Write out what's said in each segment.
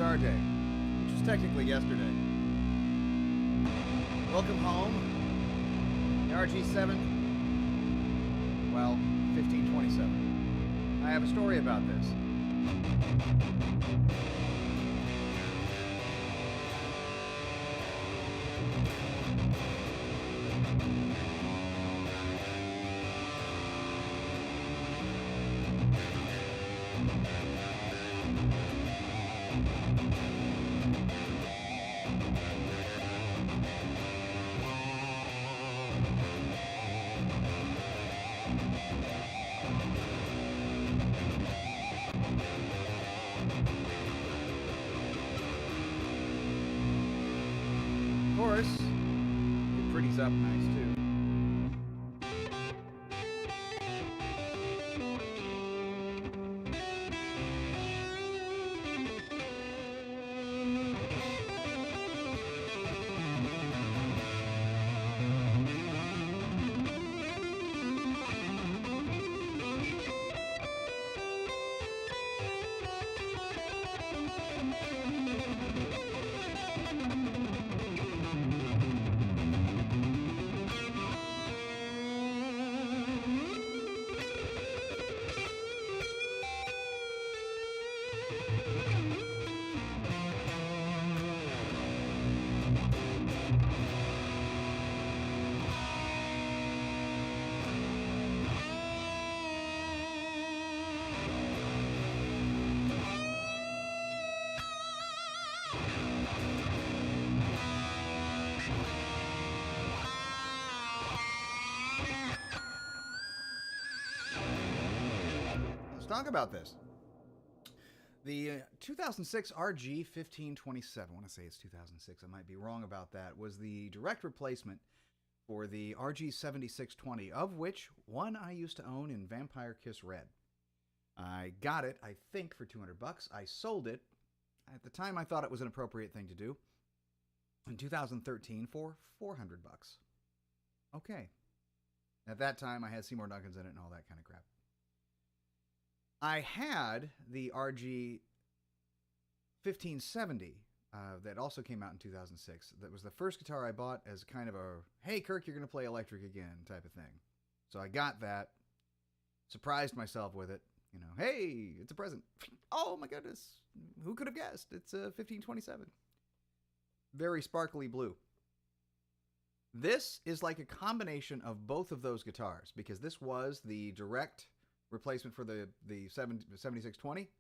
guitar day, which was technically yesterday. Welcome home. The RG7, well, 1527. I have a story about this. Of course, it pretties up nice too. Talk about this. The 2006 RG 1527, I want to say it's 2006, I might be wrong about that, was the direct replacement for the RG 7620, of which one I used to own in Vampire Kiss Red. I got it, I think, for $200. I sold it. At the time, I thought it was an appropriate thing to do. In 2013 for $400. Okay. At that time, I had Seymour Duncans in it and all that kind of crap. I had the RG 1570 that also came out in 2006. That was the first guitar I bought as kind of a, hey, Kirk, you're going to play electric again type of thing. So I got that, surprised myself with it. You know, hey, it's a present. Oh, my goodness. Who could have guessed? It's a 1527. Very sparkly blue. This is like a combination of both of those guitars because this was the direct replacement for the 7620,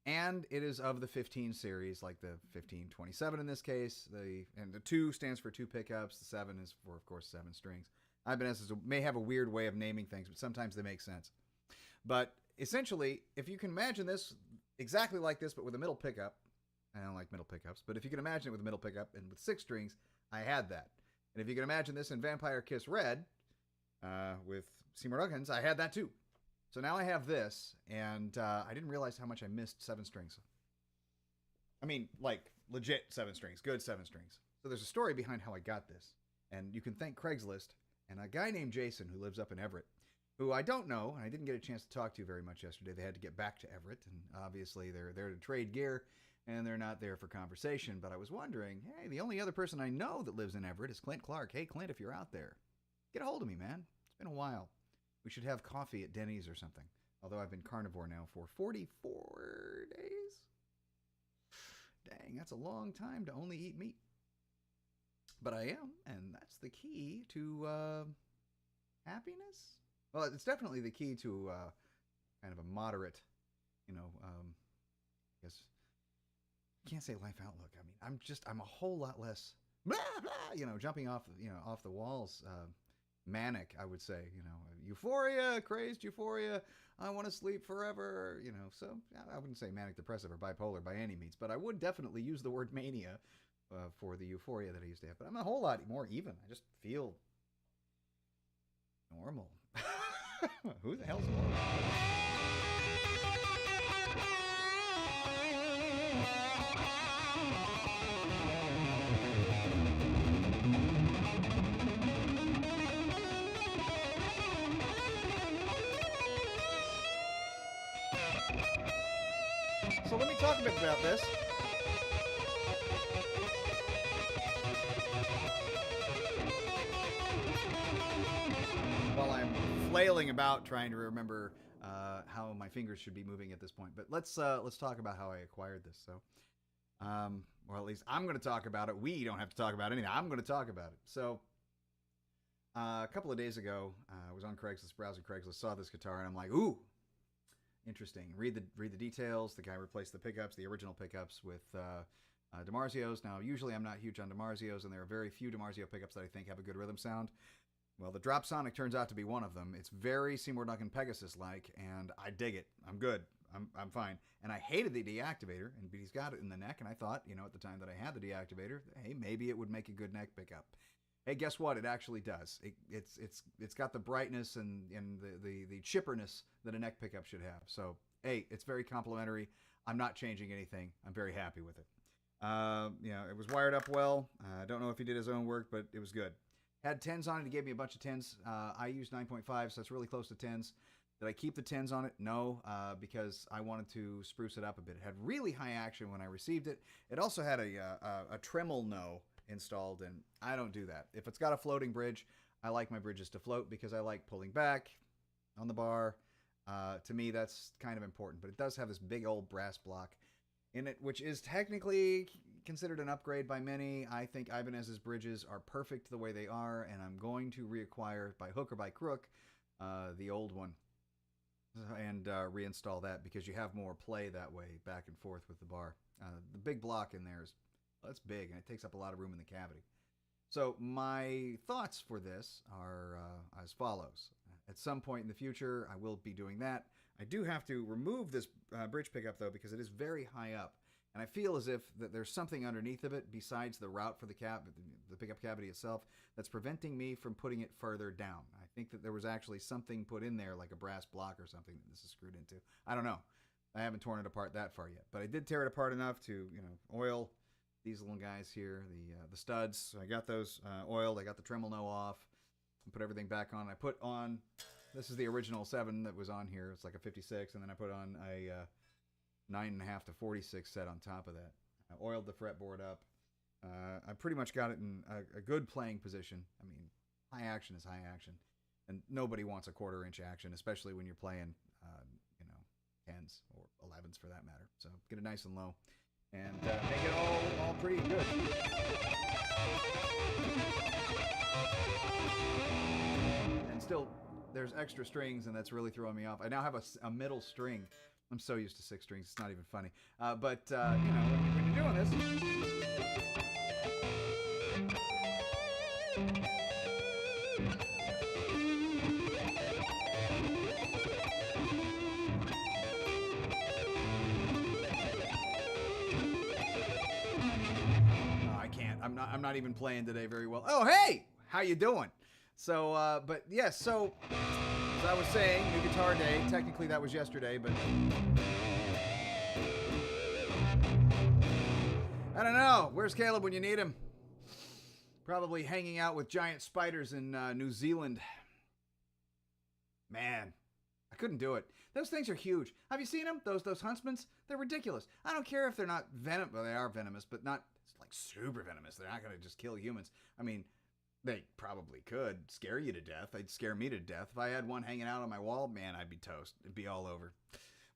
and it is of the 15 series, like the 1527 in this case. And the 2 stands for 2 pickups. The 7 is for, of course, 7 strings. Ibanez may have a weird way of naming things, but sometimes they make sense. But essentially, if you can imagine this exactly like this, but with a middle pickup, I don't like middle pickups, but if you can imagine it with a middle pickup and with 6 strings, I had that. And if you can imagine this in Vampire Kiss Red with Seymour Duncans, I had that too. So now I have this, and I didn't realize how much I missed 7 strings. I mean, like, legit 7 strings, good 7 strings. So there's a story behind how I got this, and you can thank Craigslist and a guy named Jason who lives up in Everett, who I don't know, and I didn't get a chance to talk to very much yesterday. They had to get back to Everett, and obviously they're there to trade gear, and they're not there for conversation. But I was wondering, hey, the only other person I know that lives in Everett is Clint Clark. Hey, Clint, if you're out there, get a hold of me, man. It's been a while. We should have coffee at Denny's or something. Although I've been carnivore now for 44 days. Dang, that's a long time to only eat meat. But I am, and that's the key to happiness. Well, it's definitely the key to kind of a moderate, I guess, I can't say life outlook. I mean, I'm a whole lot less, blah, blah, jumping off the walls, manic, I would say, euphoria, crazed euphoria, I want to sleep forever, so I wouldn't say manic depressive or bipolar by any means, but I would definitely use the word mania for the euphoria that I used to have. But I'm a whole lot more even. I just feel normal. Who the hell's normal? So let me talk a bit about this. flailing about trying to remember how my fingers should be moving at this point. But let's talk about how I acquired this. So, or at least I'm going to talk about it. We don't have to talk about anything. I'm going to talk about it. So, a couple of days ago, I was on Craigslist, browsing Craigslist, saw this guitar, and I'm like, ooh, interesting. Read the details. The guy replaced the pickups, the original pickups, with DiMarzios. Now, usually I'm not huge on DiMarzios, and there are very few DiMarzio pickups that I think have a good rhythm sound. Well, the Drop Sonic turns out to be one of them. It's very Seymour Duncan Pegasus-like, and I dig it. I'm good. I'm fine. And I hated the deactivator, and he's got it in the neck, and I thought, at the time that I had the deactivator, hey, maybe it would make a good neck pickup. Hey, guess what? It actually does. It's got the brightness and the chipperness that a neck pickup should have. So, hey, it's very complimentary. I'm not changing anything. I'm very happy with it. It was wired up well. I don't know if he did his own work, but it was good. Had 10s on it. He gave me a bunch of 10s. I used 9.5, so it's really close to 10s. Did I keep the 10s on it? No, because I wanted to spruce it up a bit. It had really high action when I received it. It also had a tremolo installed, and I don't do that. If it's got a floating bridge, I like my bridges to float because I like pulling back on the bar. To me, that's kind of important. But it does have this big old brass block in it, which is technically considered an upgrade by many. I think Ibanez's bridges are perfect the way they are, and I'm going to reacquire by hook or by crook the old one and reinstall that because you have more play that way back and forth with the bar. The big block in there that's big, and it takes up a lot of room in the cavity. So my thoughts for this are as follows. At some point in the future, I will be doing that. I do have to remove this bridge pickup, though, because it is very high up. And I feel as if that there's something underneath of it besides the route for the pickup cavity itself that's preventing me from putting it further down. I think that there was actually something put in there, like a brass block or something that this is screwed into. I don't know. I haven't torn it apart that far yet. But I did tear it apart enough to, oil these little guys here, the studs. I got those oiled. I got the tremolo off and put everything back on. I put on, this is the original 7 that was on here. It's like a 56, and then I put on a 9.5 to 46 set on top of that. I oiled the fretboard up. I pretty much got it in a good playing position. I mean, high action is high action, and nobody wants a 1/4 inch action, especially when you're playing, 10s or 11s for that matter. So get it nice and low, and make it all pretty good. And still, there's extra strings, and that's really throwing me off. I now have a middle string. I'm so used to 6 strings, it's not even funny. But when you're doing this, no, I can't. I'm not even playing today very well. Oh, hey, how you doing? So, but yes, so as I was saying, New Guitar Day. Technically, that was yesterday, but I don't know. Where's Caleb when you need him? Probably hanging out with giant spiders in New Zealand. Man, I couldn't do it. Those things are huge. Have you seen them? Those huntsmans? They're ridiculous. I don't care if they're not venomous. Well, they are venomous, but not like super venomous. They're not going to just kill humans. I mean, they probably could scare you to death. They'd scare me to death. If I had one hanging out on my wall, man, I'd be toast. It'd be all over.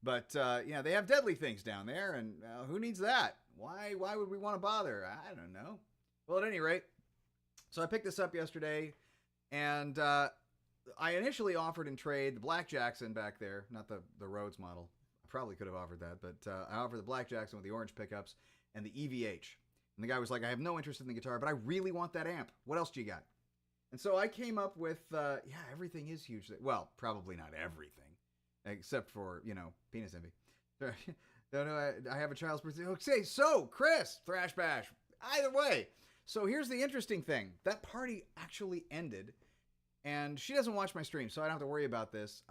But, they have deadly things down there, and who needs that? Why would we want to bother? I don't know. Well, at any rate, so I picked this up yesterday, and I initially offered in trade the Black Jackson back there, not the Rhodes model. I probably could have offered that, but I offered the Black Jackson with the orange pickups and the EVH. And the guy was like, I have no interest in the guitar, but I really want that amp. What else do you got? And so I came up with, everything is huge. Well, probably not everything, except for, penis envy. I have a child's birthday. Okay, so, Chris, Thrash Bash. Either way. So here's the interesting thing. That party actually ended, and she doesn't watch my stream, so I don't have to worry about this.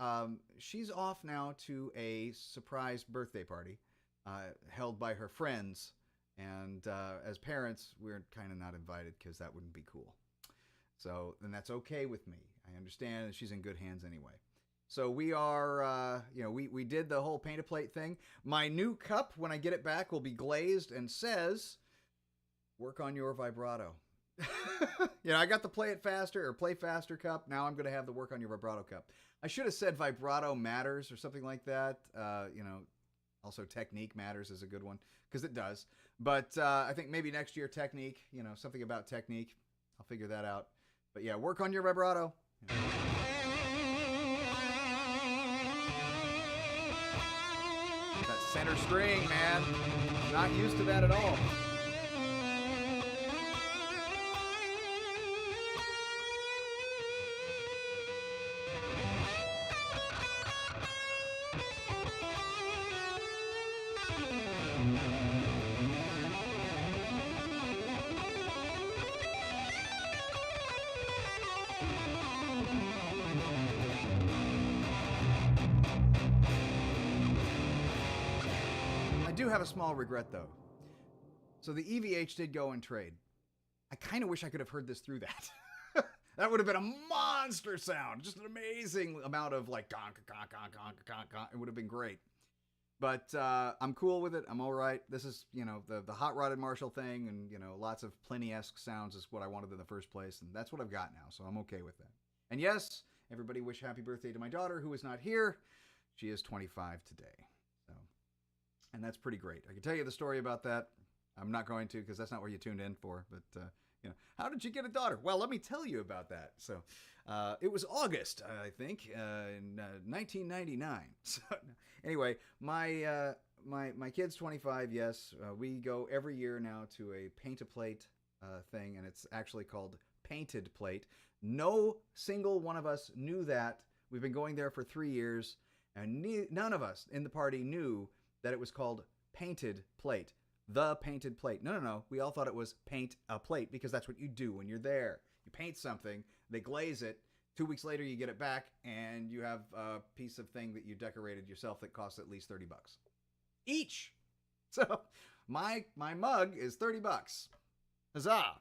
She's off now to a surprise birthday party held by her friends. And as parents, we're kind of not invited because that wouldn't be cool. So, and that's okay with me. I understand she's in good hands anyway. So we are, we did the whole paint-a-plate thing. My new cup, when I get it back, will be glazed and says, work on your vibrato. You know, I got the play it faster or play faster cup. Now I'm going to have the work on your vibrato cup. I should have said vibrato matters or something like that. You know, also technique matters is a good one because it does. But I think maybe next year technique, you know, something about technique. I'll figure that out. But yeah, work on your vibrato. Yeah. That center string, man. Not used to that at all. I do have a small regret though. So the EVH did go in trade. I kind of wish I could have heard this through that. That would have been a monster sound. Just an amazing amount of like conk, conk, conk, conk, conk, conk. It would have been great. But I'm cool with it. I'm all right. This is, you know, the hot rodded Marshall thing, and, you know, lots of Plenty-esque sounds is what I wanted in the first place, and that's what I've got now, so I'm okay with that. And yes, everybody wish happy birthday to my daughter, who is not here. She is 25 today. So, and that's pretty great. I can tell you the story about that. I'm not going to, because that's not what you tuned in for, but, you know, how did you get a daughter? Well, let me tell you about that. So, it was August, I think, in 1999. So, anyway, my kid's 25. Yes, we go every year now to a paint-a-plate thing, and it's actually called Painted Plate. No single one of us knew that. We've been going there for 3 years, and none of us in the party knew that it was called Painted Plate. The Painted Plate. No. We all thought it was paint a plate because that's what you do when you're there. You paint something, they glaze it. 2 weeks later, you get it back, and you have a piece of thing that you decorated yourself that costs at least $30 each. So my mug is $30. Huzzah!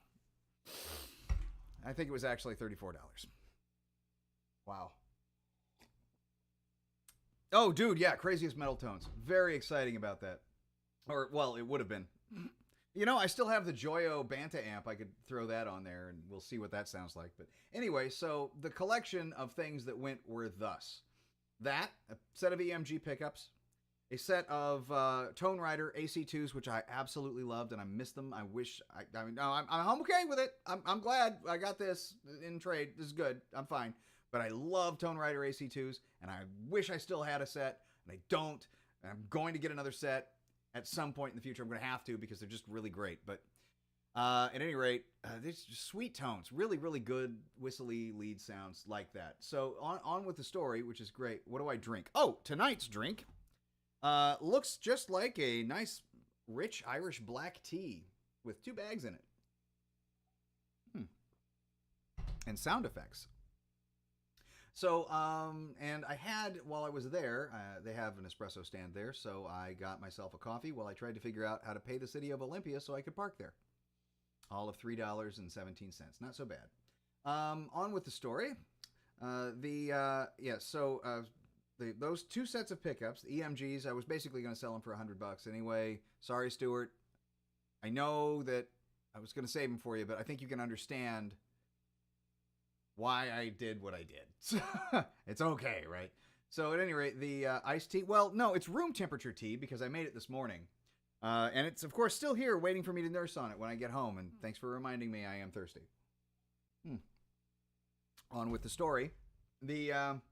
I think it was actually $34. Wow. Oh, dude, yeah, Craziest Metal Tones. Very exciting about that. Or, well, it would have been. You know, I still have the Joyo Banta amp. I could throw that on there, and we'll see what that sounds like. But anyway, so the collection of things that went were thus. That, a set of EMG pickups, a set of Tone Rider AC2s, which I absolutely loved, and I miss them. I wish, I'm okay with it. I'm glad I got this in trade. This is good. I'm fine. But I love Tone Rider AC2s, and I wish I still had a set, and I don't. And I'm going to get another set. At some point in the future, I'm going to have to because they're just really great. But at any rate, these sweet tones, really, really good whistly lead sounds like that. So on with the story, which is great. What do I drink? Oh, tonight's drink looks just like a nice, rich Irish black tea with 2 bags in it. And sound effects. So, and I had, while I was there, they have an espresso stand there, so I got myself a coffee while I tried to figure out how to pay the city of Olympia so I could park there. All of $3.17. Not so bad. On with the story. Those 2 sets of pickups, the EMGs, I was basically going to sell them for $100 anyway. Sorry, Stuart. I know that I was going to save them for you, but I think you can understand why I did what I did. It's okay, right? So at any rate, the iced tea, well, no, it's room temperature tea because I made it this morning. And it's, of course, still here waiting for me to nurse on it when I get home. And thanks for reminding me I am thirsty. On with the story. No,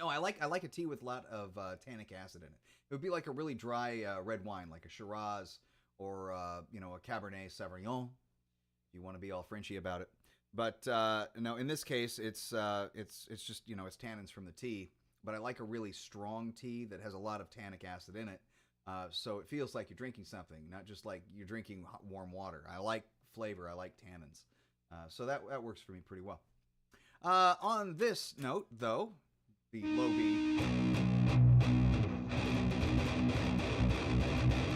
I like a tea with a lot of tannic acid in it. It would be like a really dry red wine, like a Shiraz or, a Cabernet Sauvignon, if you want to be all Frenchy about it. But no, in this case, it's just, it's tannins from the tea. But I like a really strong tea that has a lot of tannic acid in it. So it feels like you're drinking something, not just like you're drinking warm water. I like flavor. I like tannins. So that works for me pretty well. On this note, though, the low B.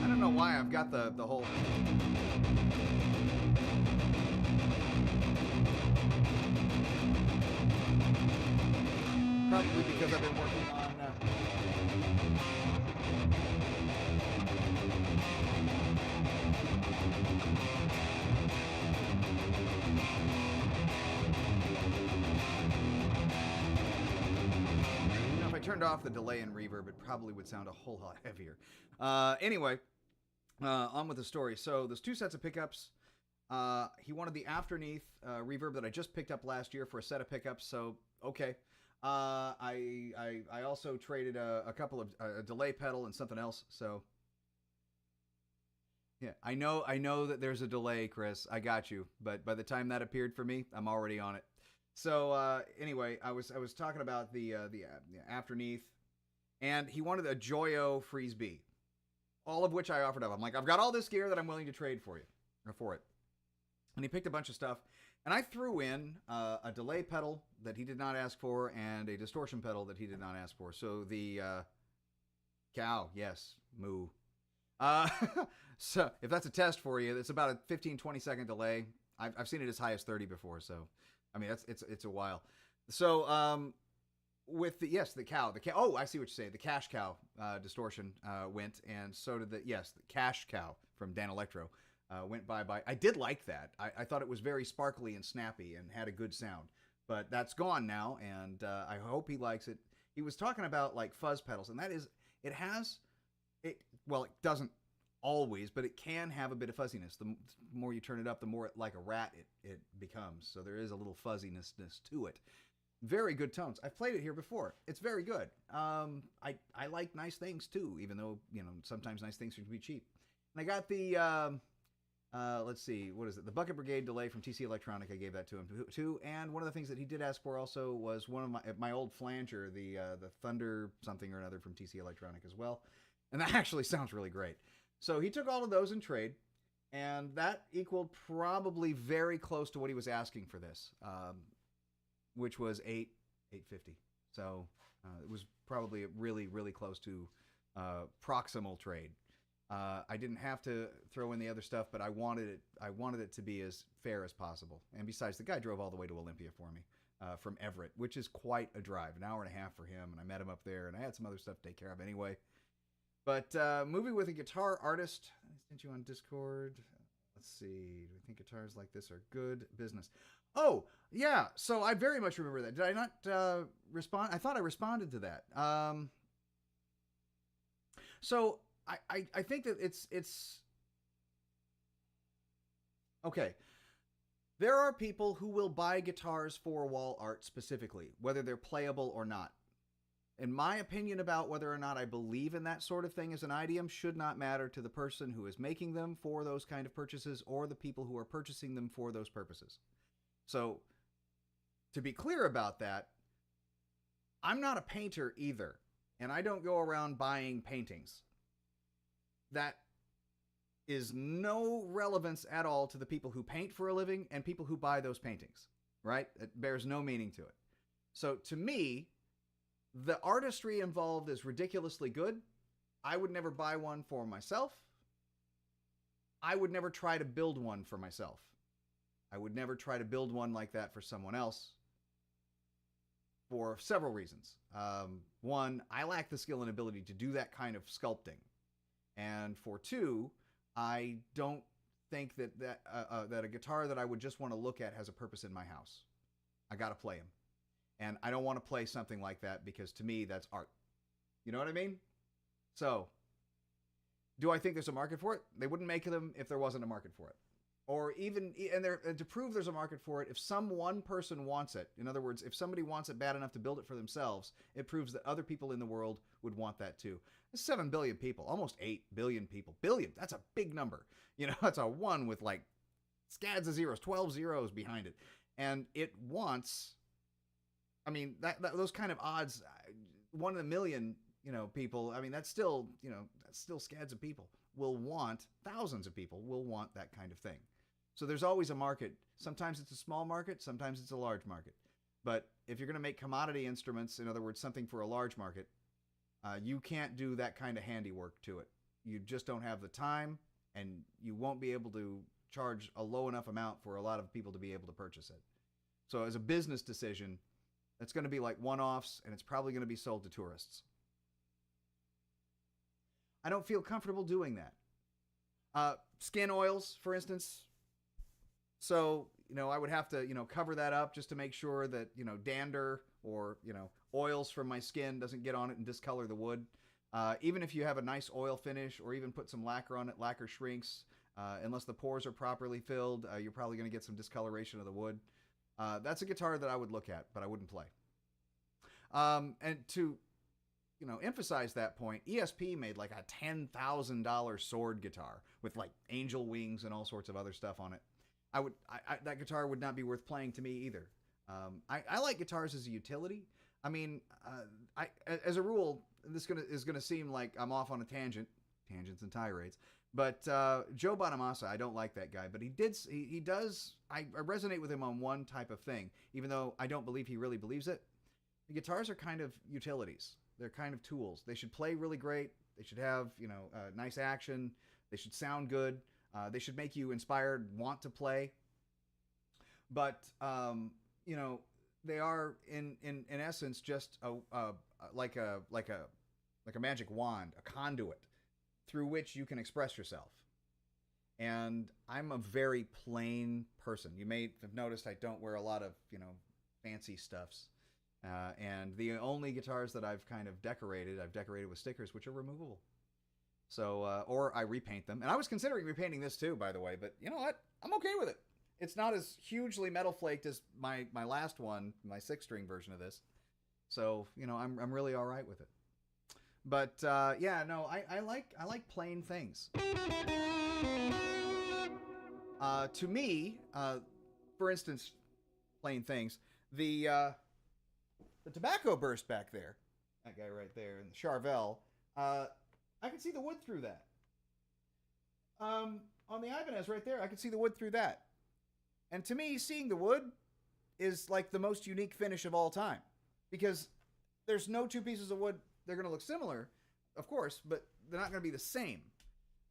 I don't know why I've got the whole... Probably because I've been working on... turned off the delay and reverb, it probably would sound a whole lot heavier. Anyway, on with the story. So there's 2 sets of pickups. He wanted the afterneath reverb that I just picked up last year for a set of pickups. So okay. I also traded a couple of a delay pedal and something else. So yeah, I know that there's a delay, Chris. I got you. But by the time that appeared for me, I'm already on it. So anyway, I was talking about the afterneath, and he wanted a Joyo Freeze B, all of which I offered up. I'm like, I've got all this gear that I'm willing to trade for you, or for it. And he picked a bunch of stuff, and I threw in a delay pedal that he did not ask for and a distortion pedal that he did not ask for. So the cow, yes, moo. So if that's a test for you, it's about a 15-20 second delay. I've seen it as high as 30 before, so I mean it's a while. So with the cow. Oh, I see what you're saying. The cash cow distortion went, and so did the cash cow from Dan Electro. Went by. I did like that. I thought it was very sparkly and snappy and had a good sound. But that's gone now, and I hope he likes it. He was talking about like fuzz pedals, and that is, it doesn't always, but it can have a bit of fuzziness. The more you turn it up, the more like a rat it becomes. So there is a little fuzziness to it. Very good tones. I've played it here before. It's very good. I like nice things too, even though sometimes nice things can be cheap. And I got the let's see, what is it? The Bucket Brigade delay from TC Electronic. I gave that to him too. And one of the things that he did ask for also was one of my old flanger, the Thunder something or another from TC Electronic as well. And that actually sounds really great. So he took all of those in trade, and that equaled probably very close to what he was asking for this, which was $850. So it was probably really, really close to proximal trade. I didn't have to throw in the other stuff, but I wanted it to be as fair as possible. And besides, the guy drove all the way to Olympia for me from Everett, which is quite a drive, an hour and a half for him. And I met him up there, and I had some other stuff to take care of anyway. But moving with a guitar artist, I sent you on Discord. Let's see. Do we think guitars like this are good business? Oh, yeah. So I very much remember that. Did I not respond? I thought I responded to that. So I think that it's okay. There are people who will buy guitars for wall art specifically, whether they're playable or not. In my opinion about whether or not I believe in that sort of thing as an idiom should not matter to the person who is making them for those kind of purchases or the people who are purchasing them for those purposes. So, to be clear about that, I'm not a painter either, and I don't go around buying paintings. That is no relevance at all to the people who paint for a living and people who buy those paintings, right? It bears no meaning to it. So, to me, the artistry involved is ridiculously good. I would never buy one for myself. I would never try to build one for myself. I would never try to build one like that for someone else for several reasons. One, I lack the skill and ability to do that kind of sculpting. And for two, I don't think that a guitar that I would just want to look at has a purpose in my house. I got to play him. And I don't want to play something like that because to me, that's art. You know what I mean? So, do I think there's a market for it? They wouldn't make them if there wasn't a market for it. Or even, and to prove there's a market for it, if some one person wants it, in other words, if somebody wants it bad enough to build it for themselves, it proves that other people in the world would want that too. There's 7 billion people, almost 8 billion people. Billion, that's a big number. That's a 1 with like scads of zeros, 12 zeros behind it. And it wants... I mean, those kind of odds, 1 in a million, people, I mean, that's still scads of people will want, thousands of people will want that kind of thing. So there's always a market. Sometimes it's a small market, sometimes it's a large market. But if you're going to make commodity instruments, in other words, something for a large market, you can't do that kind of handiwork to it. You just don't have the time, and you won't be able to charge a low enough amount for a lot of people to be able to purchase it. So as a business decision, it's going to be like one-offs, and it's probably going to be sold to tourists. I don't feel comfortable doing that. Skin oils, for instance. So I would have to, cover that up just to make sure that, dander or, oils from my skin doesn't get on it and discolor the wood. Even if you have a nice oil finish or even put some lacquer on it, lacquer shrinks. Unless the pores are properly filled, you're probably going to get some discoloration of the wood. That's a guitar that I would look at, but I wouldn't play. And to, emphasize that point, ESP made like a $10,000 sword guitar with like angel wings and all sorts of other stuff on it. That guitar would not be worth playing to me either. I like guitars as a utility. I mean, as a rule, this is gonna seem like I'm off on a tangents and tirades. But Joe Bonamassa, I don't like that guy, but he does. I resonate with him on one type of thing, even though I don't believe he really believes it. The guitars are kind of utilities. They're kind of tools. They should play really great. They should have, nice action. They should sound good. They should make you inspired, want to play. But, they are in essence just like a magic wand, a conduit through which you can express yourself. And I'm a very plain person. You may have noticed I don't wear a lot of, fancy stuffs. And the only guitars that I've kind of decorated with stickers, which are removable. So, or I repaint them. And I was considering repainting this too, by the way, but you know what? I'm okay with it. It's not as hugely metal flaked as my last one, my 6-string version of this. So, I'm really all right with it. But, yeah, no, I like plain things. To me, for instance, plain things, the tobacco burst back there, that guy right there, and the Charvel, I can see the wood through that. On the Ibanez right there, I can see the wood through that. And to me, seeing the wood is like the most unique finish of all time. Because there's no two pieces of wood, they're going to look similar, of course, but they're not going to be the same.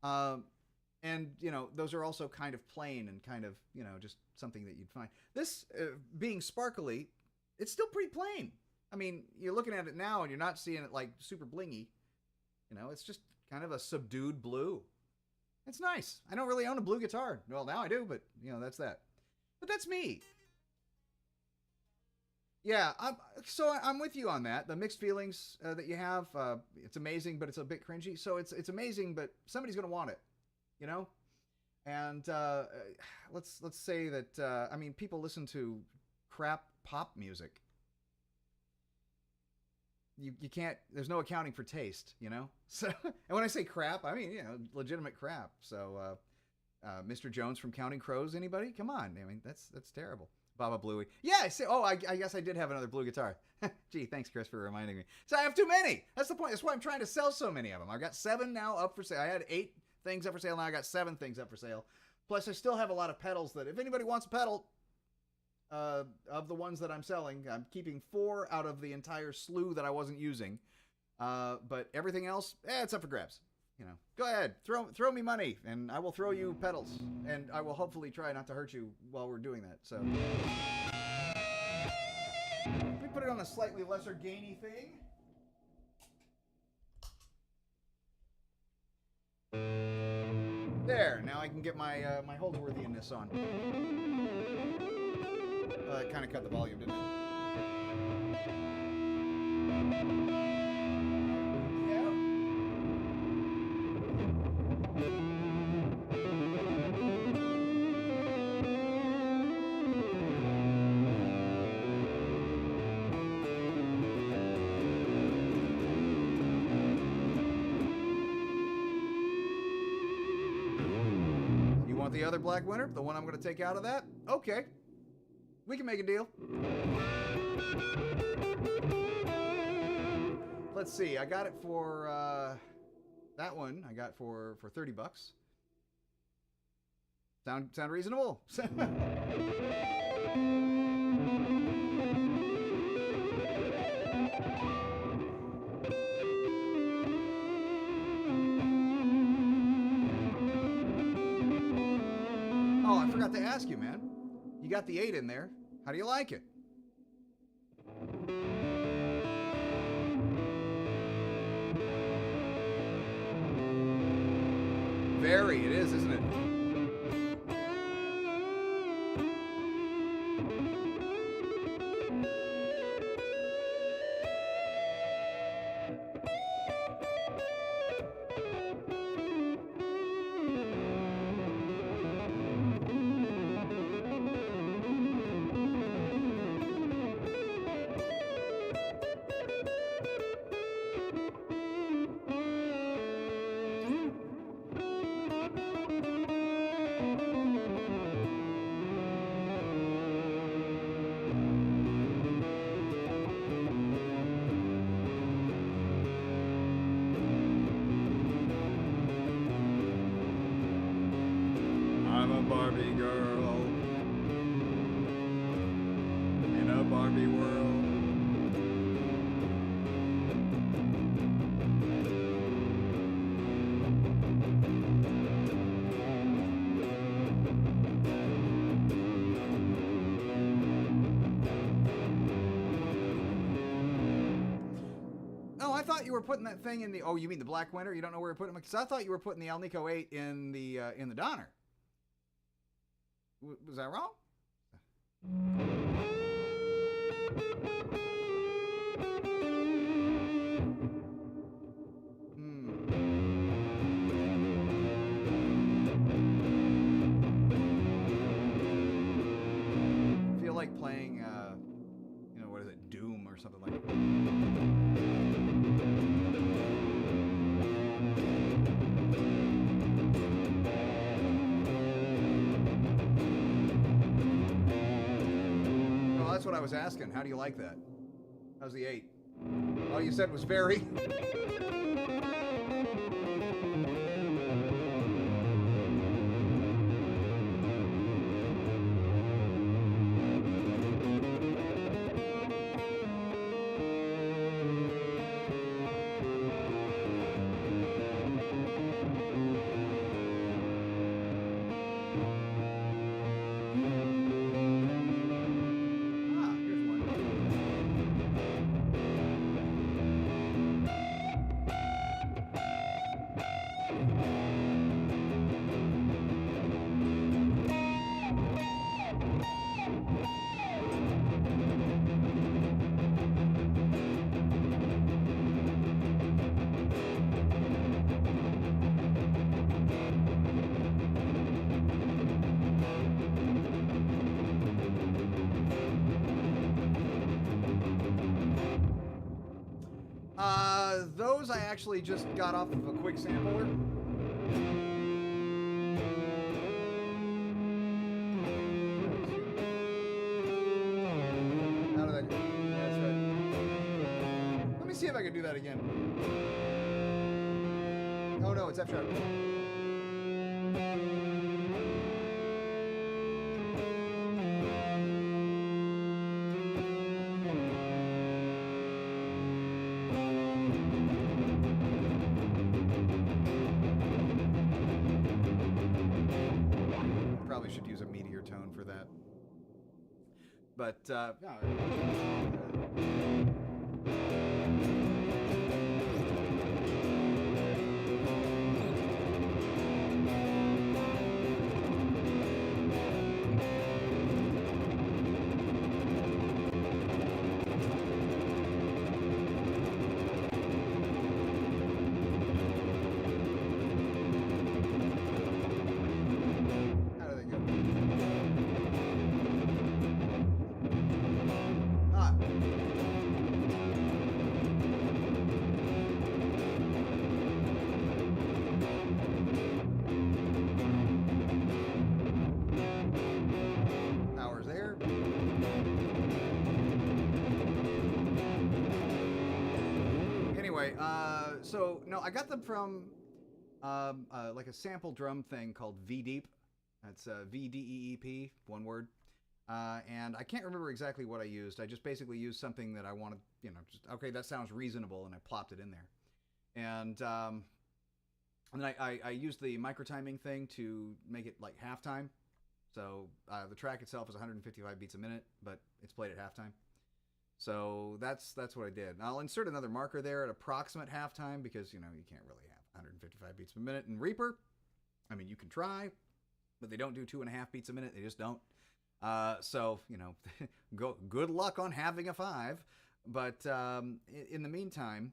And, those are also kind of plain and kind of, just something that you'd find. This, being sparkly, it's still pretty plain. I mean, you're looking at it now and you're not seeing it like super blingy. It's just kind of a subdued blue. It's nice. I don't really own a blue guitar. Well, now I do, but, that's that. But that's me. Yeah, I'm with you on that. The mixed feelings that you have, it's amazing, but it's a bit cringy. So it's amazing, but somebody's going to want it, And let's say that, people listen to crap pop music. You can't, there's no accounting for taste, So, and when I say crap, I mean, legitimate crap. So, Mr. Jones from Counting Crows, anybody? Come on. I mean, that's terrible. Baba Bluey. Yeah, I guess I did have another blue guitar. Gee, thanks, Chris, for reminding me. So I have too many. That's the point. That's why I'm trying to sell so many of them. I've got 7 now up for sale. I had 8 things up for sale. Now I got 7 things up for sale. Plus, I still have a lot of pedals that if anybody wants a pedal, of the ones that I'm selling, I'm keeping 4 out of the entire slew that I wasn't using. But everything else, it's up for grabs. Go ahead, throw me money, and I will throw you pedals, and I will hopefully try not to hurt you while we're doing that. So, we put it on a slightly lesser gainy thing. There, now I can get my my holder-worthiness on. It kind of cut the volume, didn't it? You want the other black winner? The one I'm going to take out of that? Okay. We can make a deal. Let's see. I got it for that one. I got for $30. Sound reasonable? Oh, I forgot to ask you, man. You got the 8 in there. How do you like it? Very, it is, isn't it? Barbie girl in a Barbie world. Oh, I thought you were putting that thing in the. Oh, you mean the Black Winter? You don't know where you're putting it? Because I thought you were putting the Alnico 8 in the Donner. Was that wrong? I feel like playing, what is it, Doom or something like that. That's what I was asking. How do you like that? How's the 8? All you said was very. Those I actually just got off of a quick sampler. How did that go? Yeah, that's right. Let me see if I can do that again. Oh no, it's F sharp. Should use a meteor tone for that, but so no, I got them from like a sample drum thing called V-Deep. That's V-D-E-E-P, one word. And I can't remember exactly what I used. I just basically used something that I wanted, just, okay, that sounds reasonable, and I plopped it in there. And then I used the micro-timing thing to make it like halftime. So the track itself is 155 beats a minute, but it's played at halftime. So that's what I did. I'll insert another marker there at approximate halftime because, you can't really have 155 beats per minute in Reaper. I mean, you can try, but they don't do 2.5 beats a minute. They just don't. So, good luck on having a 5. But in the meantime,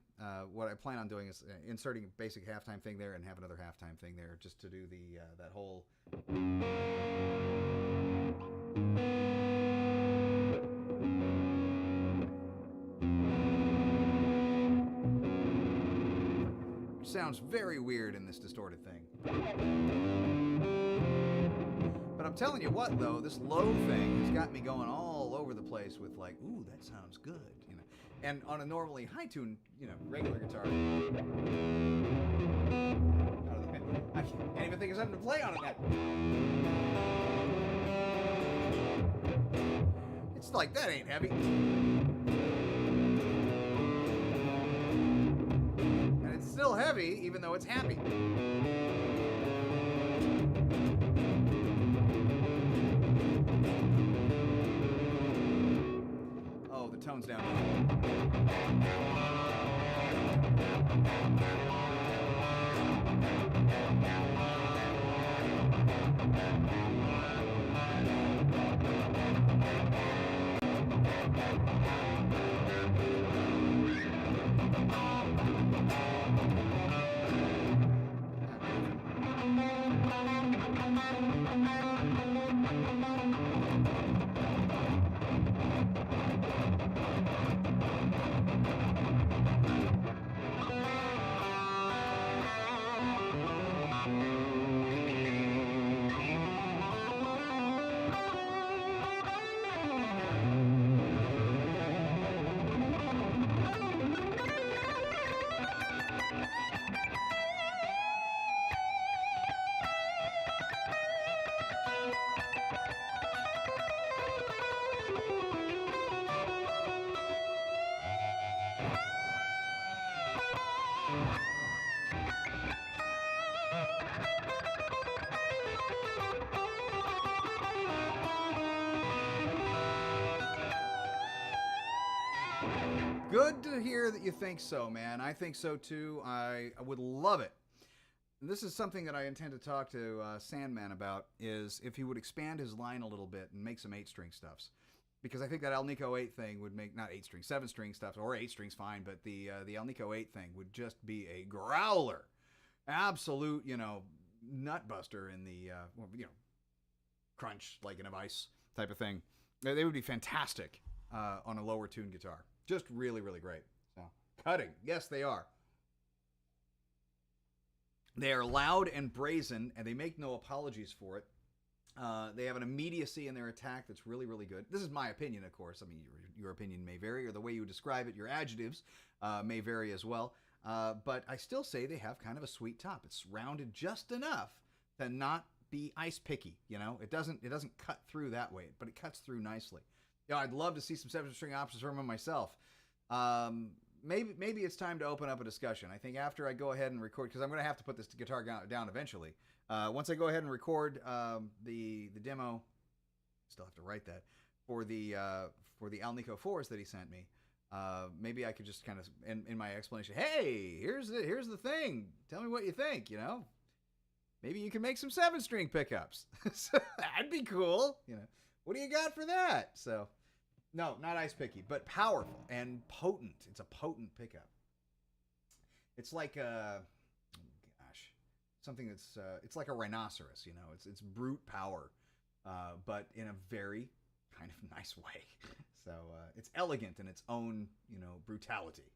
what I plan on doing is inserting a basic halftime thing there and have another halftime thing there just to do the that whole... Sounds very weird in this distorted thing. But I'm telling you what, though, this low thing has got me going all over the place with like, ooh, that sounds good, And on a normally high tune, regular guitar, I can't even think of something to play on it now. like, that ain't heavy. And it's still heavy, even though it's happy. Oh, the tone's down. Good to hear that you think so, man. I think so too. I would love it. And this is something that I intend to talk to Sandman about, is if he would expand his line a little bit and make some 8-string stuffs. Because I think that Alnico 8 thing would make, not 8-string, 7-string stuff, or 8 strings fine, but the Alnico 8 thing would just be a growler. Absolute, nut buster in the, crunch like in a vice type of thing. They would be fantastic on a lower tuned guitar. Just really, really great. So, cutting. Yes, they are. They are loud and brazen, and they make no apologies for it. They have an immediacy in their attack that's really, really good. This is my opinion, of course. I mean, your opinion may vary, or the way you describe it, your adjectives may vary as well. But I still say they have kind of a sweet top. It's rounded just enough to not be ice picky. It doesn't cut through that way, but it cuts through nicely. I'd love to see some 7-string options from him myself. Maybe it's time to open up a discussion. I think after I go ahead and record, because I'm going to have to put this guitar down eventually. Once I go ahead and record the demo, still have to write that for the Alnico 4s that he sent me. Maybe I could just kind of in my explanation, hey, here's the thing. Tell me what you think. Maybe you can make some 7-string pickups. So that'd be cool. What do you got for that? So, no, not ice picky, but powerful and potent. It's a potent pickup. It's like something that's it's like a rhinoceros. It's brute power, but in a very kind of nice way. So it's elegant in its own brutality.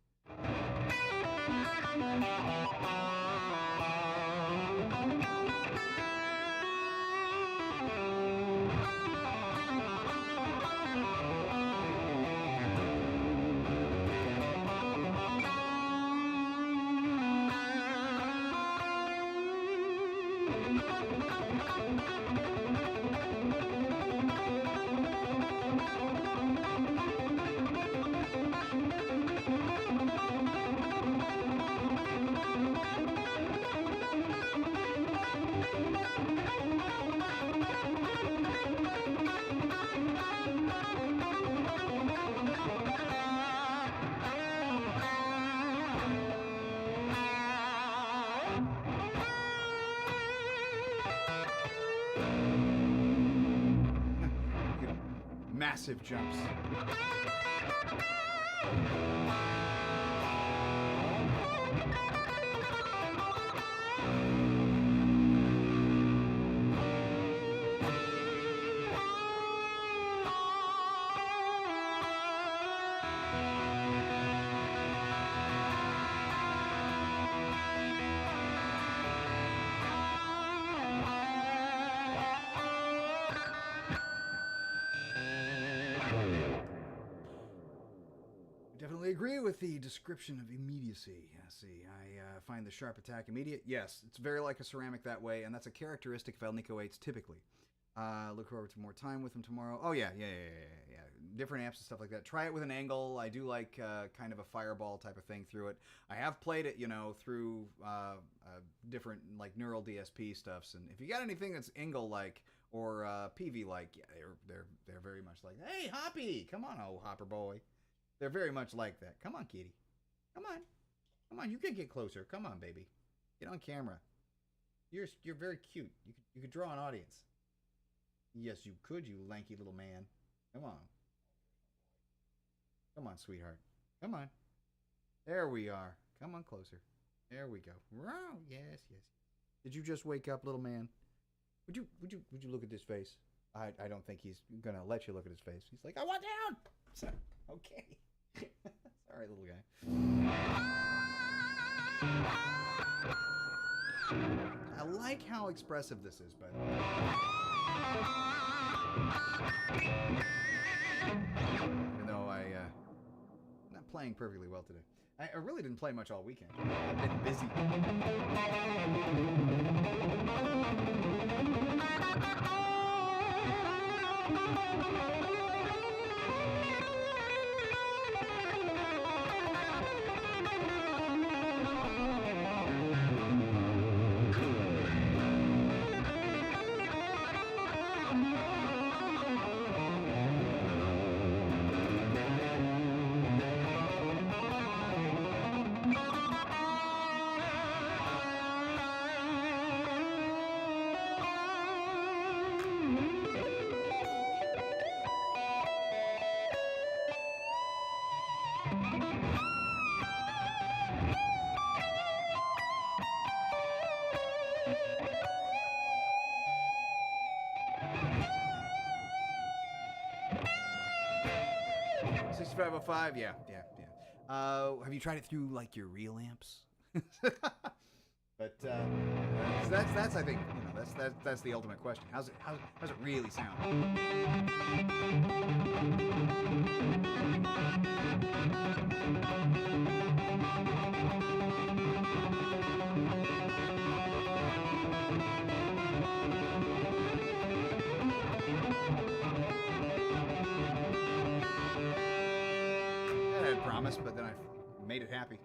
Massive jumps. Definitely agree with the description of immediacy. I find the sharp attack immediate. Yes, it's very like a ceramic that way, and that's a characteristic of Alnico 8s typically. Look forward to more time with him tomorrow. Oh, yeah. different amps and stuff like that. Try it with an angle. I do like kind of a fireball type of thing through it. I have played it, through different like neural DSP stuffs. And if you got anything that's angle like or PV like, yeah, they're very much like, hey Hoppy, come on, old Hopper boy. They're very much like that. Come on, kitty. Come on. You can get closer. Come on, baby. Get on camera. You're very cute. You could draw an audience. Yes, you could, you lanky little man. Come on. Come on, sweetheart. Come on. There we are. Come on closer. There we go. Yes. Did you just wake up, little man? Would you look at this face? I don't think he's gonna let you look at his face. He's like, I want down. So, okay. Sorry, little guy. I like how expressive this is, but even though I'm not playing perfectly well today. I really didn't play much all weekend. I've been busy. $65.05, yeah. Have you tried it through like your real amps? But that's I think that's the ultimate question. How's it really sound? But then I made it happy.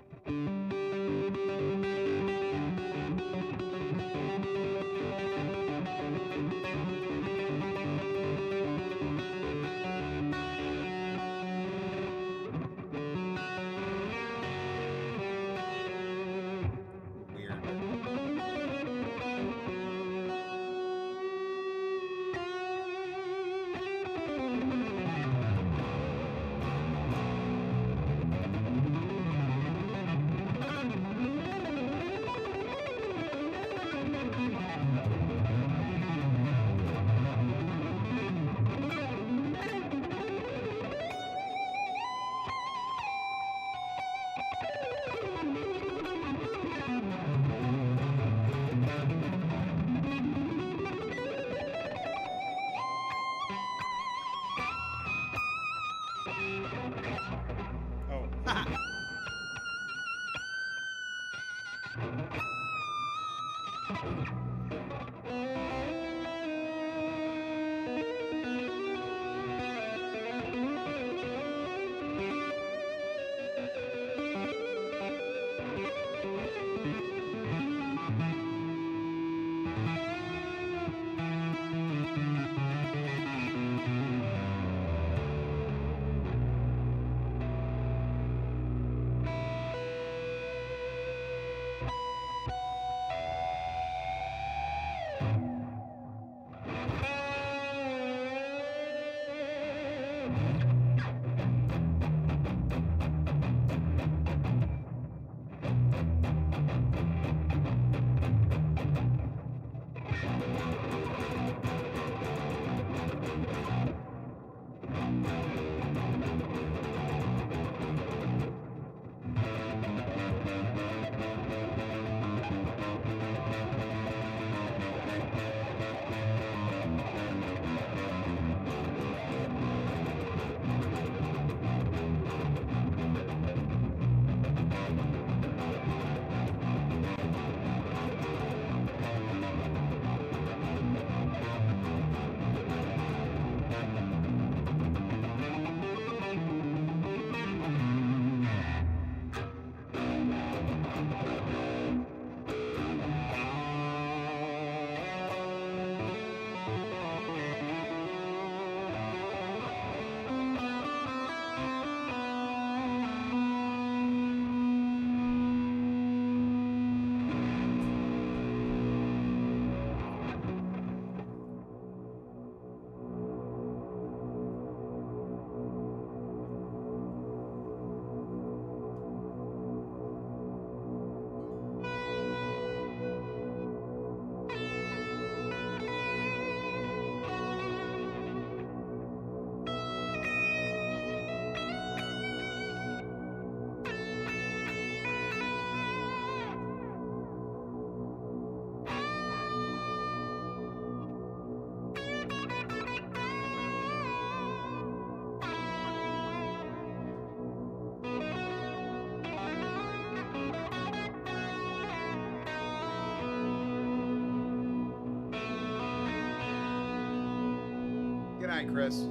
night, Chris.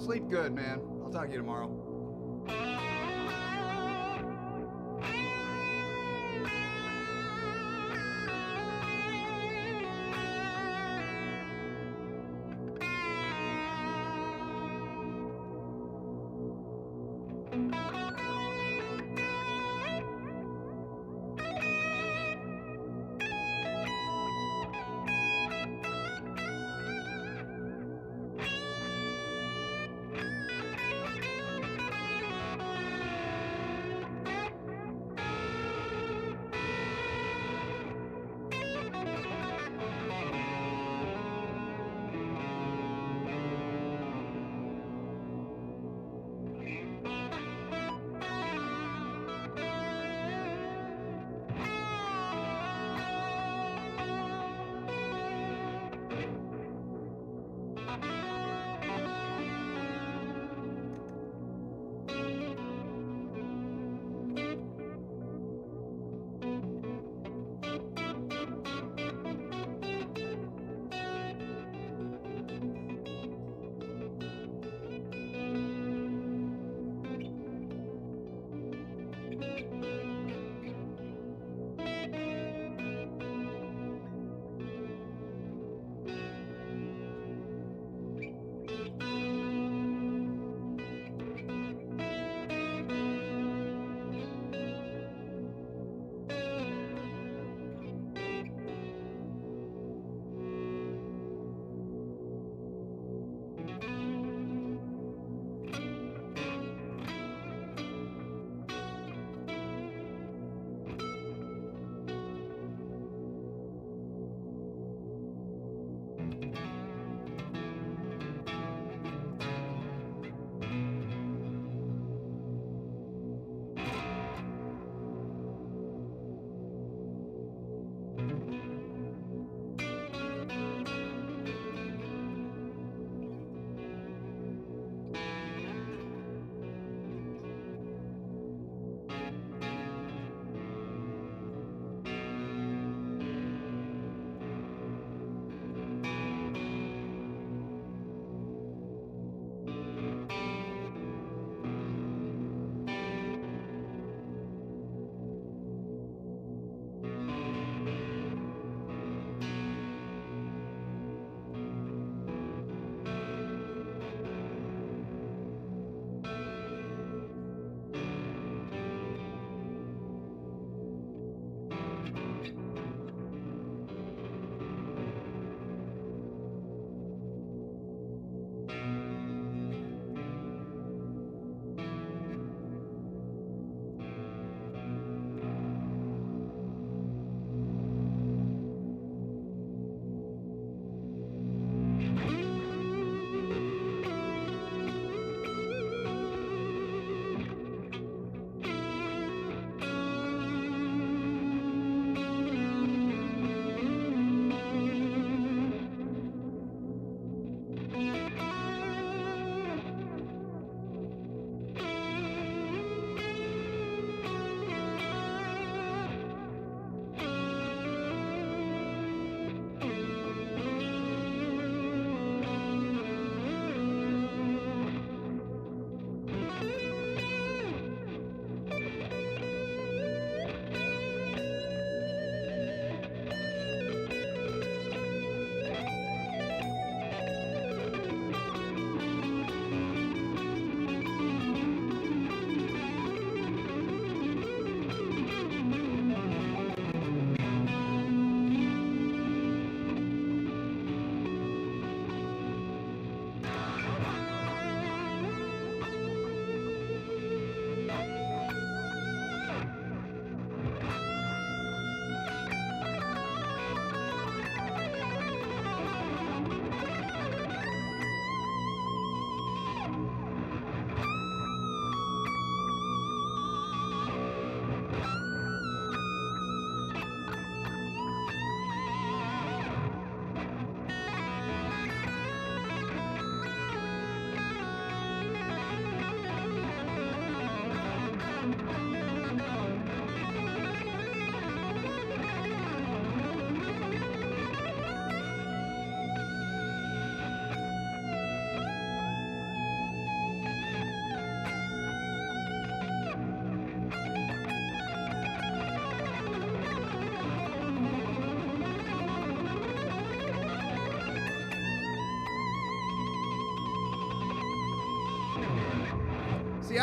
Sleep good, man. I'll talk to you tomorrow.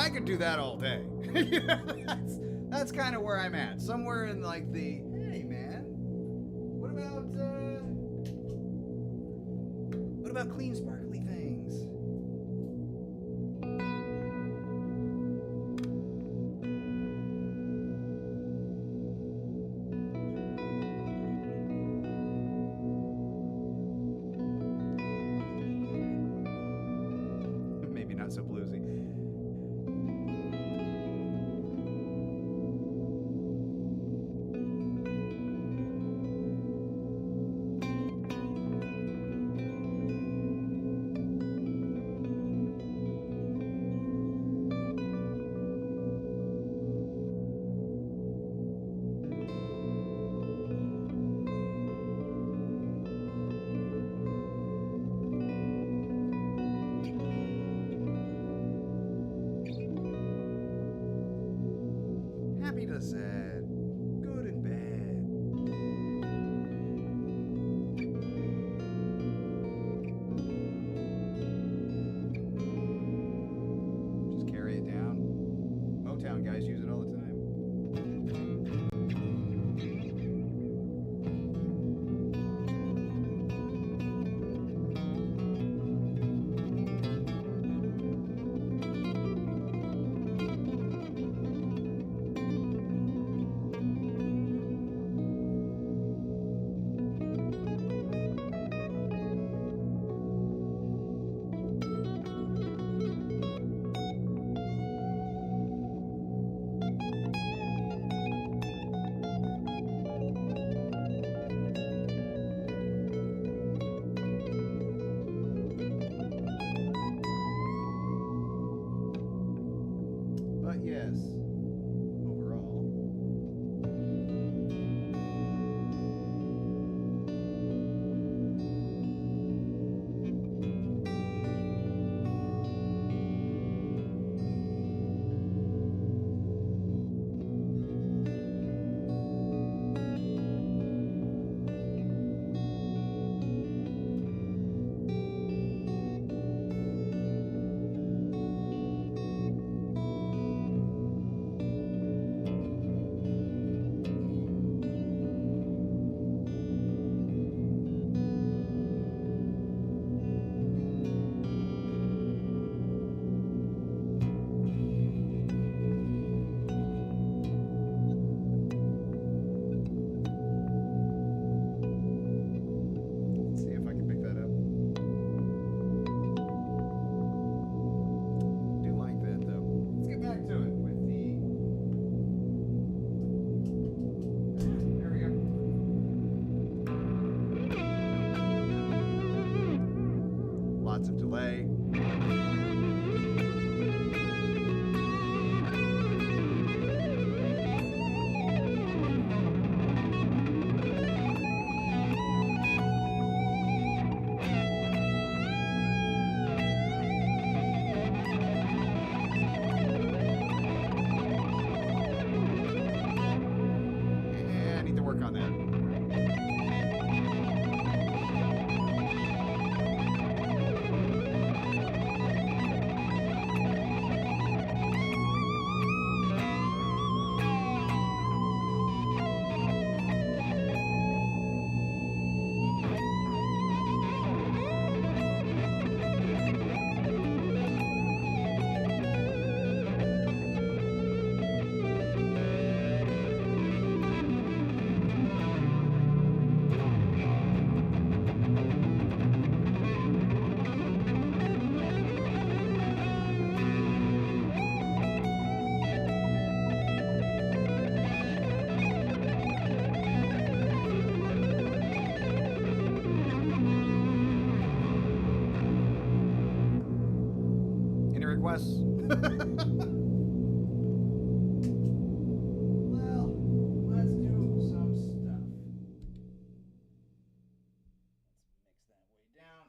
I could do that all day. That's kind of where I'm at. Somewhere in like the, hey man, what about clean, sparkly things? Maybe not so bluesy. Happy to sad, good and bad. Just carry it down. Motown guys use it all the time. But yes, overall, let's see if I can pick that up. Do like that though. Let's get back to it with the. There we go. Lots of delay. Yeah, I need to work on that. Any requests? Well, let's do some stuff. Let's mix that way down.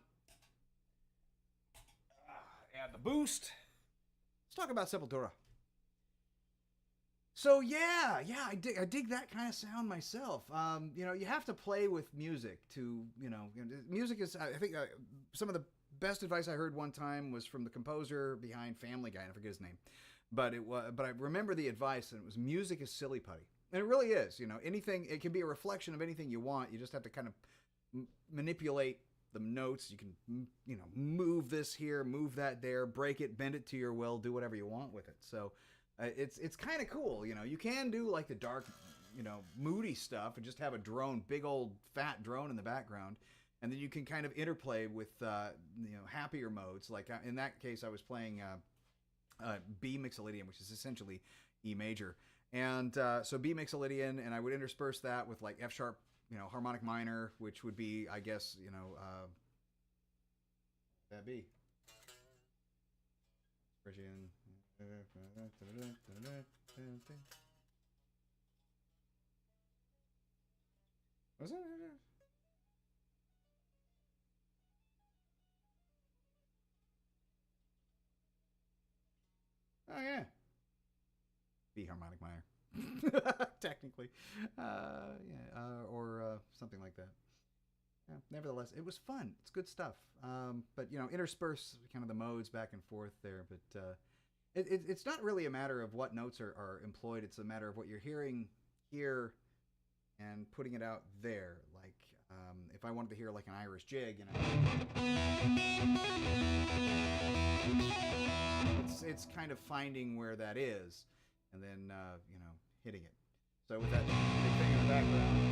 Add the boost. Let's talk about Sepultura. So yeah, I dig that kind of sound myself. You have to play with music to, music is, I think, some of the best advice I heard one time was from the composer behind Family Guy, and I forget his name. But I remember the advice, and it was music is silly putty, and it really is. You know, anything, it can be a reflection of anything you want. You just have to kind of manipulate the notes. You can, you know, move this here, move that there, break it, bend it to your will, do whatever you want with it. So it's kind of cool. You know, you can do like the dark, you know, moody stuff and just have a drone, big old fat drone in the background. And then you can kind of interplay with, you know, happier modes. Like in that case, I was playing B Mixolydian, which is essentially E major. And so B Mixolydian, and I would intersperse that with like F sharp, you know, harmonic minor, which would be, I guess, you know, that B. Phrygian. Was it? Oh yeah, B harmonic minor, technically, or something like that. Yeah, nevertheless, it was fun. It's good stuff. But you know, intersperse kind of the modes back and forth there. But it's not really a matter of what notes are employed. It's a matter of what you're hearing here and putting it out there. Like if I wanted to hear like an Irish jig, you know, it's kind of finding where that is, and then you know, hitting it. So with that big thing in the background.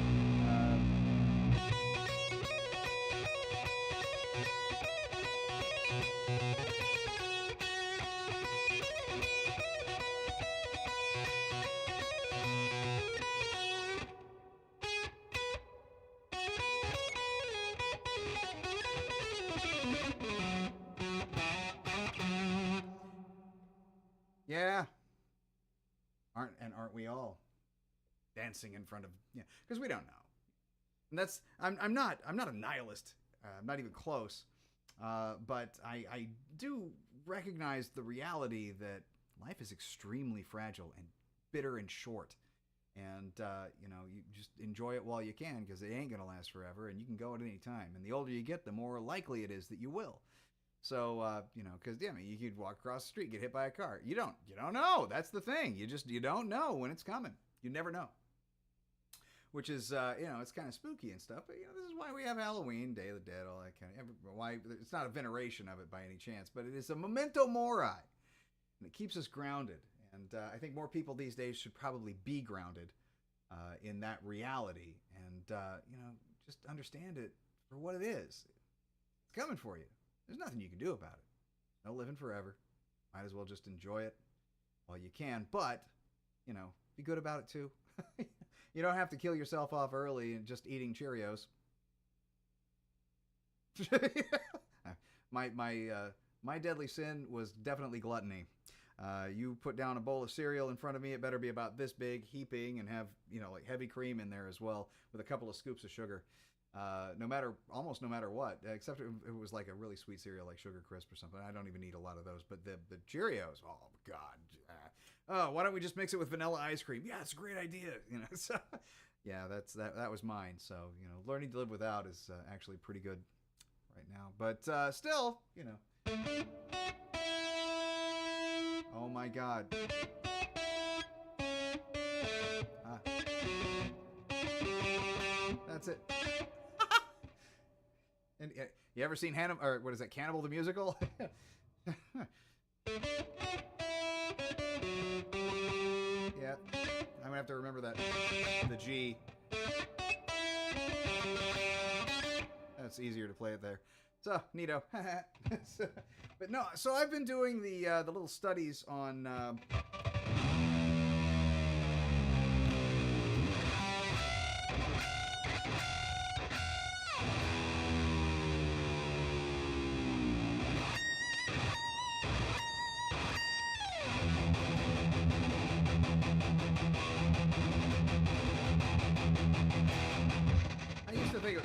Yeah, aren't we all dancing in front of, yeah, because we don't know. And that's I'm not a nihilist. I'm not even close. But I do recognize the reality that life is extremely fragile and bitter and short. And you know, you just enjoy it while you can, because it ain't gonna last forever, and you can go at any time. And the older you get, the more likely it is that you will. So you know, because I mean, you could walk across the street, get hit by a car. You don't know. That's the thing. You don't know when it's coming. You never know. Which is you know, it's kind of spooky and stuff. But you know, this is why we have Halloween, Day of the Dead, all that kind of. Why it's not a veneration of it by any chance, but it is a memento mori, and it keeps us grounded. And I think more people these days should probably be grounded in that reality, and you know, just understand it for what it is. It's coming for you. There's nothing you can do about it. No living forever. Might as well just enjoy it while you can. But, you know, be good about it too. You don't have to kill yourself off early and just eating Cheerios. My deadly sin was definitely gluttony. You put down a bowl of cereal in front of me, it better be about this big, heaping, and have, you know, like heavy cream in there as well, with a couple of scoops of sugar. Almost no matter what, except if it was like a really sweet cereal like Sugar Crisp or something. I don't even eat a lot of those, but the Cheerios, oh God. Oh, why don't we just mix it with vanilla ice cream? Yeah, it's a great idea. You know, so yeah, that was mine. So, you know, learning to live without is actually pretty good right now. But still, you know. Oh my God. That's it. And you ever seen Hannibal, or what is that, Cannibal the Musical? Yeah, I'm gonna have to remember that. The G. That's easier to play it there. So, neato. But no, so I've been doing the little studies on I used to think of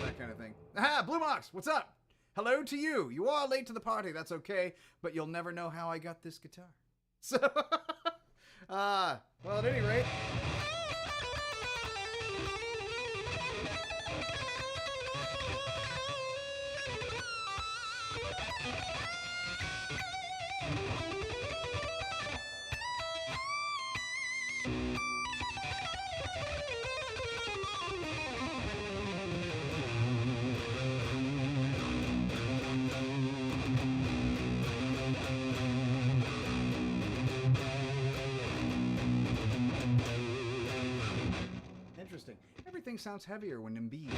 that kind of thing. Aha, Blue Mox, what's up? Hello to you. You are late to the party. That's okay, but you'll never know how I got this guitar. So, well, at any rate. everything sounds heavier when Embiid.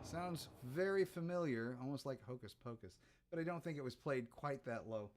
Sounds very familiar, almost like Hocus Pocus, but I don't think it was played quite that low.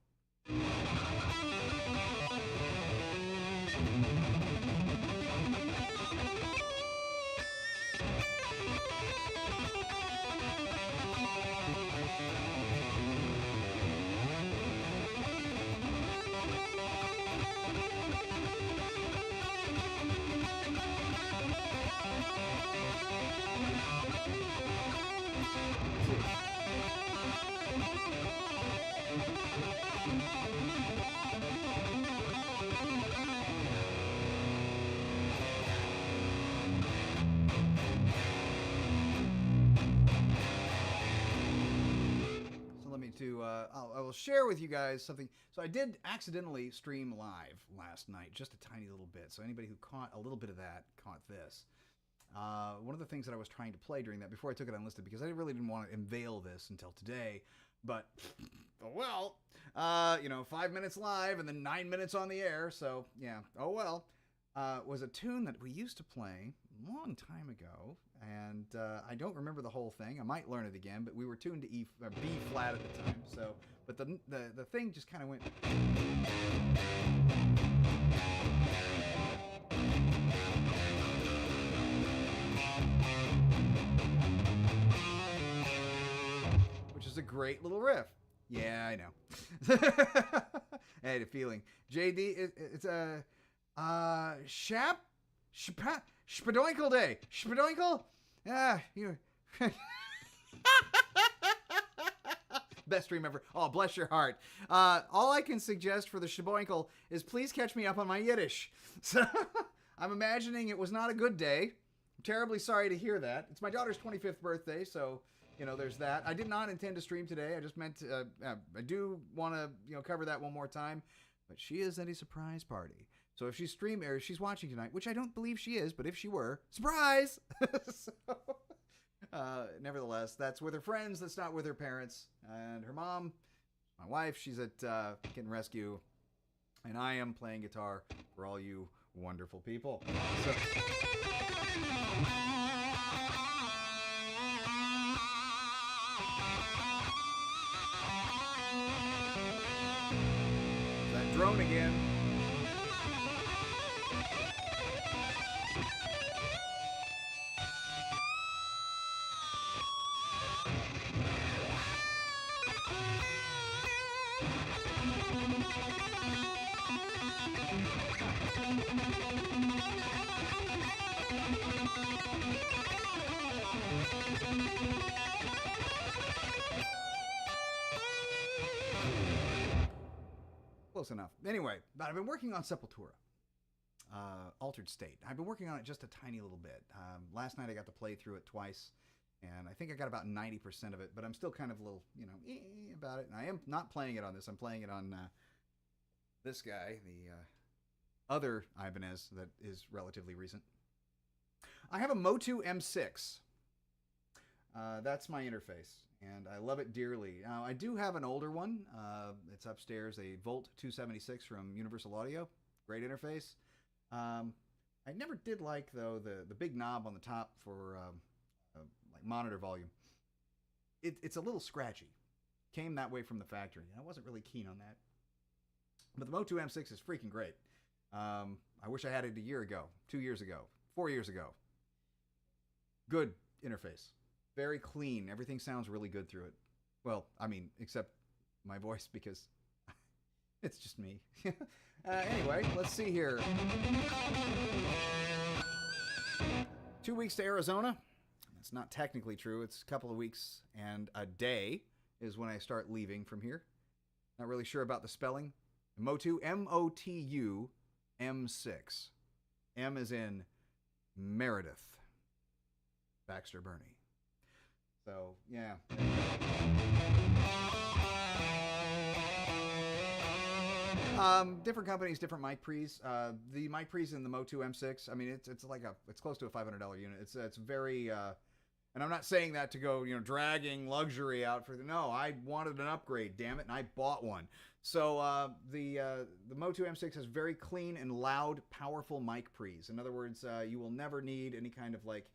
I will share with you guys something. So I did accidentally stream live last night, just a tiny little bit. So anybody who caught a little bit of that caught this. One of the things that I was trying to play during that before I took it unlisted, because I really didn't want to unveil this until today, but oh well, 5 minutes live and then 9 minutes on the air. So yeah, oh well, was a tune that we used to play a long time ago. And I don't remember the whole thing. I might learn it again, but we were tuned to B flat at the time. So, but the thing just kind of went. Which is a great little riff. Yeah, I know. I had a feeling. JD, it's a Spadoinkle Day. Spadoinkle? Ah, you. Best stream ever. Oh, bless your heart. All I can suggest for the Shaboinkle is please catch me up on my Yiddish. So I'm imagining it was not a good day. I'm terribly sorry to hear that. It's my daughter's 25th birthday, so there's that. I did not intend to stream today. I just meant to, I do want to cover that one more time, but she is at a surprise party. So if she's streaming or she's watching tonight, which I don't believe she is, but if she were, surprise! So, nevertheless, that's with her friends. That's not with her parents. And her mom, my wife, she's at Kitten Rescue. And I am playing guitar for all you wonderful people. So, that drone again. Close enough. Anyway, but I've been working on Sepultura, Altered State. I've been working on it just a tiny little bit. Last night I got to play through it twice, and I think I got about 90% of it, but I'm still kind of a little, about it. And I am not playing it on this. I'm playing it on this guy, the other Ibanez that is relatively recent. I have a Motu M6. That's my interface, and I love it dearly. Now, I do have an older one. It's upstairs, a Volt 276 from Universal Audio. Great interface. I never did like, though, the big knob on the top for like monitor volume. It's a little scratchy. Came that way from the factory. I wasn't really keen on that. But the Motu M6 is freaking great. I wish I had it a year ago, 2 years ago, 4 years ago. Good interface. Very clean. Everything sounds really good through it. Well, I mean, except my voice, because it's just me. Anyway, let's see here. 2 weeks to Arizona. That's not technically true. It's a couple of weeks and a day is when I start leaving from here. Not really sure about the spelling. Motu, M-O-T-U, M6. M is in Meredith. Baxter Burney. So yeah. Different companies, different mic pre's. The mic pre's in the Mo2 M6. I mean, it's close to a $500 unit. It's very and I'm not saying that to go dragging luxury out for the no. I wanted an upgrade, damn it, and I bought one. So the Mo2 M6 has very clean and loud, powerful mic pre's. In other words, you will never need any kind of like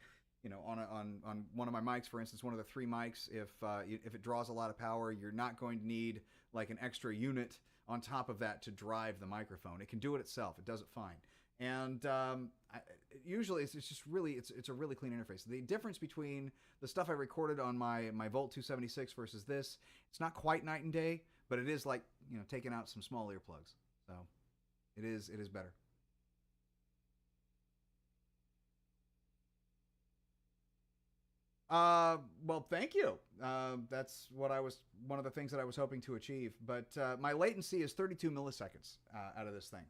on one of my mics, for instance, one of the three mics, if it draws a lot of power, you're not going to need like an extra unit on top of that to drive the microphone. It can do it itself. It does it fine. And usually it's just really, it's a really clean interface. The difference between the stuff I recorded on my Volt 276 versus this, it's not quite night and day, but it is like, taking out some small earplugs. So it is better. Well, thank you. That's one of the things that I was hoping to achieve. But my latency is 32 milliseconds out of this thing.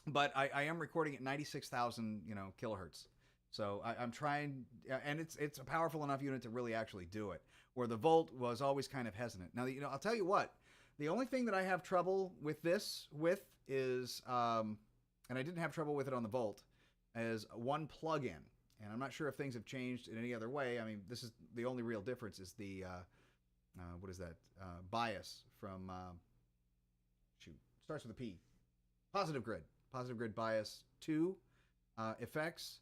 But I am recording at 96,000, kilohertz. So I'm trying, and it's a powerful enough unit to really actually do it. Where the Volt was always kind of hesitant. Now, I'll tell you what. The only thing that I have trouble with this is, and I didn't have trouble with it on the Volt, is one plug-in. And I'm not sure if things have changed in any other way. I mean, this is the only real difference is the, what is that? Bias from, starts with a P. Positive grid. Positive grid bias 2 effects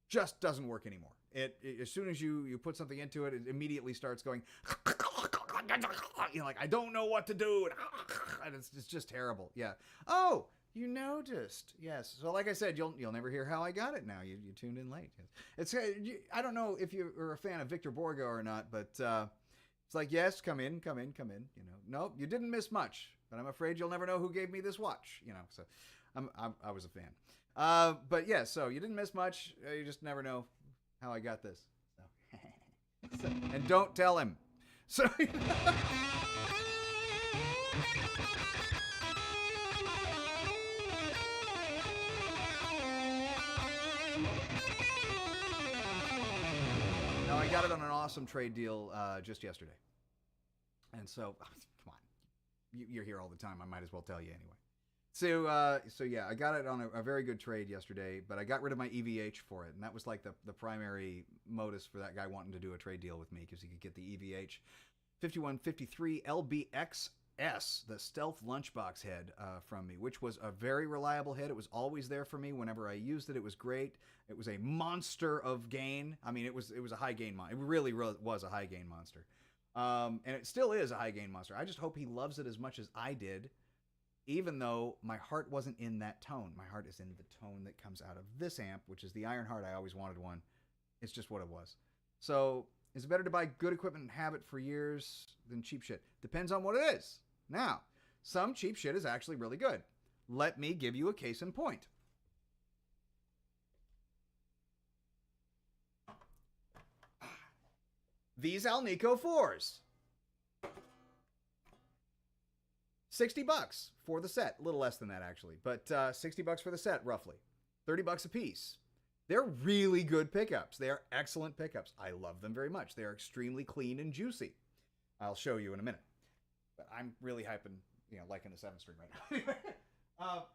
just doesn't work anymore. It as soon as you put something into it, it immediately starts going, like, I don't know what to do. And it's just terrible. Yeah. Oh, you noticed. Yes. So like I said, you'll never hear how I got it now. You tuned in late. It's I don't know if you're a fan of Victor Borgo or not, but it's like, yes, come in. Nope, you didn't miss much, but I'm afraid you'll never know who gave me this watch. So I was a fan. But yeah, so you didn't miss much. You just never know how I got this. So. And don't tell him. So now I got it on an awesome trade deal just yesterday. And so, come on, you're here all the time. I might as well tell you anyway. So yeah, I got it on a very good trade yesterday, but I got rid of my EVH for it, and that was like the primary modus for that guy wanting to do a trade deal with me, because he could get the EVH 5153 LBXS, the stealth lunchbox head from me, which was a very reliable head. It was always there for me whenever I used it. It was great. It was a monster of gain. I mean, it was a high gain monster. It really was a high gain monster. And it still is a high gain monster. I just hope he loves it as much as I did, even though my heart wasn't in that tone. My heart is in the tone that comes out of this amp, which is the Iron Heart. I always wanted one. It's just what it was. So is it better to buy good equipment and have it for years than cheap shit? Depends on what it is. Now, some cheap shit is actually really good. Let me give you a case in point. These Alnico 4s. $60 for the set. A little less than that, actually. But $60 for the set, roughly. $30 a piece. They're really good pickups. They are excellent pickups. I love them very much. They are extremely clean and juicy. I'll show you in a minute. But I'm really hyping, liking the 7-string right now.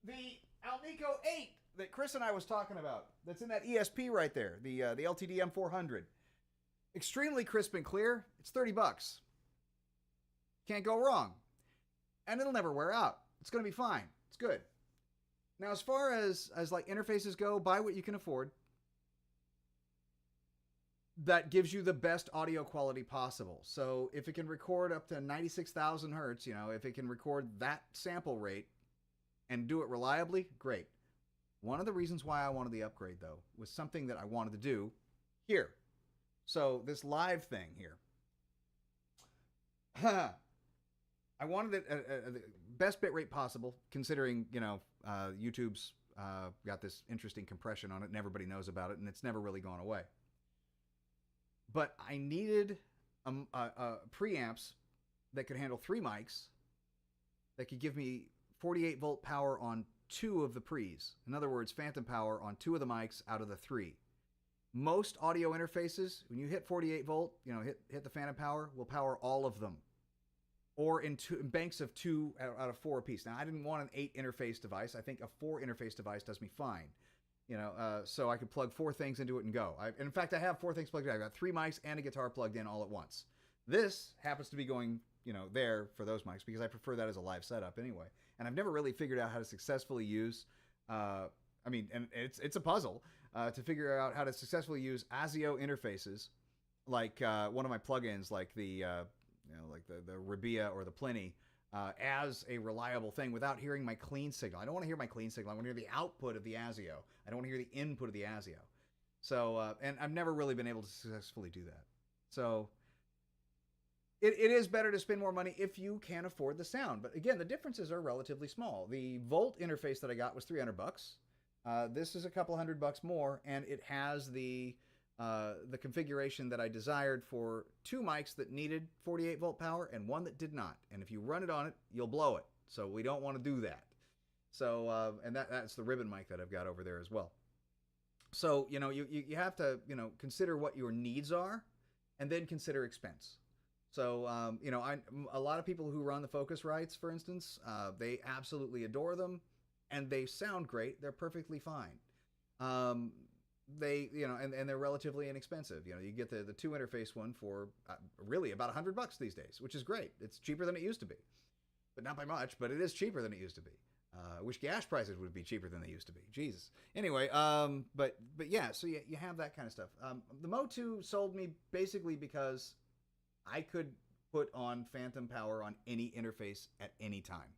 The Alnico 8 that Chris and I was talking about, that's in that ESP right there, the LTD M400. Extremely crisp and clear. It's $30. Can't go wrong. And it'll never wear out. It's going to be fine. It's good. Now, as far as like interfaces go, buy what you can afford. That gives you the best audio quality possible. So if it can record up to 96,000 hertz, if it can record that sample rate and do it reliably, great. One of the reasons why I wanted the upgrade, though, was something that I wanted to do here. So this live thing here. I wanted it the best bit rate possible, considering, YouTube's got this interesting compression on it and everybody knows about it, and it's never really gone away. But I needed preamps that could handle 3 mics that could give me 48 volt power on 2 of the pre's. In other words, phantom power on 2 of the mics out of the 3. Most audio interfaces, when you hit 48 volt, hit the phantom power, will power all of them, or in banks of 2 out of 4 apiece. Now, I didn't want an 8 interface device. I think a 4 interface device does me fine. So I could plug 4 things into it and go. In fact, I have 4 things plugged in. I've got 3 mics and a guitar plugged in all at once. This happens to be going, there for those mics because I prefer that as a live setup anyway. And I've never really figured out how to successfully use, and it's a puzzle to figure out how to successfully use ASIO interfaces, like one of my plugins, like the Rabia or the Pliny, as a reliable thing without hearing my clean signal. I don't want to hear my clean signal. I want to hear the output of the ASIO. I don't want to hear the input of the ASIO. So, and I've never really been able to successfully do that. So, it is better to spend more money if you can afford the sound. But again, the differences are relatively small. The Volt interface that I got was $300. This is a couple $100 more, and it has the configuration that I desired for 2 mics that needed 48 volt power and 1 that did not. And if you run it on it, you'll blow it. So we don't want to do that. So, and that's the ribbon mic that I've got over there as well. So, you have to, consider what your needs are and then consider expense. So, a lot of people who run the Focusrites, for instance, they absolutely adore them and they sound great. They're perfectly fine. They, and they're relatively inexpensive. You get the 2 interface one for really about $100 these days, which is great. It's cheaper than it used to be, but not by much, but it is cheaper than it used to be. I wish gas prices would be cheaper than they used to be. Jesus. Anyway, but yeah, so you have that kind of stuff. The Mo2 sold me basically because I could put on phantom power on any interface at any time.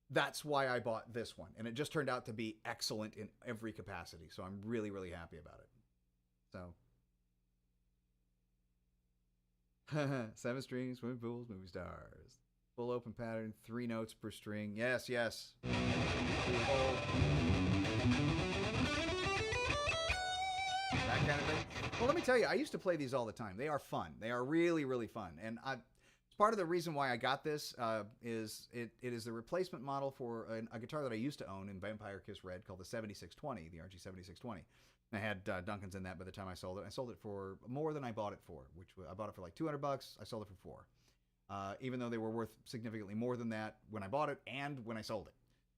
That's why I bought this one. And it just turned out to be excellent in every capacity. So I'm really, really happy about it. So 7 strings, swimming pools, movie stars. Full open pattern, 3 notes per string. Yes. That kind of thing. Well, let me tell you, I used to play these all the time. They are fun. They are really, really fun. And part of the reason why I got this is it is the replacement model for a guitar that I used to own in Vampire Kiss Red called the 7620, the RG 7620. I had Duncan's in that by the time I sold it. I sold it for more than I bought it for, which I bought it for like $200. I sold it for $4. Even though they were worth significantly more than that when I bought it and when I sold it.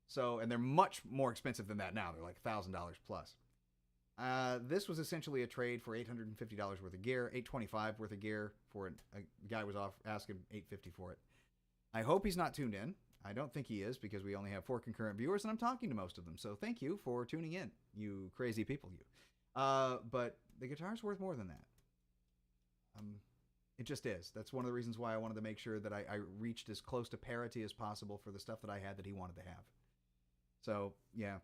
So, and they're much more expensive than that now. They're like $1,000 plus. This was essentially a trade for $850 worth of gear, $825 worth of gear for it. A guy was asking $850 for it. I hope he's not tuned in. I don't think he is because we only have 4 concurrent viewers and I'm talking to most of them. So thank you for tuning in, you crazy people, you. But the guitar's worth more than that. It just is. That's one of the reasons why I wanted to make sure that I reached as close to parity as possible for the stuff that I had that he wanted to have. So, yeah.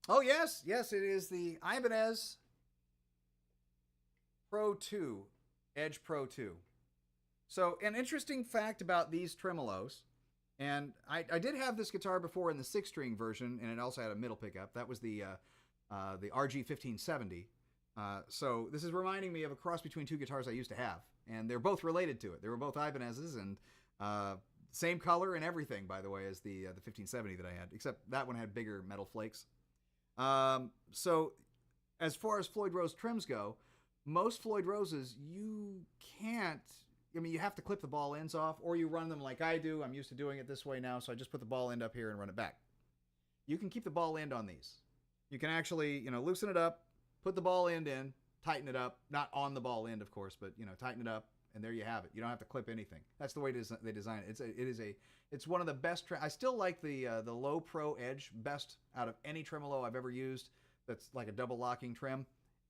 Oh, yes, it is the Ibanez Pro 2, Edge Pro 2. So, an interesting fact about these tremolos, and I did have this guitar before in the 6-string version, and it also had a middle pickup. That was the RG 1570. So, this is reminding me of a cross between 2 guitars I used to have, and they're both related to it. They were both Ibanez's, and same color and everything, by the way, as the 1570 that I had, except that one had bigger metal flakes. So as far as Floyd Rose trims go, most Floyd Roses, you have to clip the ball ends off, or you run them like I do. I'm used to doing it this way now, so I just put the ball end up here and run it back. You can keep the ball end on these. You can actually, loosen it up, put the ball end in, tighten it up, not on the ball end, of course, but, tighten it up, and there you have it. You don't have to clip anything. That's the way they design it. It's one of the best. I still like the Low Pro Edge best out of any tremolo I've ever used. That's like a double locking trim.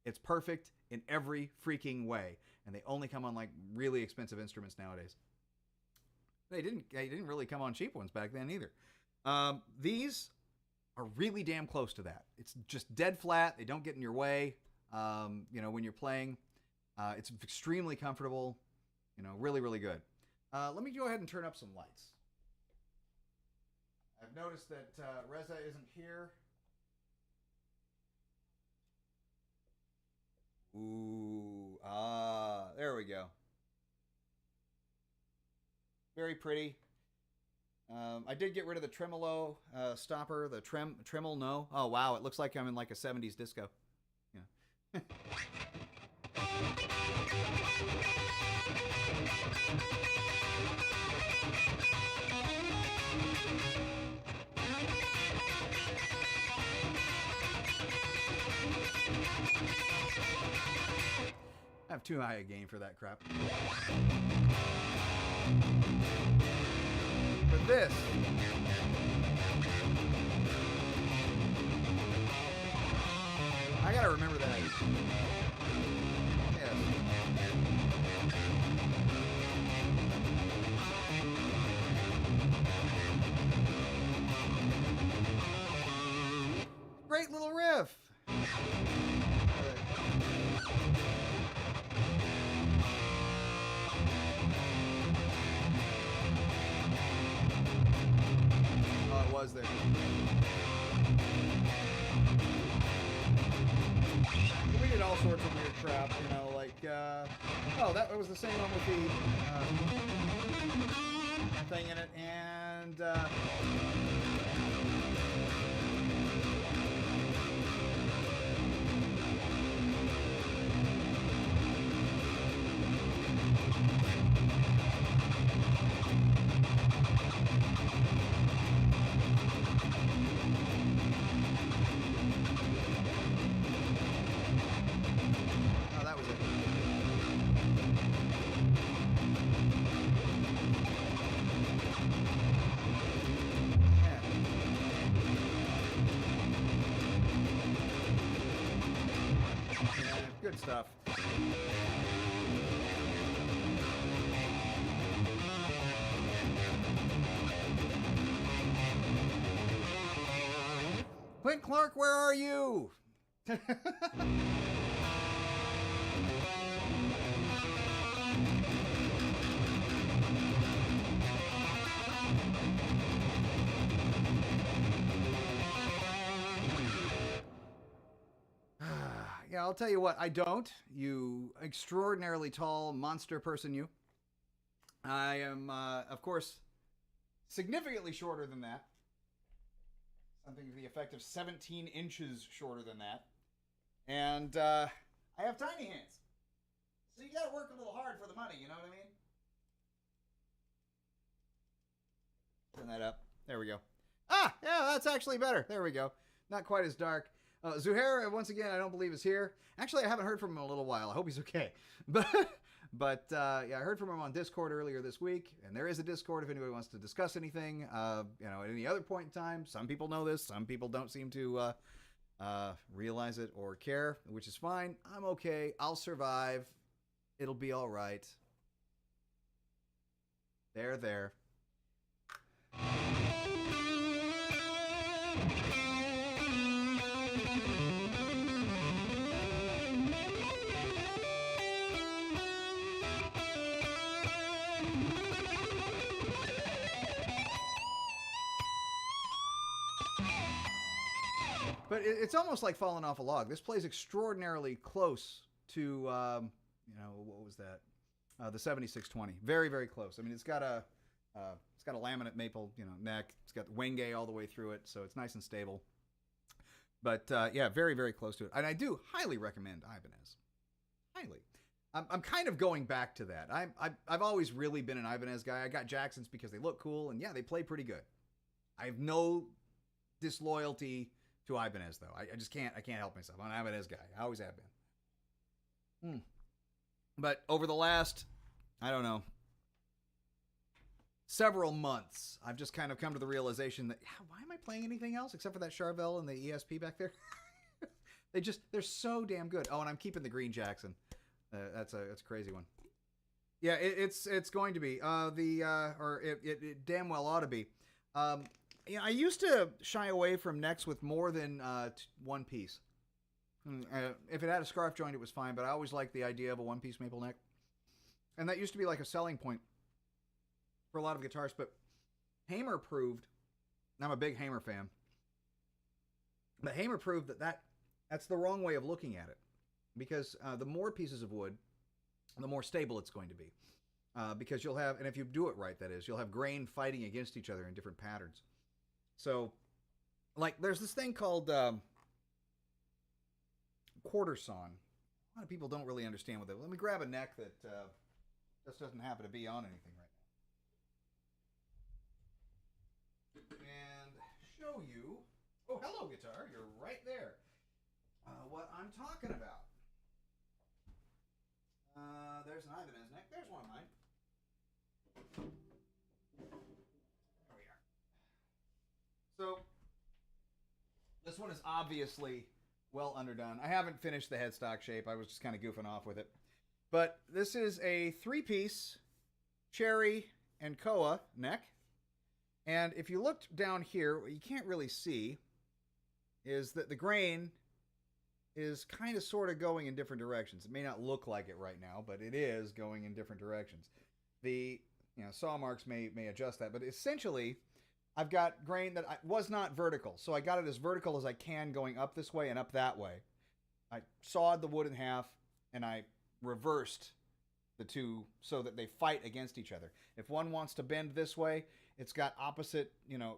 It's perfect in every freaking way, and they only come on like really expensive instruments nowadays. They didn't really come on cheap ones back then either. These are really damn close to that. It's just dead flat. They don't get in your way. When you're playing, it's extremely comfortable. Really, really good. Let me go ahead and turn up some lights. I've noticed that Reza isn't here. Ooh, there we go. Very pretty. I did get rid of the tremolo stopper, the tremolo. No. Oh, wow, it looks like I'm in like a 70s disco. Yeah. I have too high a gain for that crap. But this, I gotta remember that. Yes. Great little riff. Oh, it was there. We did all sorts of weird crap, you know, like, oh, that was the same one with the thing in it, and, oh, that was it. Yeah. Yeah, good stuff. Clint Clark, where are you? Yeah, I'll tell you what, I don't. You extraordinarily tall monster person, you. I am, of course, significantly shorter than that. Something to the effect of 17 inches shorter than that. And I have tiny hands. So you gotta work a little hard for the money, you know what I mean? Turn that up. There we go. Ah, yeah, that's actually better. There we go. Not quite as dark. Zuhair, once again, I don't believe is here. Actually, I haven't hered from him in a little while. I hope he's okay. But yeah, I heard from him on Discord earlier this week, and there is a Discord if anybody wants to discuss anything. You know, at any other point in time. Some people know this. Some people don't seem to realize it or care, which is fine. I'm okay. I'll survive. It'll be all right. There. But it's almost like falling off a log. This plays extraordinarily close to, you know, what was that? The 7620. Very, very close. I mean, it's got a laminate maple, you know, neck. It's got Wenge all the way through it, so it's nice and stable. But yeah, very, very close to it. And I do highly recommend Ibanez. Highly. I'm kind of going back to that. I've always really been an Ibanez guy. I got Jacksons because they look cool, and yeah, they play pretty good. I have no disloyalty to Ibanez, though. I just can't help myself. I'm an Ibanez guy. I always have been. But over the last, I don't know, several months, I've just kind of come to the realization that, why am I playing anything else except for that Charvel and the ESP back there? They're so damn good. Oh, and I'm keeping the green Jackson. That's a crazy one. Yeah, it's going to be. It damn well ought to be. Yeah, I used to shy away from necks with more than one piece. If it had a scarf joint, it was fine, but I always liked the idea of a one-piece maple neck. And that used to be like a selling point for a lot of guitarists, but Hamer proved, and I'm a big Hamer fan, but Hamer proved that's the wrong way of looking at it. Because the more pieces of wood, the more stable it's going to be. Because you'll have, and if you do it right, that is, you'll have grain fighting against each other in different patterns. So, like, there's this thing called quarter sawn. A lot of people don't really understand what that. Let me grab a neck that just doesn't happen to be on anything right now, and show you. Oh, hello, guitar. You're right there. What I'm talking about. There's an Ibanez neck. There's one of mine. There we are. So this one is obviously well underdone. I haven't finished the headstock shape. I was just kind of goofing off with it. But this is a 3-piece cherry and koa neck. And if you looked down here, what you can't really see is that the grain is kind of sort of going in different directions. It may not look like it right now, but it is going in different directions. The saw marks may adjust that, but essentially I've got grain that was not vertical. So I got it as vertical as I can going up this way and up that way. I sawed the wood in half and I reversed the two so that they fight against each other. If one wants to bend this way, it's got opposite,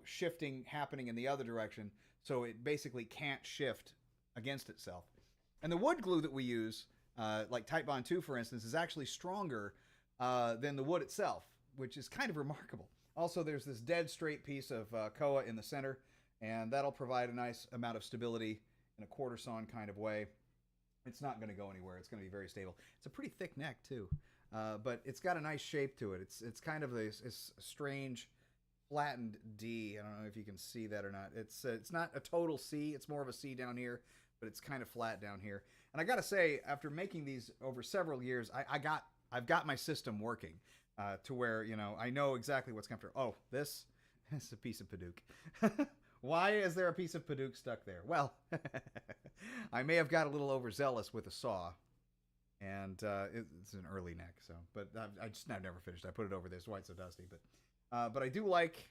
shifting happening in the other direction. So it basically can't shift against itself. And the wood glue that we use, like Type Bond 2, for instance, is actually stronger than the wood itself, which is kind of remarkable. Also, there's this dead straight piece of koa in the center, and that'll provide a nice amount of stability in a quarter sawn kind of way. It's not going to go anywhere. It's going to be very stable. It's a pretty thick neck, too, but it's got a nice shape to it. It's kind of a strange flattened D. I don't know if you can see that or not. It's not a total C. It's more of a C down here, but it's kind of flat down here. And I got to say, after making these over several years, I've got my system working to where, I know exactly what's coming through. Oh, this is a piece of Padauk. Why is there a piece of Padauk stuck there? Well, I may have got a little overzealous with a saw, and it's an early neck. So, but I've never finished. I put it over there. It's why it's so dusty. But I do like,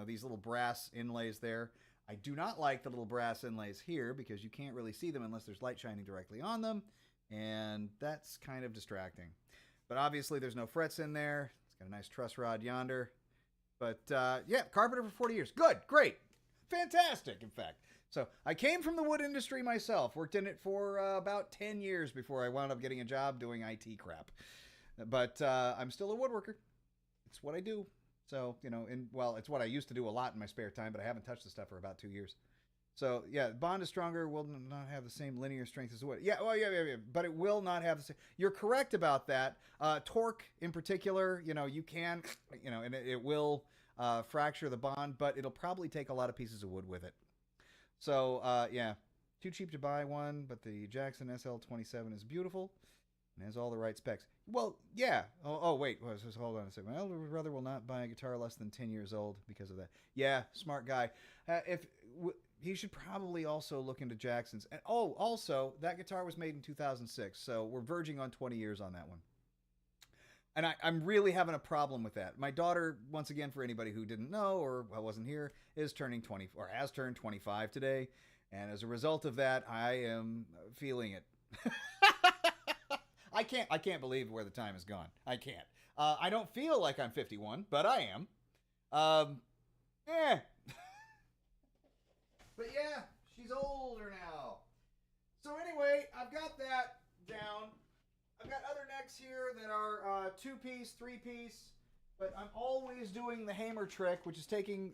these little brass inlays there. I do not like the little brass inlays here because you can't really see them unless there's light shining directly on them, and that's kind of distracting. But obviously there's no frets in there. It's got a nice truss rod yonder. But yeah, carpenter for 40 years. Good, great, fantastic, in fact. So I came from the wood industry myself, worked in it for about 10 years before I wound up getting a job doing IT crap. But I'm still a woodworker. It's what I do. So, it's what I used to do a lot in my spare time, but I haven't touched the stuff for about 2 years. So, yeah, bond is stronger, will not have the same linear strength as wood. Yeah, well, yeah, but it will not have the same. You're correct about that. Torque, in particular, you can, and it will fracture the bond, but it'll probably take a lot of pieces of wood with it. So, yeah, too cheap to buy one, but the Jackson SL27 is beautiful and has all the right specs. Well, yeah. Wait. Just hold on a second. My elder brother will not buy a guitar less than 10 years old because of that. Yeah, smart guy. He should probably also look into Jackson's. And also, that guitar was made in 2006, so we're verging on 20 years on that one. And I'm really having a problem with that. My daughter, once again, for anybody who didn't know or wasn't here, is turning 20 or has turned 25 today. And as a result of that, I am feeling it. I can't believe where the time has gone. I can't. I don't feel like I'm 51, but I am. Yeah. But yeah, she's older now. So anyway, I've got that down. I've got other necks here that are 2-piece, 3-piece, but I'm always doing the hammer trick, which is taking,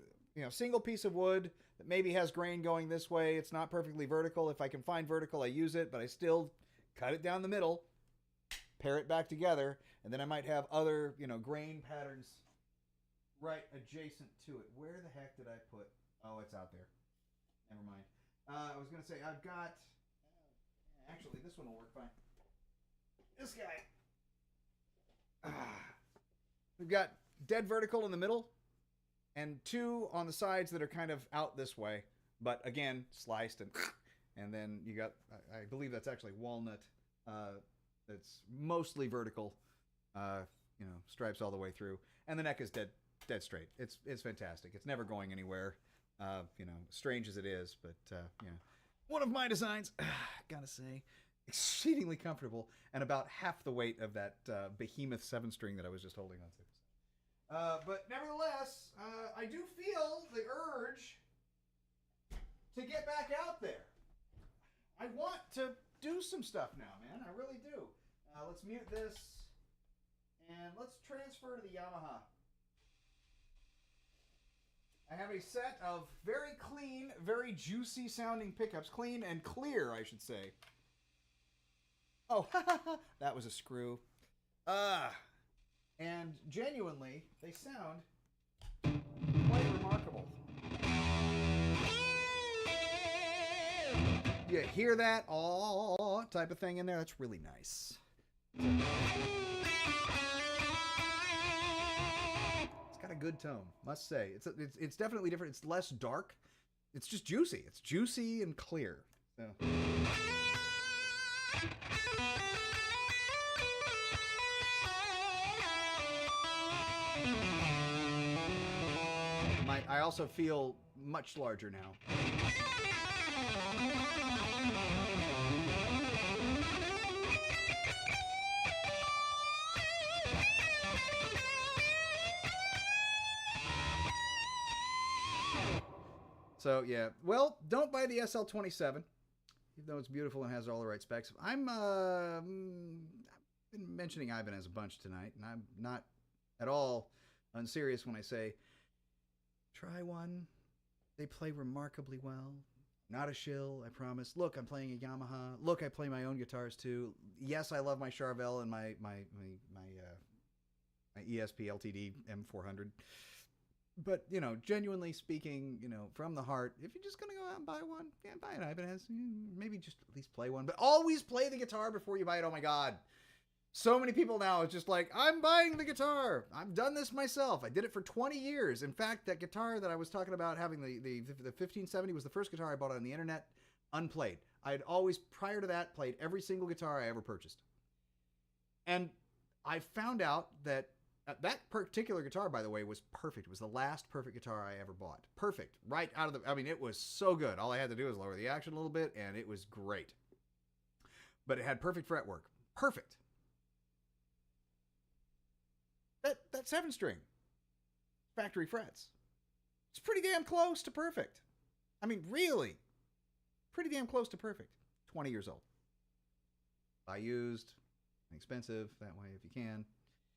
single piece of wood that maybe has grain going this way. It's not perfectly vertical. If I can find vertical, I use it, but I still cut it down the middle, pair it back together, and then I might have other, grain patterns right adjacent to it. Where the heck did I put? Oh, it's out there. Never mind. I was going to say, I've got, actually, this one will work fine. This guy. We've got dead vertical in the middle and 2 on the sides that are kind of out this way, but again, sliced, and then you got, I believe that's actually walnut. That's mostly vertical, stripes all the way through, and the neck is dead straight. It's fantastic. It's never going anywhere. Strange as it is, but one of my designs, gotta say, exceedingly comfortable, and about half the weight of that behemoth 7-string that I was just holding on to. But nevertheless, I do feel the urge to get back out there. I want to do some stuff now, man. I really do. Let's mute this, and let's transfer to the Yamaha. I have a set of very clean, very juicy sounding pickups. Clean and clear, I should say. Oh, that was a screw. And genuinely, they sound quite remarkable. You hear that? Oh, type of thing in there? That's really nice. It's got a good tone, must say. It's definitely different. It's less dark. It's just juicy. It's juicy and clear. So. I also feel much larger now. So yeah, well, don't buy the SL27, even though it's beautiful and has all the right specs. I've been mentioning Ibanez a bunch tonight, and I'm not at all unserious when I say try one. They play remarkably well. Not a shill, I promise. Look, I'm playing a Yamaha. Look, I play my own guitars too. Yes, I love my Charvel and my ESP LTD M400. But, you know, genuinely speaking, you know, from the heart, if you're just going to go out and buy one, yeah, buy an Ibanez. Maybe just at least play one. But always play the guitar before you buy it. Oh, my God. So many people now, it's just like, I'm buying the guitar. I've done this myself. I did it for 20 years. In fact, that guitar that I was talking about having, the 1570, was the first guitar I bought on the internet, unplayed. I had always, prior to that, played every single guitar I ever purchased. And I found out that that particular guitar, by the way, was perfect. It was the last perfect guitar I ever bought. Perfect. Right out of the... I mean, it was so good. All I had to do was lower the action a little bit, and it was great. But it had perfect fretwork. Perfect. That 7-string. Factory frets. It's pretty damn close to perfect. I mean, really. Pretty damn close to perfect. 20 years old. Buy used. Expensive. That way, if you can.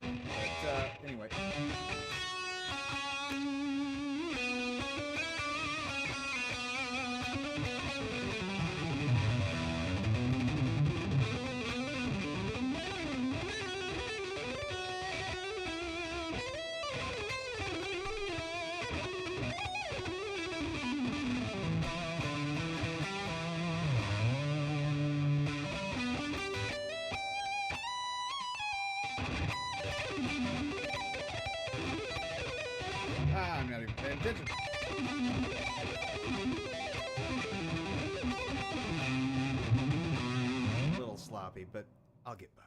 But, anyway. I'm not even paying attention. A little sloppy, but I'll get by.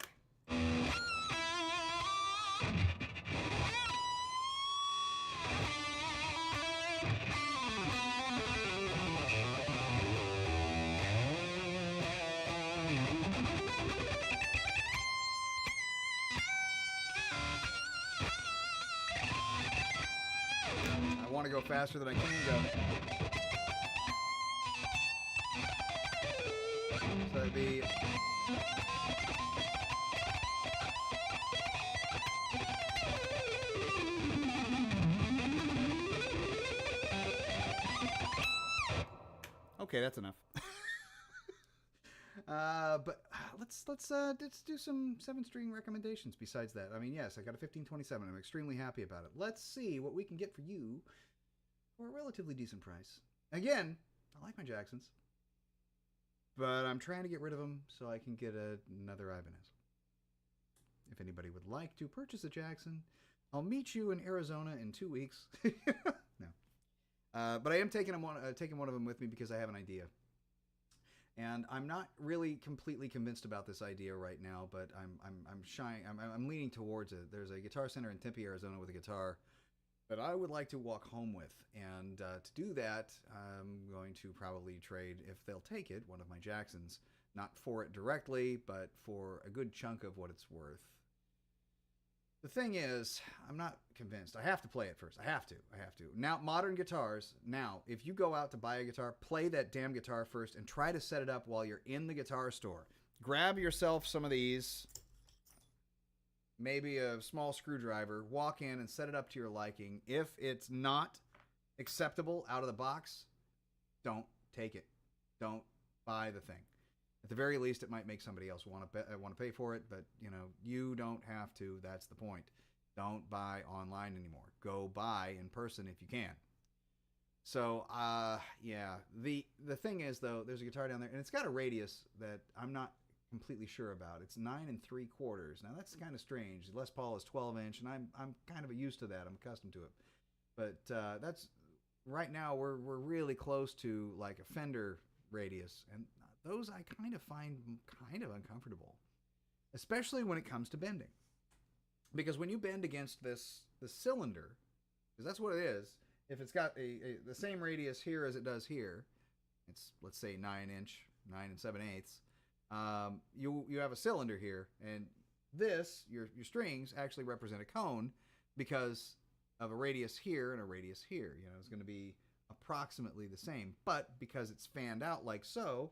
I want to go faster than I can go. So it'd be... Okay, that's enough. But let's do some 7-string recommendations besides that. I mean, yes, I got a 1527. I'm extremely happy about it. Let's see what we can get for you for a relatively decent price. Again, I like my Jacksons, but I'm trying to get rid of them so I can get another Ibanez. If anybody would like to purchase a Jackson, I'll meet you in Arizona in 2 weeks. No. But I am taking one of them with me because I have an idea. And I'm not really completely convinced about this idea right now, but I'm leaning towards it. There's a Guitar Center in Tempe, Arizona with a guitar that I would like to walk home with. And to do that, I'm going to probably trade, if they'll take it, one of my Jacksons. Not for it directly, but for a good chunk of what it's worth. The thing is, I'm not convinced. I have to play it first. I have to. I have to. Now, modern guitars, now, if you go out to buy a guitar, play that damn guitar first and try to set it up while you're in the guitar store. Grab yourself some of these, maybe a small screwdriver, walk in and set it up to your liking. If it's not acceptable out of the box, don't take it. Don't buy the thing. At the very least, it might make somebody else want to pay for it, but you don't have to. That's the point. Don't buy online anymore. Go buy in person if you can. So, yeah. The thing is, though, there's a guitar down there, and it's got a radius that I'm not completely sure about. It's 9 3/4. Now that's kind of strange. Les Paul is 12-inch, and I'm kind of used to that. I'm accustomed to it. But that's right now we're really close to like a Fender radius, and those I kind of find kind of uncomfortable, especially when it comes to bending. Because when you bend against the cylinder, because that's what it is, if it's got the same radius here as it does here, it's, let's say, 9-inch, 9 7/8. You have a cylinder here, and this, your strings actually represent a cone because of a radius here and a radius here. It's going to be approximately the same, but because it's fanned out like so,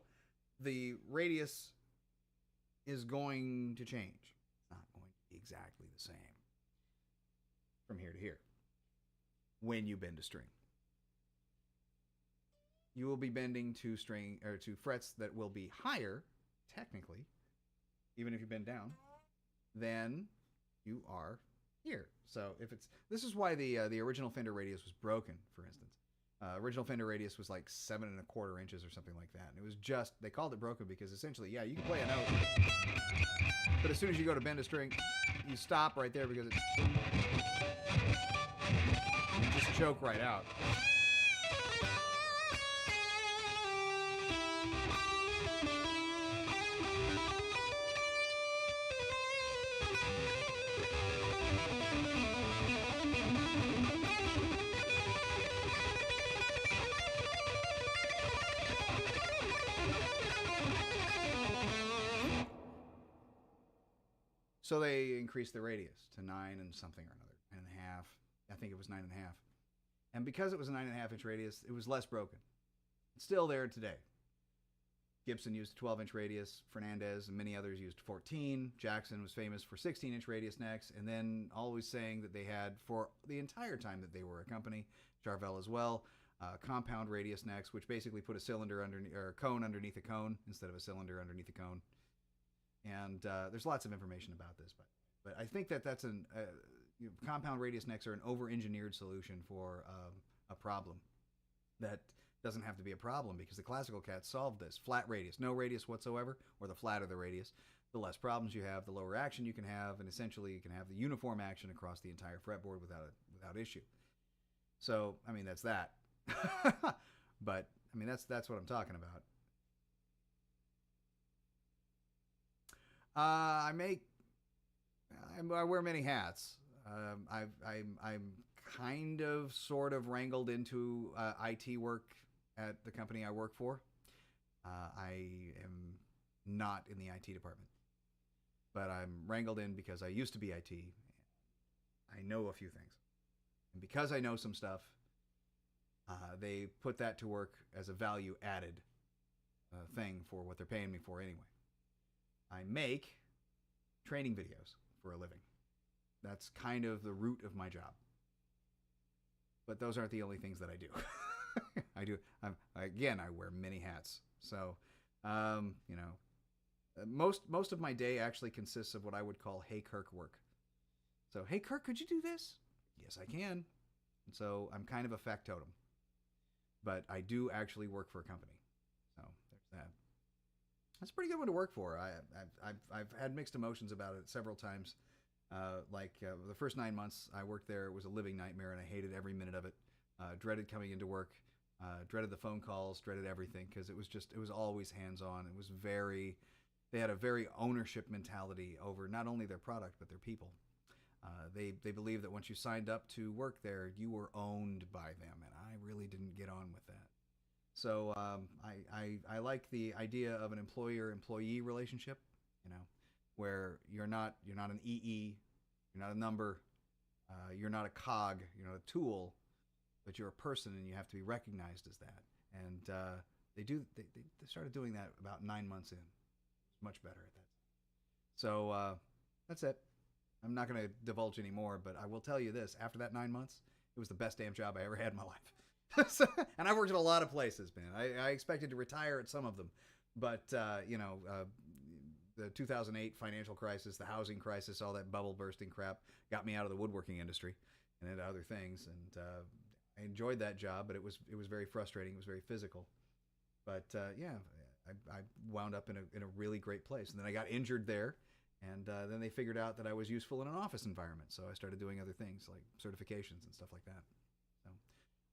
the radius is going to change. It's not going to be exactly the same from here to here when you bend a string. You will be bending to frets that will be higher, technically, even if you bend down, than you are here. So this is why the original Fender radius was broken, for instance. Original Fender radius was like 7 1/4 inches or something like that. And it was just, they called it broken because essentially, yeah, you can play a note, but as soon as you go to bend a string, you stop right there because you just choke right out. So they increased the radius to 9 and something or another, 9.5. I think it was 9.5. And because it was a 9.5-inch radius, it was less broken. It's still there today. Gibson used a 12-inch radius. Fernandez and many others used 14. Jackson was famous for 16-inch radius necks, and then always saying that they had, for the entire time that they were a company, Charvel as well, compound radius necks, which basically put a cylinder underneath, or a cone underneath a cone instead of a cylinder underneath a cone. And there's lots of information about this, but I think that's compound radius necks are an over-engineered solution for a problem that doesn't have to be a problem, because the classical cats solved this. Flat radius, no radius whatsoever, or the flatter the radius, the less problems you have, the lower action you can have, and essentially you can have the uniform action across the entire fretboard without issue. So, I mean, that's that. But, I mean, that's what I'm talking about. I wear many hats. I'm kind of sort of wrangled into IT work at the company I work for. I am not in the IT department, but I'm wrangled in because I used to be IT. I know a few things, and because I know some stuff, they put that to work as a value added thing for what they're paying me for anyway. I make training videos for a living. That's kind of the root of my job. But those aren't the only things that I do. I wear many hats. So, most of my day actually consists of what I would call "Hey Kirk" work. So, hey Kirk, could you do this? Yes, I can. And so I'm kind of a factotum. But I do actually work for a company. So there's that. That's a pretty good one to work for. I've had mixed emotions about it several times. The first 9 months I worked there, it was a living nightmare, and I hated every minute of it. Dreaded coming into work, dreaded the phone calls, dreaded everything, because it was always hands-on. They had a very ownership mentality over not only their product, but their people. They believed that once you signed up to work there, you were owned by them, and I really didn't get on with that. So I like the idea of an employer-employee relationship, where you're not an EE, You're not a number. You're not a cog. You're not a tool, but you're a person, and you have to be recognized as that. And they started doing that about 9 months in. It's much better at that. So that's it. I'm not going to divulge anymore, but I will tell you this: after that 9 months, it was the best damn job I ever had in my life. And I worked at a lot of places, man. I expected to retire at some of them, but the 2008 financial crisis, the housing crisis, all that bubble bursting crap got me out of the woodworking industry and into other things. And I enjoyed that job, but it was very frustrating. It was very physical. But I wound up in a really great place. And then I got injured there. And then they figured out that I was useful in an office environment. So I started doing other things like certifications and stuff like that. So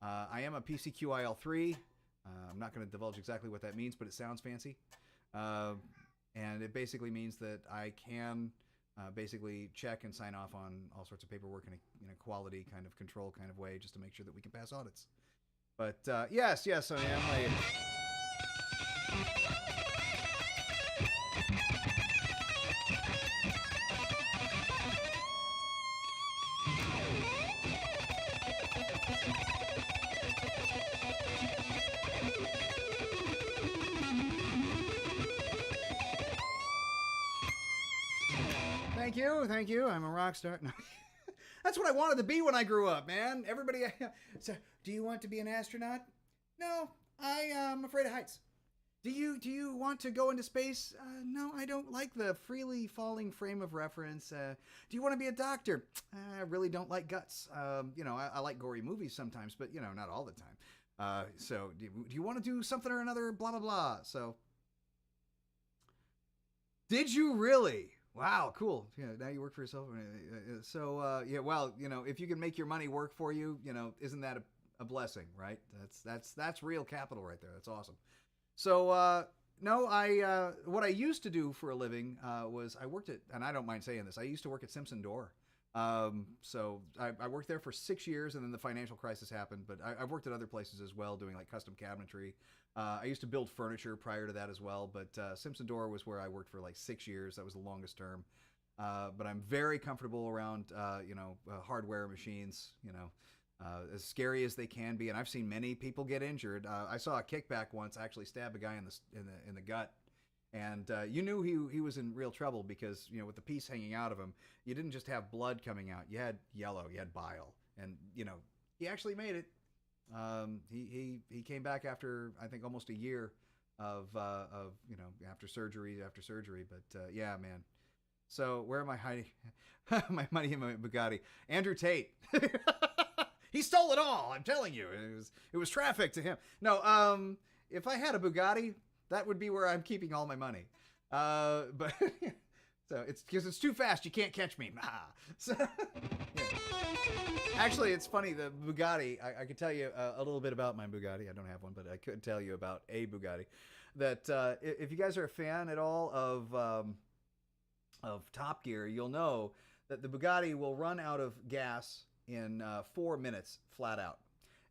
I am a PCQIL3. I'm not going to divulge exactly what that means, but it sounds fancy. And it basically means that I can basically check and sign off on all sorts of paperwork in a quality kind of control kind of way, just to make sure that we can pass audits. But yes, I am. Thank you. I'm a rock star. No. That's what I wanted to be when I grew up, man. Everybody, so, do you want to be an astronaut? No, I am afraid of heights. Do you want to go into space? No, I don't like the freely falling frame of reference. Do you want to be a doctor? I really don't like guts. I like gory movies sometimes, but not all the time. So do you want to do something or another? Blah blah blah. So, did you really? Wow, cool. Yeah, now you work for yourself. So, well, if you can make your money work for you, isn't that a blessing, right? That's real capital right there. That's awesome. So, no, what I used to do for a living was I worked at, and I don't mind saying this, I used to work at Simpson Door. So I worked there for 6 years, and then the financial crisis happened, but I've worked at other places as well, doing like custom cabinetry. I used to build furniture prior to that as well, but Simpson Door was where I worked for like 6 years. That was the longest term. But I'm very comfortable around, hardware machines, as scary as they can be. And I've seen many people get injured. I saw a kickback once actually stab a guy in the gut. And you knew he was in real trouble because, with the piece hanging out of him, you didn't just have blood coming out. You had yellow, you had bile. And, he actually made it. He came back after, I think, almost a year of after surgery. But yeah, man. So where am I hiding my money in my Bugatti? Andrew Tate. He stole it all. I'm telling you, it was trafficked to him. No, if I had a Bugatti, that would be where I'm keeping all my money. But so it's because it's too fast. You can't catch me. Nah. So, yeah. Actually, it's funny. The Bugatti, I could tell you a little bit about my Bugatti. I don't have one, but I could tell you about a Bugatti. That if you guys are a fan at all of Top Gear, you'll know that the Bugatti will run out of gas in 4 minutes flat out.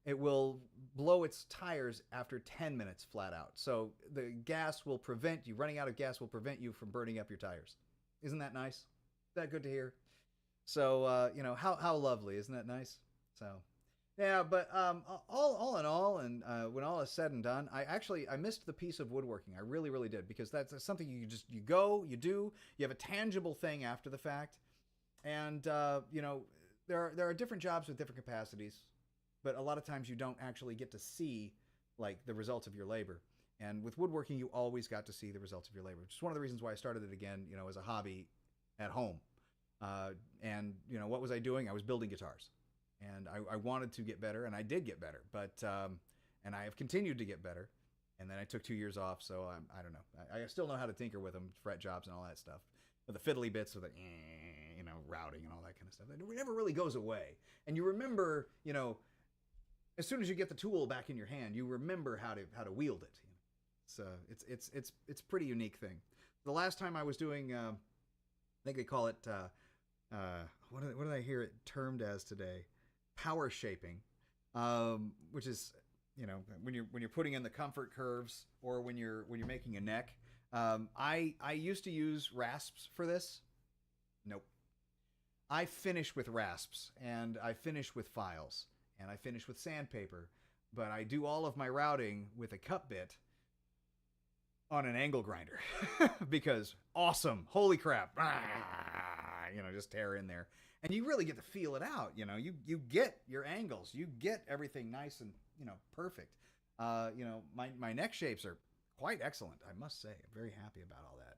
It will blow its tires after 10 minutes flat out. So the gas will prevent you, running out of gas will prevent you from burning up your tires. Isn't that nice? Is that good to hear? So, how lovely. Isn't that nice? So, yeah, but all in all, and when all is said and done, I missed the piece of woodworking. I really, really did, because that's something you do, you have a tangible thing after the fact. And, there are different jobs with different capacities, but a lot of times you don't actually get to see like the results of your labor. And with woodworking, you always got to see the results of your labor, which is one of the reasons why I started it again, as a hobby at home. And what was I doing? I was building guitars, and I wanted to get better, and I did get better, but, and I have continued to get better. And then I took 2 years off. So I don't know. I still know how to tinker with them, fret jobs and all that stuff, but the fiddly bits with the, routing and all that kind of stuff, it never really goes away. And you remember, as soon as you get the tool back in your hand, you remember how to wield it. It's a pretty unique thing. The last time I was doing, I think they call it, what did I hear it termed as today? Power shaping, which is, when you're putting in the comfort curves, or when you're making a neck. I used to use rasps for this. Nope. I finish with rasps, and I finish with files, and I finish with sandpaper, but I do all of my routing with a cup bit on an angle grinder because awesome, holy crap, just tear in there, and you really get to feel it out. You get your angles, you get everything nice and perfect. My neck shapes are quite excellent, I must say. I'm very happy about all that.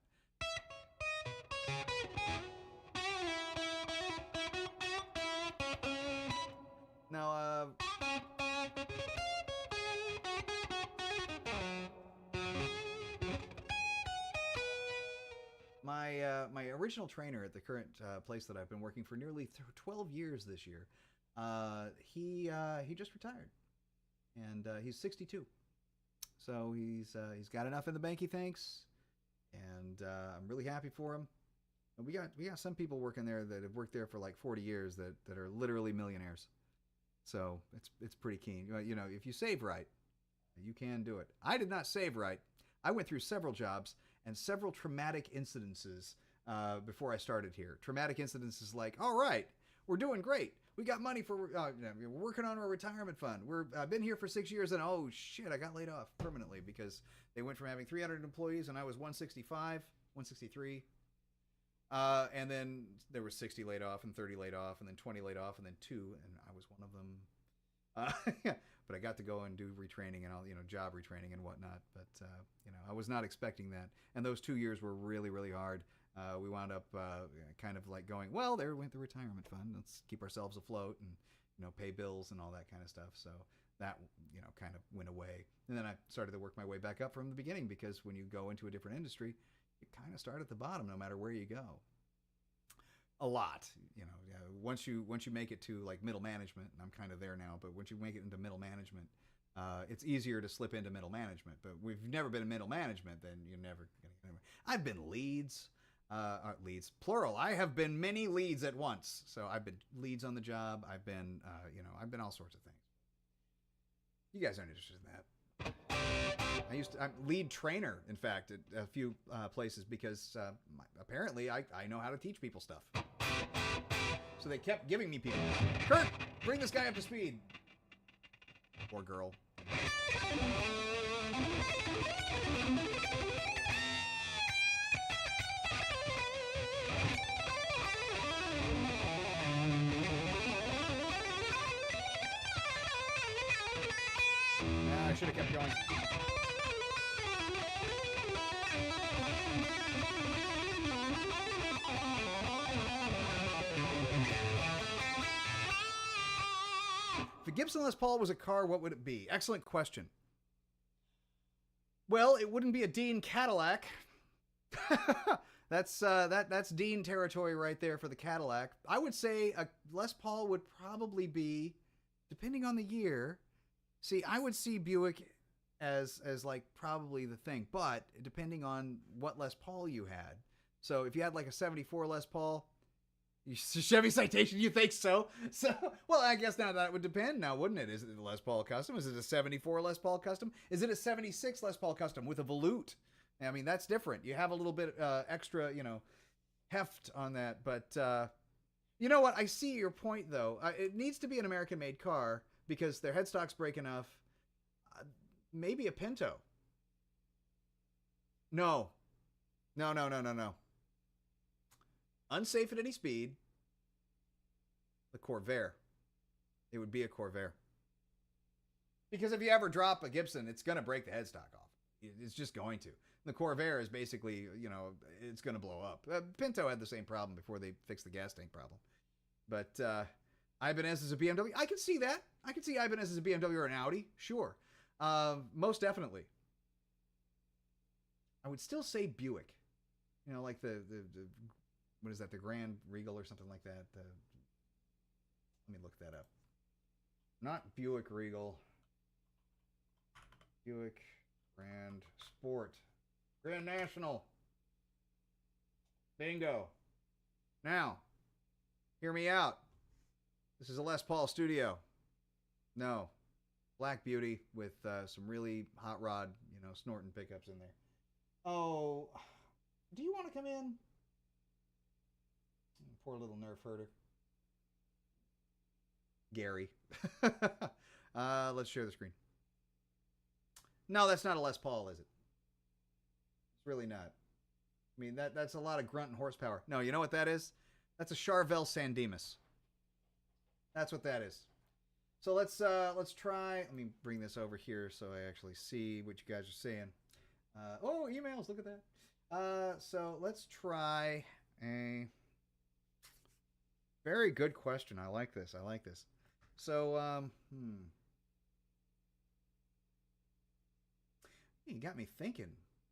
Now, my original trainer at the current place that I've been working for nearly 12 years this year, he just retired, and he's 62. So he's got enough in the bank, he thinks, and I'm really happy for him. And we got some people working there that have worked there for like 40 years that are literally millionaires. So it's pretty keen. If you save right, you can do it. I did not save right. I went through several jobs and several traumatic incidences before I started here. Traumatic incidences like, all right, we're doing great. We got money for, we're working on our retirement fund. I've been here for 6 years, and oh shit, I got laid off permanently because they went from having 300 employees and I was 165, 163. And then there were 60 laid off and 30 laid off and then 20 laid off and then 2, and I was one of them. But I got to go and do retraining and all, job retraining and whatnot. But, I was not expecting that. And those 2 years were really, really hard. We wound up kind of like going, well, there went the retirement fund. Let's keep ourselves afloat and, pay bills and all that kind of stuff. So that, kind of went away. And then I started to work my way back up from the beginning, because when you go into a different industry, you kind of start at the bottom no matter where you go. A lot, once you make it to like middle management, and I'm kind of there now, but once you make it into middle management, it's easier to slip into middle management. But if you've never been in middle management, then you're never going to get anywhere. I've been leads, plural. I have been many leads at once. So I've been leads on the job. I've been, I've been all sorts of things. You guys aren't interested in that. I'm lead trainer, in fact, at a few places, because apparently I know how to teach people stuff. So they kept giving me people. Kurt, bring this guy up to speed. Or girl. I should have kept going. If a Gibson Les Paul was a car, what would it be? Excellent question. Well, it wouldn't be a Dean Cadillac. That's Dean territory right there for the Cadillac. I would say a Les Paul would probably be, depending on the year. See, I would see Buick as like probably the thing, but depending on what Les Paul you had. So if you had like a 74 Les Paul, Chevy Citation, you think so? So, well, I guess now that would depend now, wouldn't it? Is it the Les Paul Custom? Is it a 74 Les Paul Custom? Is it a 76 Les Paul Custom with a volute? I mean, that's different. You have a little bit extra, heft on that. But you know what? I see your point, though. It needs to be an American-made car because their headstock's break enough. Maybe a Pinto. No. Unsafe at any speed. The Corvair. It would be a Corvair. Because if you ever drop a Gibson, it's going to break the headstock off. It's just going to. The Corvair is basically, it's going to blow up. Pinto had the same problem before they fixed the gas tank problem. But Ibanez is a BMW. I can see that. I can see Ibanez as a BMW or an Audi. Sure. Most definitely. I would still say Buick. Like the what is that? The Grand Regal or something like that. Let me look that up. Not Buick Regal. Buick Grand Sport. Grand National. Bingo. Now, hear me out. This is a Les Paul Studio. No. Black Beauty with some really hot rod, snorting pickups in there. Oh, do you want to come in? Poor little nerf herder. Gary. Let's share the screen. No, that's not a Les Paul, is it? It's really not. I mean, that's a lot of grunt and horsepower. No, you know what that is? That's a Charvel Sandemus. That's what that is. So let's try. Let me bring this over here so I actually see what you guys are saying. Oh, emails! Look at that. So let's try a very good question. I like this. I like this. So you got me thinking.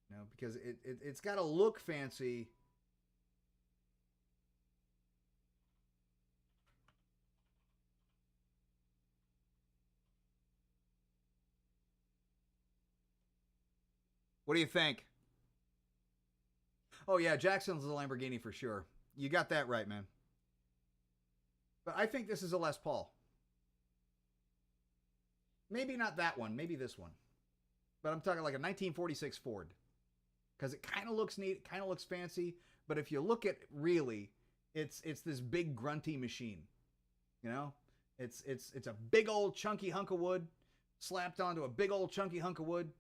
You know, because it's got to look fancy. What do you think? Oh yeah, Jackson's a Lamborghini for sure. You got that right, man. But I think this is a Les Paul. Maybe not that one. Maybe this one. But I'm talking like a 1946 Ford. Because it kind of looks neat, kind of looks fancy. But if you look at really, it's this big grunty machine. You know? It's a big old chunky hunk of wood slapped onto a big old chunky hunk of wood,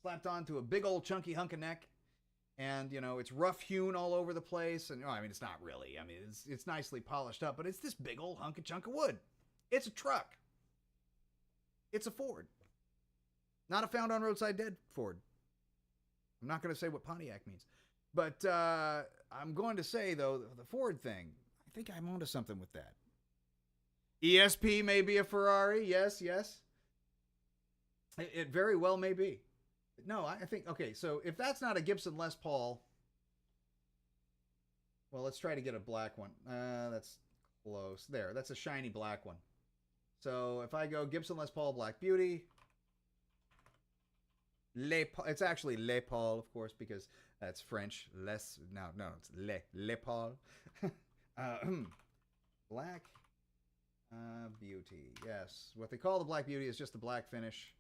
slapped onto a big old chunky hunk of neck. And, you know, it's rough hewn all over the place. And, I mean, it's not really. I mean, it's nicely polished up, but it's this big old hunk of chunk of wood. It's a truck. It's a Ford. Not a found on roadside dead Ford. I'm not going to say what Pontiac means. But I'm going to say, though, the Ford thing, I think I'm onto something with that. ESP may be a Ferrari. Yes, yes. It very well may be. No, I think, okay, so if that's not a Gibson Les Paul, well, let's try to get a black one. That's close. There, that's a shiny black one. So if I go Gibson Les Paul Black Beauty, it's actually Les Paul, of course, because that's French. No, it's Les Paul. Black Beauty, yes. What they call the Black Beauty is just the black finish.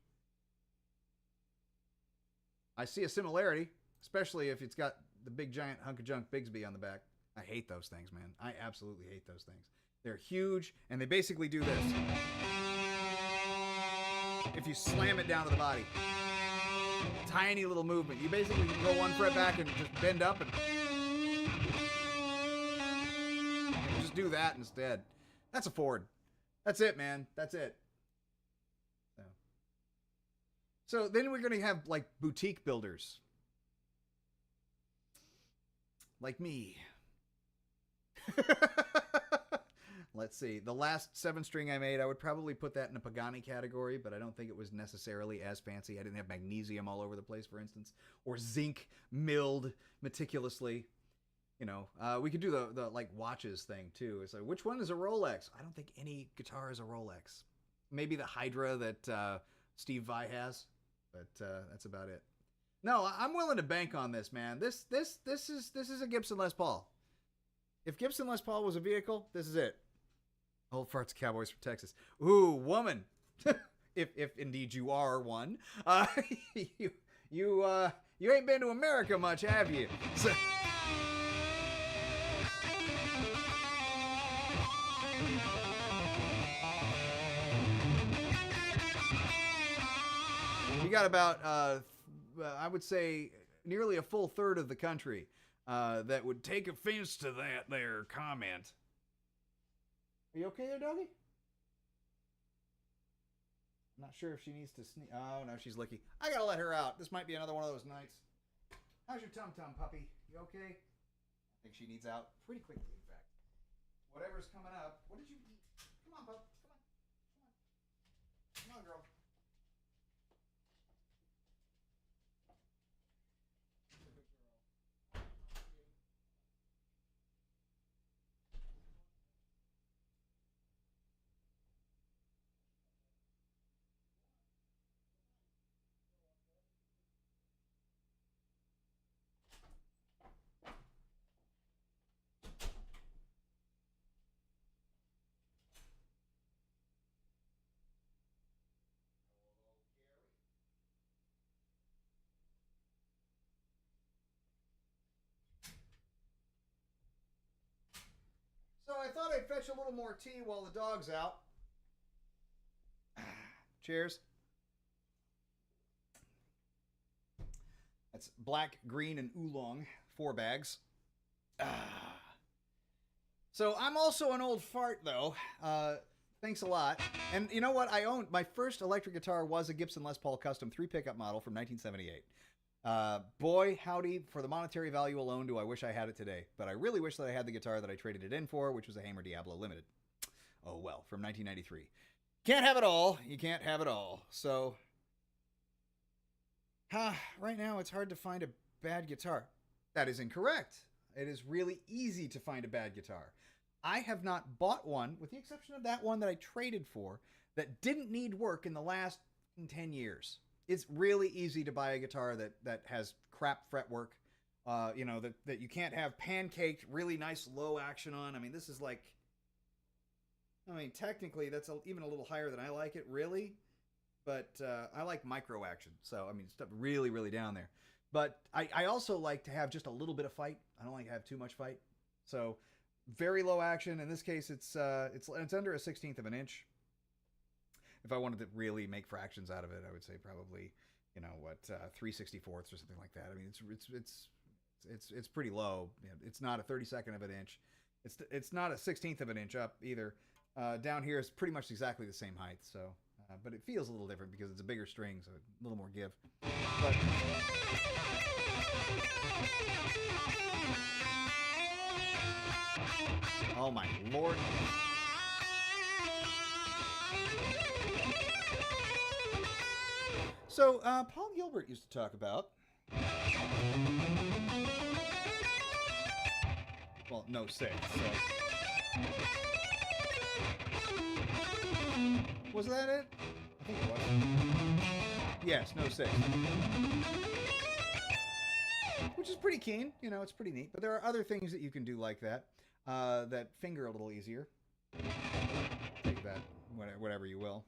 I see a similarity, especially if it's got the big giant hunk of junk Bigsby on the back. I hate those things, man. I absolutely hate those things. They're huge, and they basically do this. If you slam it down to the body. Tiny little movement. You basically can go one fret back and just bend up and just do that instead. That's a Ford. That's it, man. That's it. So then we're going to have like boutique builders. Like me. Let's see. The last 7-string I made, I would probably put that in a Pagani category, but I don't think it was necessarily as fancy. I didn't have magnesium all over the place, for instance, or zinc milled meticulously. You know, we could do the like watches thing too. It's like, which one is a Rolex? I don't think any guitar is a Rolex. Maybe the Hydra that Steve Vai has. But that's about it. No, I'm willing to bank on this, man. This is a Gibson Les Paul. If Gibson Les Paul was a vehicle, this is it. Old farts cowboys from Texas. Ooh, woman. if indeed you are one. You ain't been to America much, have you? So, you got about, I would say, nearly a full third of the country that would take offense to that there comment. Are you okay there, doggy? I'm not sure if she needs to sneeze. Oh, no, she's licky. I gotta let her out. This might be another one of those nights. How's your tum-tum, puppy? You okay? I think she needs out pretty quickly, in fact. Whatever's coming up. What did you eat? Come on, pup. Come on. Come on. Come on, girl. I thought I'd fetch a little more tea while the dog's out. Cheers. That's black, green, and oolong. 4 bags. So I'm also an old fart, though. Thanks a lot. And you know what? I owned my first electric guitar was a Gibson Les Paul Custom 3 pickup model from 1978. Boy, howdy, for the monetary value alone, do I wish I had it today. But I really wish that I had the guitar that I traded it in for, which was a Hamer Diablo Limited. Oh well, from 1993. Can't have it all. You can't have it all. So, right now it's hard to find a bad guitar. That is incorrect. It is really easy to find a bad guitar. I have not bought one, with the exception of that one that I traded for, that didn't need work in the last 10 years. It's really easy to buy a guitar that has crap fretwork, that you can't have pancaked, really nice low action on. I mean, this is like, technically that's even a little higher than I like it, really. But I like micro action. So, stuff really, really down there. But I also like to have just a little bit of fight. I don't like to have too much fight. So, very low action. In this case, it's under a 1/16 of an inch. If I wanted to really make fractions out of it, I would say probably, 3/64 or something like that. I mean, it's pretty low. It's not a 32nd of an inch. It's not a 1/16 of an inch up either. Down here is pretty much exactly the same height. So, but it feels a little different because it's a bigger string, so a little more give. But oh my lord. So, Paul Gilbert used to talk about... Well, no 6, so... Was that it? I think it was. Yes, no 6. Which is pretty keen. It's pretty neat. But there are other things that you can do like that. That finger a little easier. Take that, whatever you will.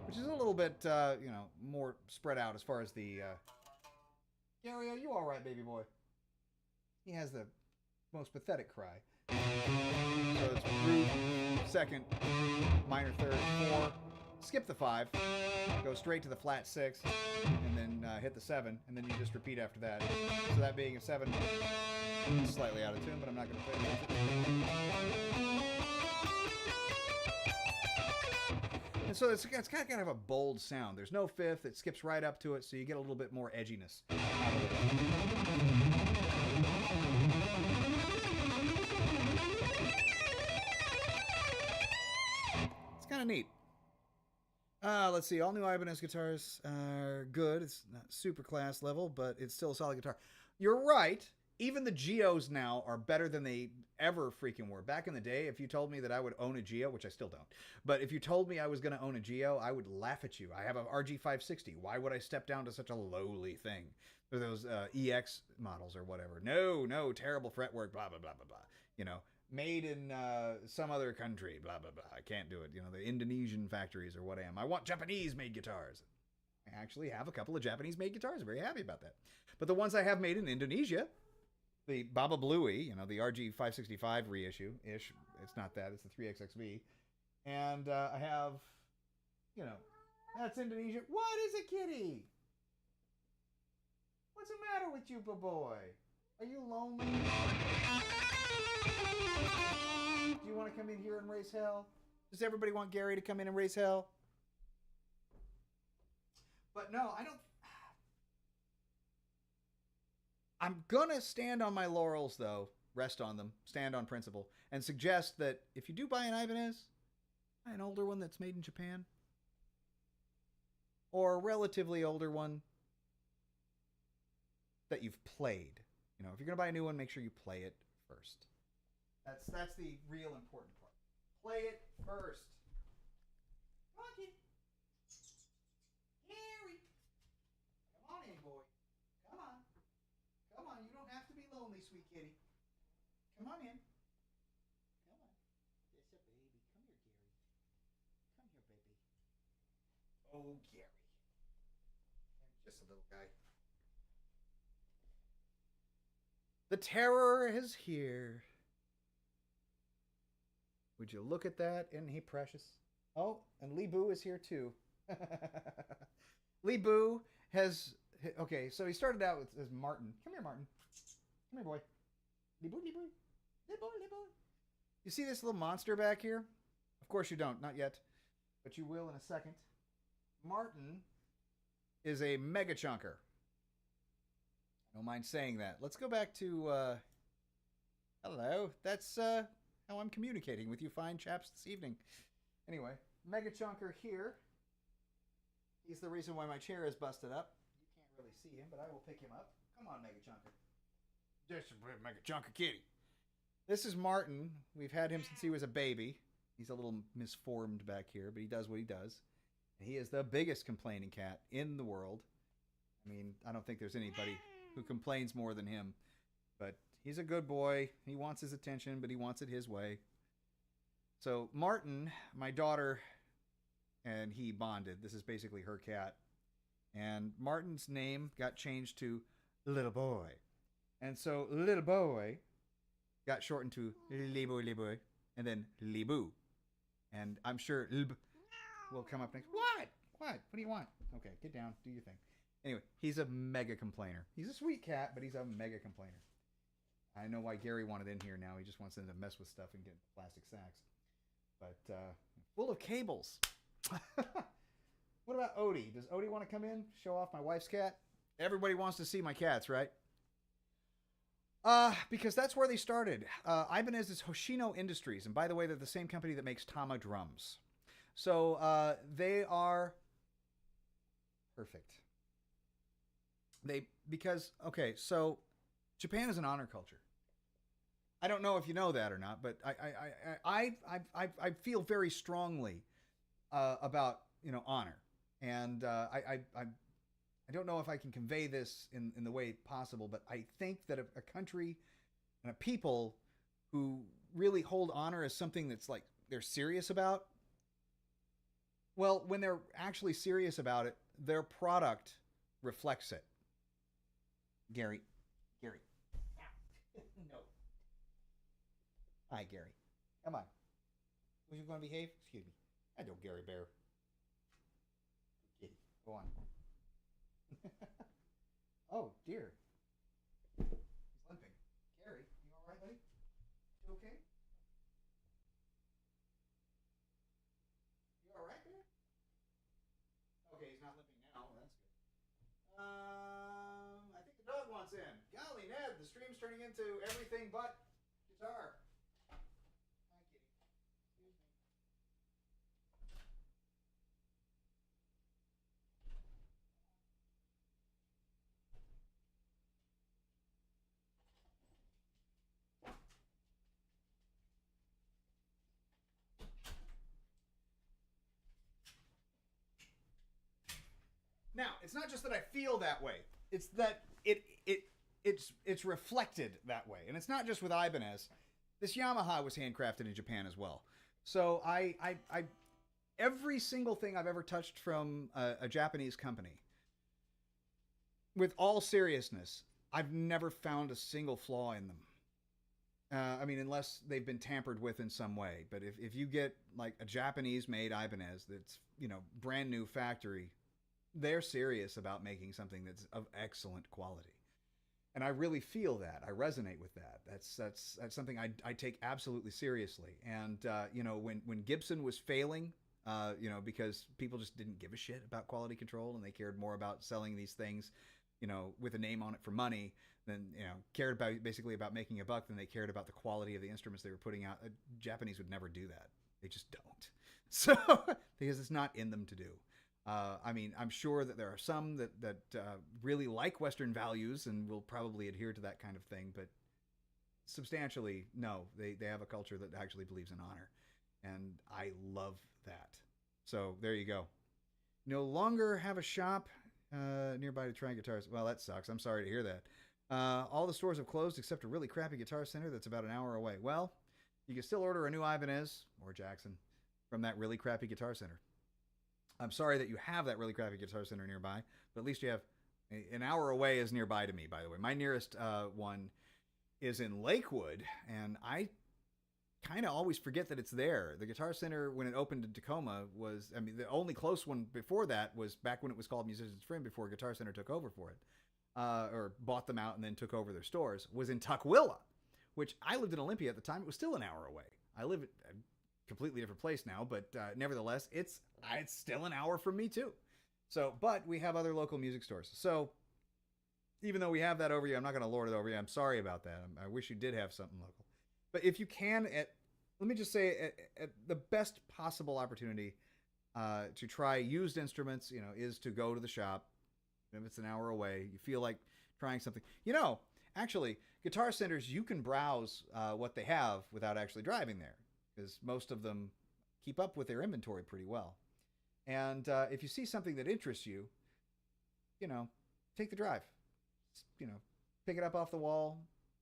Which is a little bit, more spread out as far as the... Gary, are you alright, baby boy? He has the most pathetic cry. So it's root, 2nd, minor 3rd, 4, skip the 5, go straight to the flat 6, and then hit the 7, and then you just repeat after that. So that being a 7, slightly out of tune, but I'm not going to play it. And so it's got kind of a bold sound. There's no 5th. It skips right up to it, so you get a little bit more edginess out of it. It's kind of neat. Let's see. All new Ibanez guitars are good. It's not super class level, but it's still a solid guitar. You're right. Even the Geos now are better than they ever freaking were. Back in the day, if you told me that I would own a Geo, which I still don't, but if you told me I was going to own a Geo, I would laugh at you. I have a RG560. Why would I step down to such a lowly thing? Or those EX models or whatever. No, terrible fretwork, blah, blah, blah, blah, blah. Made in some other country, blah, blah, blah. I can't do it. The Indonesian factories or what I am. I want Japanese-made guitars. I actually have a couple of Japanese-made guitars. I'm very happy about that. But the ones I have made in Indonesia... The Baba Bluey, the RG565 reissue-ish. It's not that. It's the 3XXV. And I have, that's Indonesia. What is it, kitty? What's the matter with you, boy? Are you lonely? Do you want to come in here and raise hell? Does everybody want Gary to come in and raise hell? But no, I don't... I'm going to stand on my laurels, though, rest on them, stand on principle, and suggest that if you do buy an Ibanez, buy an older one that's made in Japan, or a relatively older one that you've played. If you're going to buy a new one, make sure you play it first. That's the real important part. Play it first. Come on, kid. Gary. Come on in, boy. Come on. Come on, you don't have to be lonely, sweet kitty. Come on in. Come on. Yes, a baby. Come here, Gary. Come here, baby. Oh, Gary. Just a little guy. The terror is here. Would you look at that? Isn't he precious? Oh, and Lee Boo is here too. Lee Boo has... Okay, so he started out with as Martin. Come here, Martin. Come here, boy. Lee Boo, Lee Boo. Lee Boo, Lee Boo. You see this little monster back here? Of course you don't, not yet. But you will in a second. Martin is a mega chunker. I don't mind saying that. Let's go back to... Hello. That's how I'm communicating with you fine chaps this evening. Anyway, mega chunker here. He's the reason why my chair is busted up. You can't really see him, but I will pick him up. Come on, mega chunker. Just a mega chunker kitty. This is Martin. We've had him since he was a baby. He's a little misformed back here, but he does what he does. And he is the biggest complaining cat in the world. I mean, I don't think there's anybody who complains more than him. But he's a good boy. He wants his attention, but he wants it his way. So Martin, my daughter, and he bonded. This is basically her cat. And Martin's name got changed to Little Boy. And so Little Boy got shortened to Lee Boy, and then Lee Boo. And I'm sure Lb will come up next. What? What do you want? Okay, get down. Do your thing. Anyway, he's a mega complainer. He's a sweet cat, but he's a mega complainer. I know why Gary wanted in here now. He just wants them to mess with stuff and get plastic sacks. But full of cables. What about Odie? Does Odie want to come in? Show off my wife's cat? Everybody wants to see my cats, right? Because that's where they started. Ibanez is Hoshino Industries. And by the way, they're the same company that makes Tama drums. So they are perfect. Okay, so Japan is an honor culture. I don't know if you know that or not, but I feel very strongly about honor, and I don't know if I can convey this in the way possible, but I think that a country and a people who really hold honor as something that's like they're serious about, well, when they're actually serious about it, their product reflects it. Gary. No. Hi, Gary. Come on. Was you going to behave? Excuse me. I don't, Gary Bear. Kitty. Go on. Oh, dear. He's limping. Gary, you all right, buddy? You okay? You all right there? Okay, he's not limping now. That's good. I think the dog wants in. Golly, Ned, the stream's turning into everything but guitar. Hi, kitty. Excuse me. Now, it's not just that I feel that way. It's that it's reflected that way. And it's not just with Ibanez. This Yamaha was handcrafted in Japan as well. So I every single thing I've ever touched from a Japanese company, with all seriousness, I've never found a single flaw in them. I mean, unless they've been tampered with in some way. But if you get like a Japanese-made Ibanez that's, brand new factory, they're serious about making something that's of excellent quality. And I really feel that. I resonate with that. That's something I take absolutely seriously. And, when Gibson was failing, because people just didn't give a shit about quality control and they cared more about selling these things, with a name on it for money than, cared about basically about making a buck than they cared about the quality of the instruments they were putting out. Japanese would never do that. They just don't. So, because it's not in them to do. I mean, I'm sure that there are some that really like Western values and will probably adhere to that kind of thing, but substantially, no, they have a culture that actually believes in honor, and I love that. So there you go. No longer have a shop nearby to try guitars. Well, that sucks. I'm sorry to hear that. All the stores have closed except a really crappy guitar center that's about an hour away. Well, you can still order a new Ibanez or Jackson from that really crappy guitar center. I'm sorry that you have that really crappy guitar center nearby, but at least you have an hour away is nearby to me, by the way. My nearest one is in Lakewood, and I kind of always forget that it's there. The Guitar Center, when it opened in Tacoma, was, I mean, the only close one before that was back when it was called Musician's Friend, before Guitar Center took over for it, or bought them out and then took over their stores, was in Tukwila, which I lived in Olympia at the time. It was still an hour away. I live at a completely different place now, but nevertheless, it's still an hour from me too. So, but we have other local music stores. So even though we have that over you, I'm not going to lord it over you. I'm sorry about that. I wish you did have something local. But if you can, let me just say, at the best possible opportunity to try used instruments, is to go to the shop. If it's an hour away, you feel like trying something. Actually, Guitar Centers, you can browse what they have without actually driving there, because most of them keep up with their inventory pretty well. And if you see something that interests you, take the drive. Pick it up off the wall,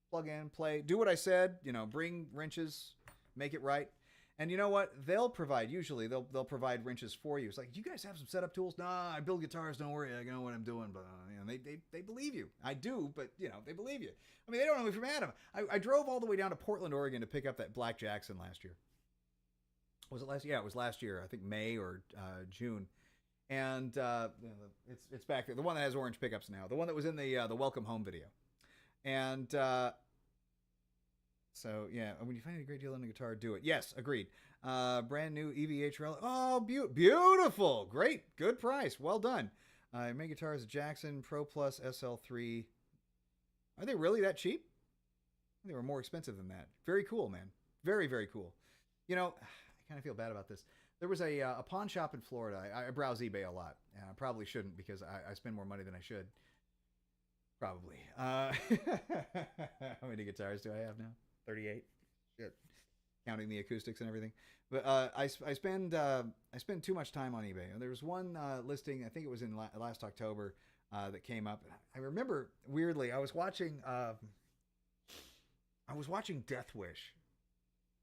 plug in, play, do what I said, bring wrenches, make it right. And you know what? Usually they'll provide wrenches for you. It's like, do you guys have some setup tools? Nah, I build guitars, don't worry, I know what I'm doing. But they believe you. I do, but they believe you. I mean, they don't know me from Adam. I drove all the way down to Portland, Oregon to pick up that Black Jackson last year. Was it last year? Yeah, it was last year. I think May or June. And it's back there. The one that has orange pickups now. The one that was in the Welcome Home video. And so, yeah, when you find a great deal on the guitar, do it. Yes, agreed. Brand new EVH relic. Oh, beautiful. Great. Good price. Well done. My guitar is a Jackson Pro Plus SL3. Are they really that cheap? They were more expensive than that. Very cool, man. Very, very cool. I kind of feel bad about this. There was a pawn shop in Florida. I browse eBay a lot. And I probably shouldn't, because I spend more money than I should. Probably. How many guitars do I have now? 38. Shit. Counting the acoustics and everything. But I spend too much time on eBay. And there was one listing, I think it was in last October, that came up. I remember, weirdly, I was watching Death Wish.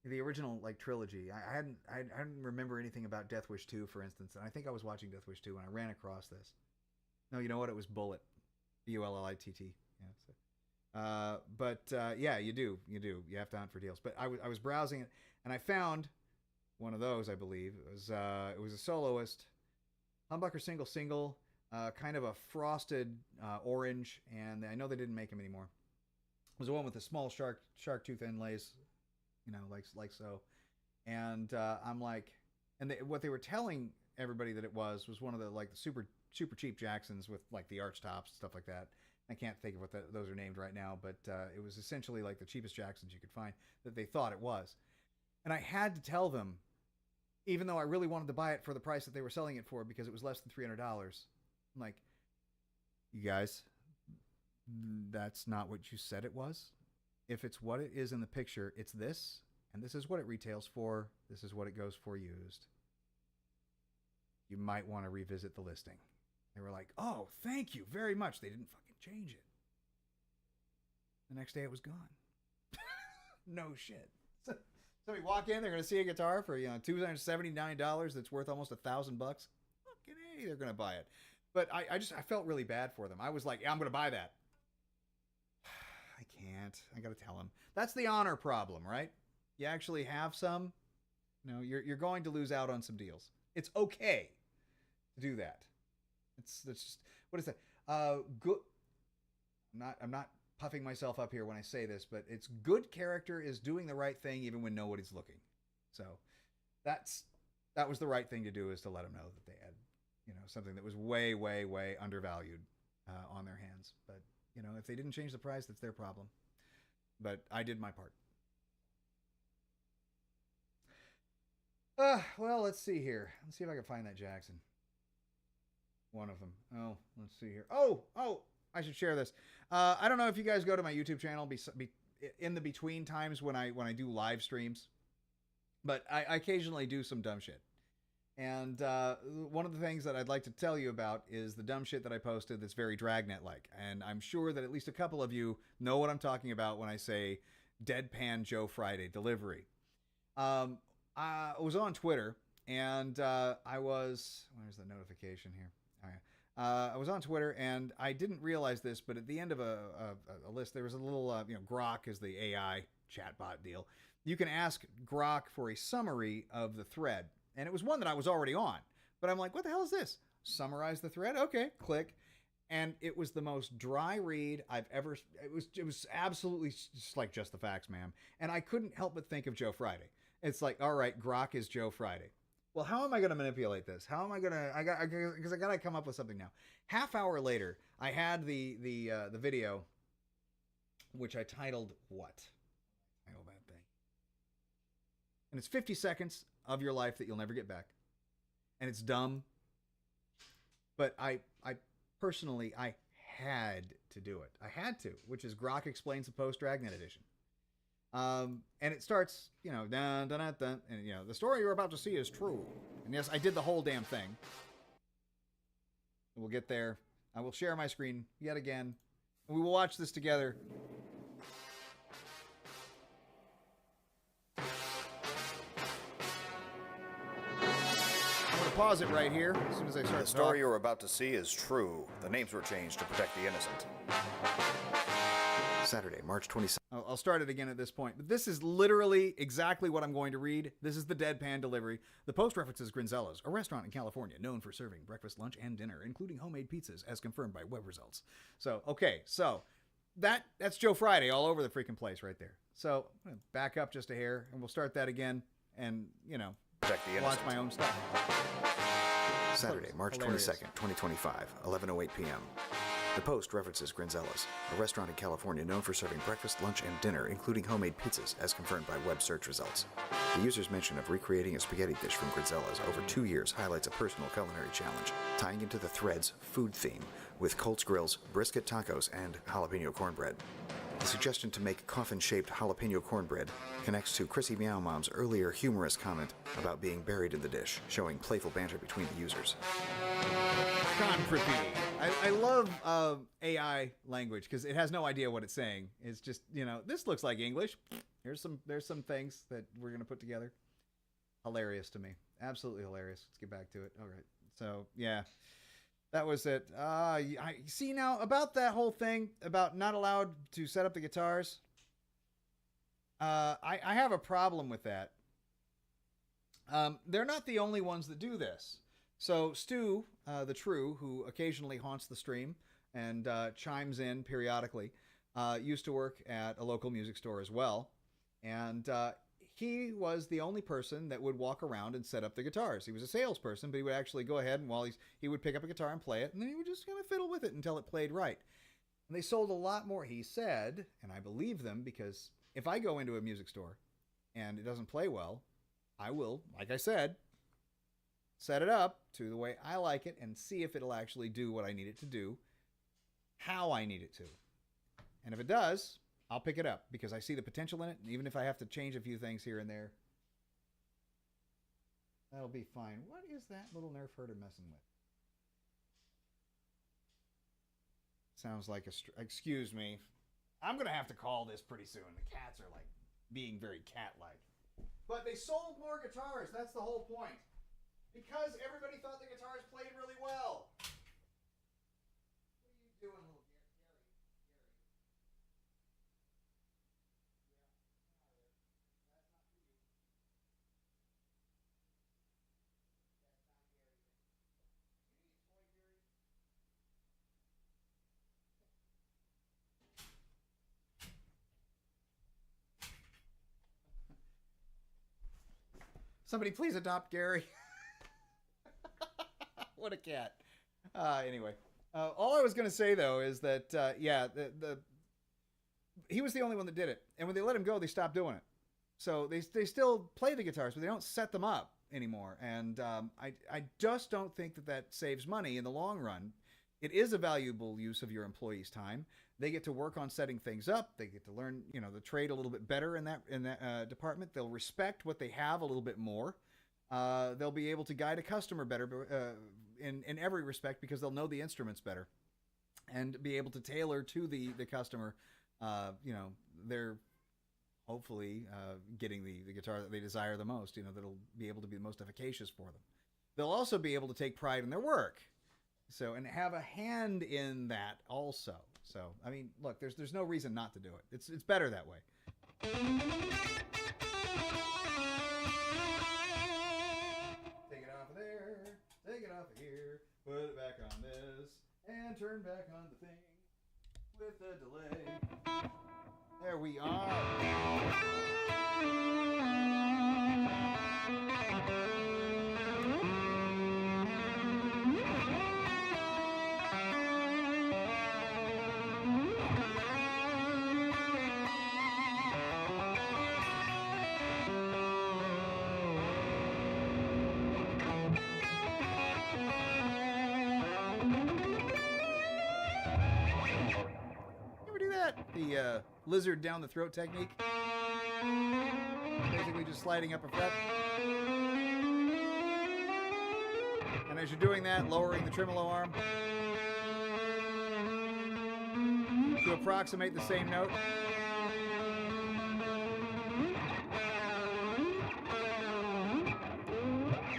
The original trilogy. I didn't remember anything about Death Wish 2, for instance, and I think I was watching Death Wish 2 when I ran across this. No, you know what? It was Bullet, Bullitt. Yeah. But yeah, you do. You have to hunt for deals. But I was browsing it, and I found one of those. I believe it was a soloist, humbucker single, kind of a frosted orange, and I know they didn't make them anymore. It was the one with the small shark tooth inlays. Like so. And I'm like, and what they were telling everybody that it was one of the super cheap Jacksons with the arch tops, stuff like that. I can't think of what those are named right now, but it was essentially the cheapest Jacksons you could find that they thought it was. And I had to tell them, even though I really wanted to buy it for the price that they were selling it for, because it was less than $300. I'm like, you guys, that's not what you said it was. If it's what it is in the picture, it's this, and this is what it retails for. This is what it goes for used. You might want to revisit the listing. They were like, oh, thank you very much. They didn't fucking change it. The next day it was gone. No shit. So we walk in, they're going to see a guitar for $279 that's worth almost $1,000. Fucking hey, they're going to buy it. But I felt really bad for them. I was like, yeah, I'm going to buy that. I can't. I got to tell them. That's the honor problem, right? You actually have some. You're going to lose out on some deals. It's okay to do that. That's just, what is that? Good. I'm not puffing myself up here when I say this, but it's good character is doing the right thing even when nobody's looking. So that was the right thing to do, is to let them know that they had, something that was way, way, way undervalued on their hands. But if they didn't change the price, that's their problem. But I did my part. Well, let's see here. Let's see if I can find that Jackson. One of them. Oh, let's see here. Oh, I should share this. I don't know if you guys go to my YouTube channel in the between times when I do live streams, but I occasionally do some dumb shit. And one of the things that I'd like to tell you about is the dumb shit that I posted that's very Dragnet-like. And I'm sure that at least a couple of you know what I'm talking about when I say Deadpan Joe Friday delivery. I was on Twitter, and where's the notification here? I was on Twitter and I didn't realize this, but at the end of a list, there was a little, Grok is the AI chatbot deal. You can ask Grok for a summary of the thread. And it was one that I was already on. But I'm like, what the hell is this? Summarize the thread? Okay, click. And it was the most dry read I've ever. It was absolutely just like just the facts, ma'am. And I couldn't help but think of Joe Friday. It's like, all right, Grok is Joe Friday. Well, how am I going to manipulate this? How am I going to? Because I got to come up with something now. Half hour later, I had the video, which I titled what? Title that thing. And it's 50 seconds of your life that you'll never get back, and it's dumb. But I personally, I had to do it. I had to, which is Grok Explains the Post Dragnet Edition. And it starts, dun, dun, dun, dun, and, the story you're about to see is true. And yes, I did the whole damn thing. We'll get there. I will share my screen yet again. And we will watch this together. Pause it right here as soon as I start. The story you're about to see is true. The names were changed to protect the innocent. Saturday, March 27th. I'll start it again at this point. But this is literally exactly what I'm going to read. This is the deadpan delivery. The Post references Grinzella's, a restaurant in California known for serving breakfast, lunch, and dinner, including homemade pizzas, as confirmed by web results. So, okay, so that's Joe Friday all over the freaking place right there. So, I'm going to back up just a hair, and we'll start that again, and, protect the watch innocent. my own stuff. Saturday, March Hilarious. 22nd, 2025, 11:08 p.m. The Post references Grinzella's, a restaurant in California known for serving breakfast, lunch, and dinner, including homemade pizzas, as confirmed by web search results. The user's mention of recreating a spaghetti dish from Grinzella's over 2 years highlights a personal culinary challenge, tying into the thread's food theme with Colt's Grills, brisket tacos, and jalapeno cornbread. The suggestion to make coffin-shaped jalapeno cornbread connects to Chrissy Meow Mom's earlier humorous comment about being buried in the dish, showing playful banter between the users. I love AI language because it has no idea what it's saying. It's just, this looks like English. There's some things that we're going to put together. Hilarious to me. Absolutely hilarious. Let's get back to it. All right. So, yeah. That was it. I see now about that whole thing about not allowed to set up the guitars. I have a problem with that. They're not the only ones that do this. So Stu, the True, who occasionally haunts the stream and chimes in periodically, used to work at a local music store as well. And he was the only person that would walk around and set up the guitars. He was a salesperson, but he would actually go ahead and he would pick up a guitar and play it, and then he would just kind of fiddle with it until it played right. And they sold a lot more, he said, and I believe them, because if I go into a music store and it doesn't play well, I will, like I said, set it up to the way I like it and see if it'll actually do what I need it to do, how I need it to. And if it does, I'll pick it up because I see the potential in it. And even if I have to change a few things here and there, that'll be fine. What is that little nerf herder messing with? Sounds like excuse me. I'm going to have to call this pretty soon. The cats are like being very cat-like. But they sold more guitars. That's the whole point. Because everybody thought the guitars played really well. What are you doing, little Somebody please adopt Gary. What a cat. Anyway, all I was going to say, though, is that, he was the only one that did it. And when they let him go, they stopped doing it. So they still play the guitars, but they don't set them up anymore. And I just don't think that saves money in the long run. It is a valuable use of your employees' time. They get to work on setting things up. They get to learn, the trade a little bit better in that department. They'll respect what they have a little bit more. They'll be able to guide a customer better in every respect because they'll know the instruments better and be able to tailor to the customer. They're hopefully getting the guitar that they desire the most. That'll be able to be the most efficacious for them. They'll also be able to take pride in their work. So, and have a hand in that also. So, I mean, look, there's no reason not to do it. It's better that way. Take it off of there, take it off of here, put it back on this, and turn back on the thing with a delay. There we are. The lizard down the throat technique. Basically just sliding up a fret. And as you're doing that, lowering the tremolo arm to approximate the same note.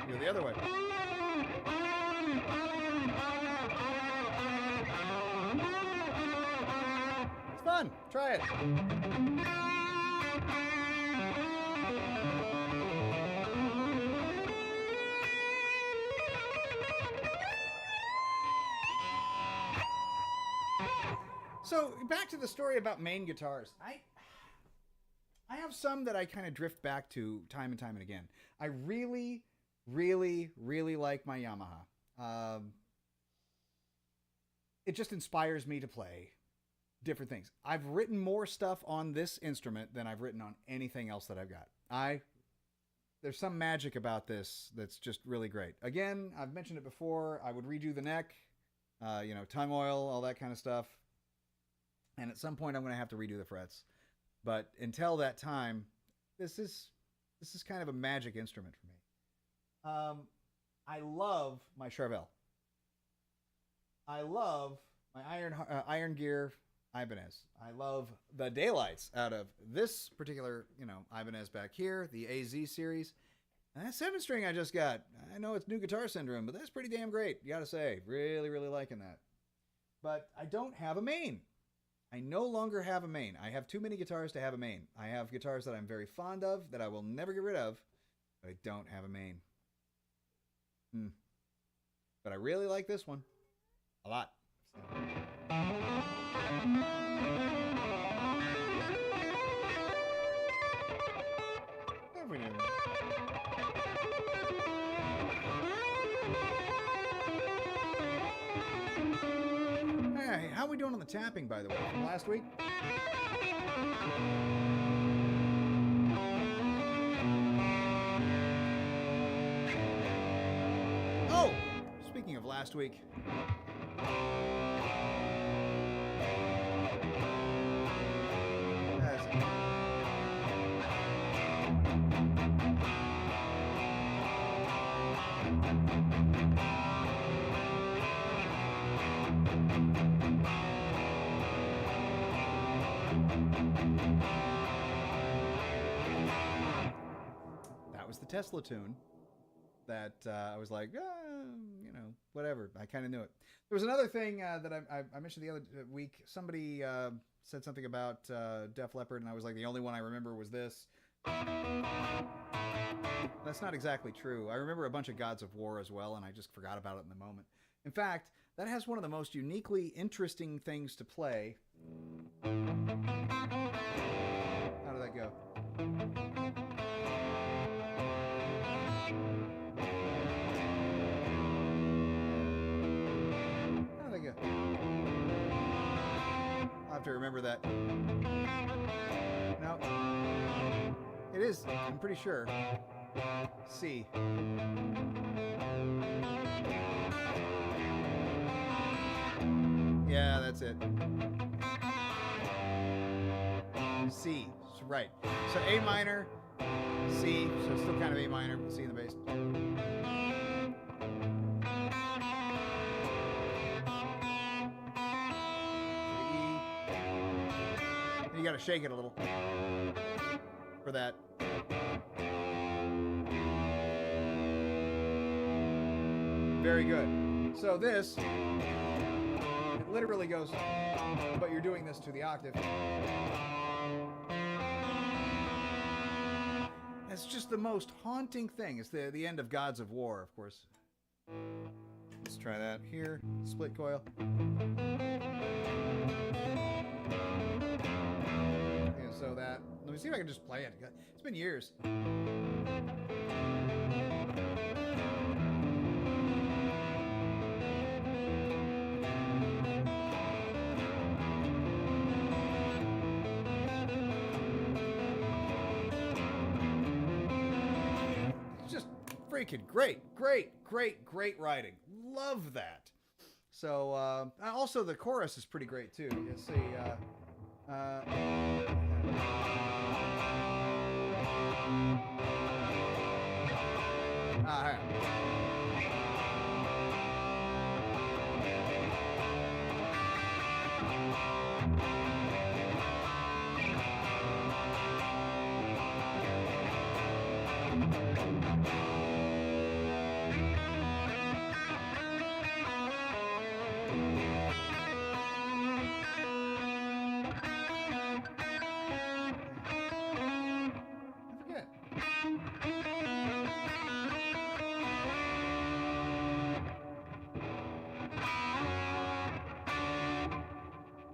Go the other way. Fun. Try it. So back to the story about main guitars. I have some that I kind of drift back to time and time and again. I really, really, really like my Yamaha. It just inspires me to play different things. I've written more stuff on this instrument than I've written on anything else that I've got. There's some magic about this that's just really great. Again, I've mentioned it before. I would redo the neck, tongue oil, all that kind of stuff. And at some point, I'm going to have to redo the frets. But until that time, this is kind of a magic instrument for me. I love my Charvel. I love my Iron Gear Ibanez. I love the daylights out of this particular, Ibanez back here, the AZ series. And that 7-string I just got, I know it's new guitar syndrome, but that's pretty damn great. You gotta say, really, really liking that. But I don't have a main. I no longer have a main. I have too many guitars to have a main. I have guitars that I'm very fond of, that I will never get rid of, but I don't have a main. But I really like this one. A lot. Hey, how are we doing on the tapping, by the way, from last week? Oh, speaking of last week. That was the Tesla tune that I was like, whatever. I kind of knew it. There was another thing that I mentioned the other week. Somebody said something about Def Leppard, and I was like, the only one I remember was this. That's not exactly true. I remember a bunch of Gods of War as well, and I just forgot about it in the moment. In fact, that has one of the most uniquely interesting things to play. How did that go? How did that go? I'll have to remember that. No. It is, I'm pretty sure. C. Yeah, that's it. C. Right. So A minor, C. So still kind of A minor, but C in the bass. E. And you got to shake it a little for that. Very good. So this, it literally goes, but you're doing this to the octave. It's just the most haunting thing. It's the end of Gods of War, of course. Let's try that here. Split coil. Yeah, so that. Let me see if I can just play it. It's been years. Freaking great writing. Love that. So also the chorus is pretty great too. You see,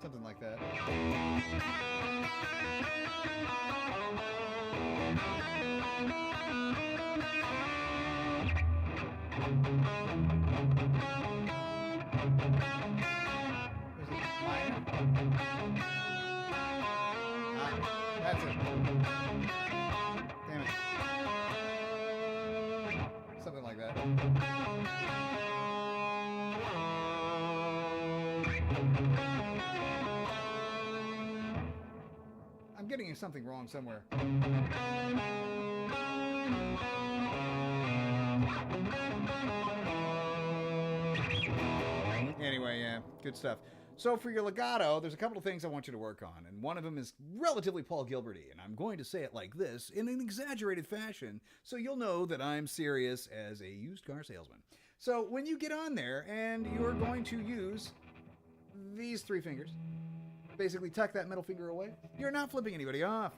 something like that. That's it. Damn it. Something like that. I'm getting something wrong somewhere. Anyway, yeah, good stuff. So for your legato, there's a couple of things I want you to work on, and one of them is relatively Paul Gilberty, and I'm going to say it like this in an exaggerated fashion, so you'll know that I'm serious as a used car salesman. So when you get on there, and you're going to use these three fingers, basically tuck that middle finger away, you're not flipping anybody off.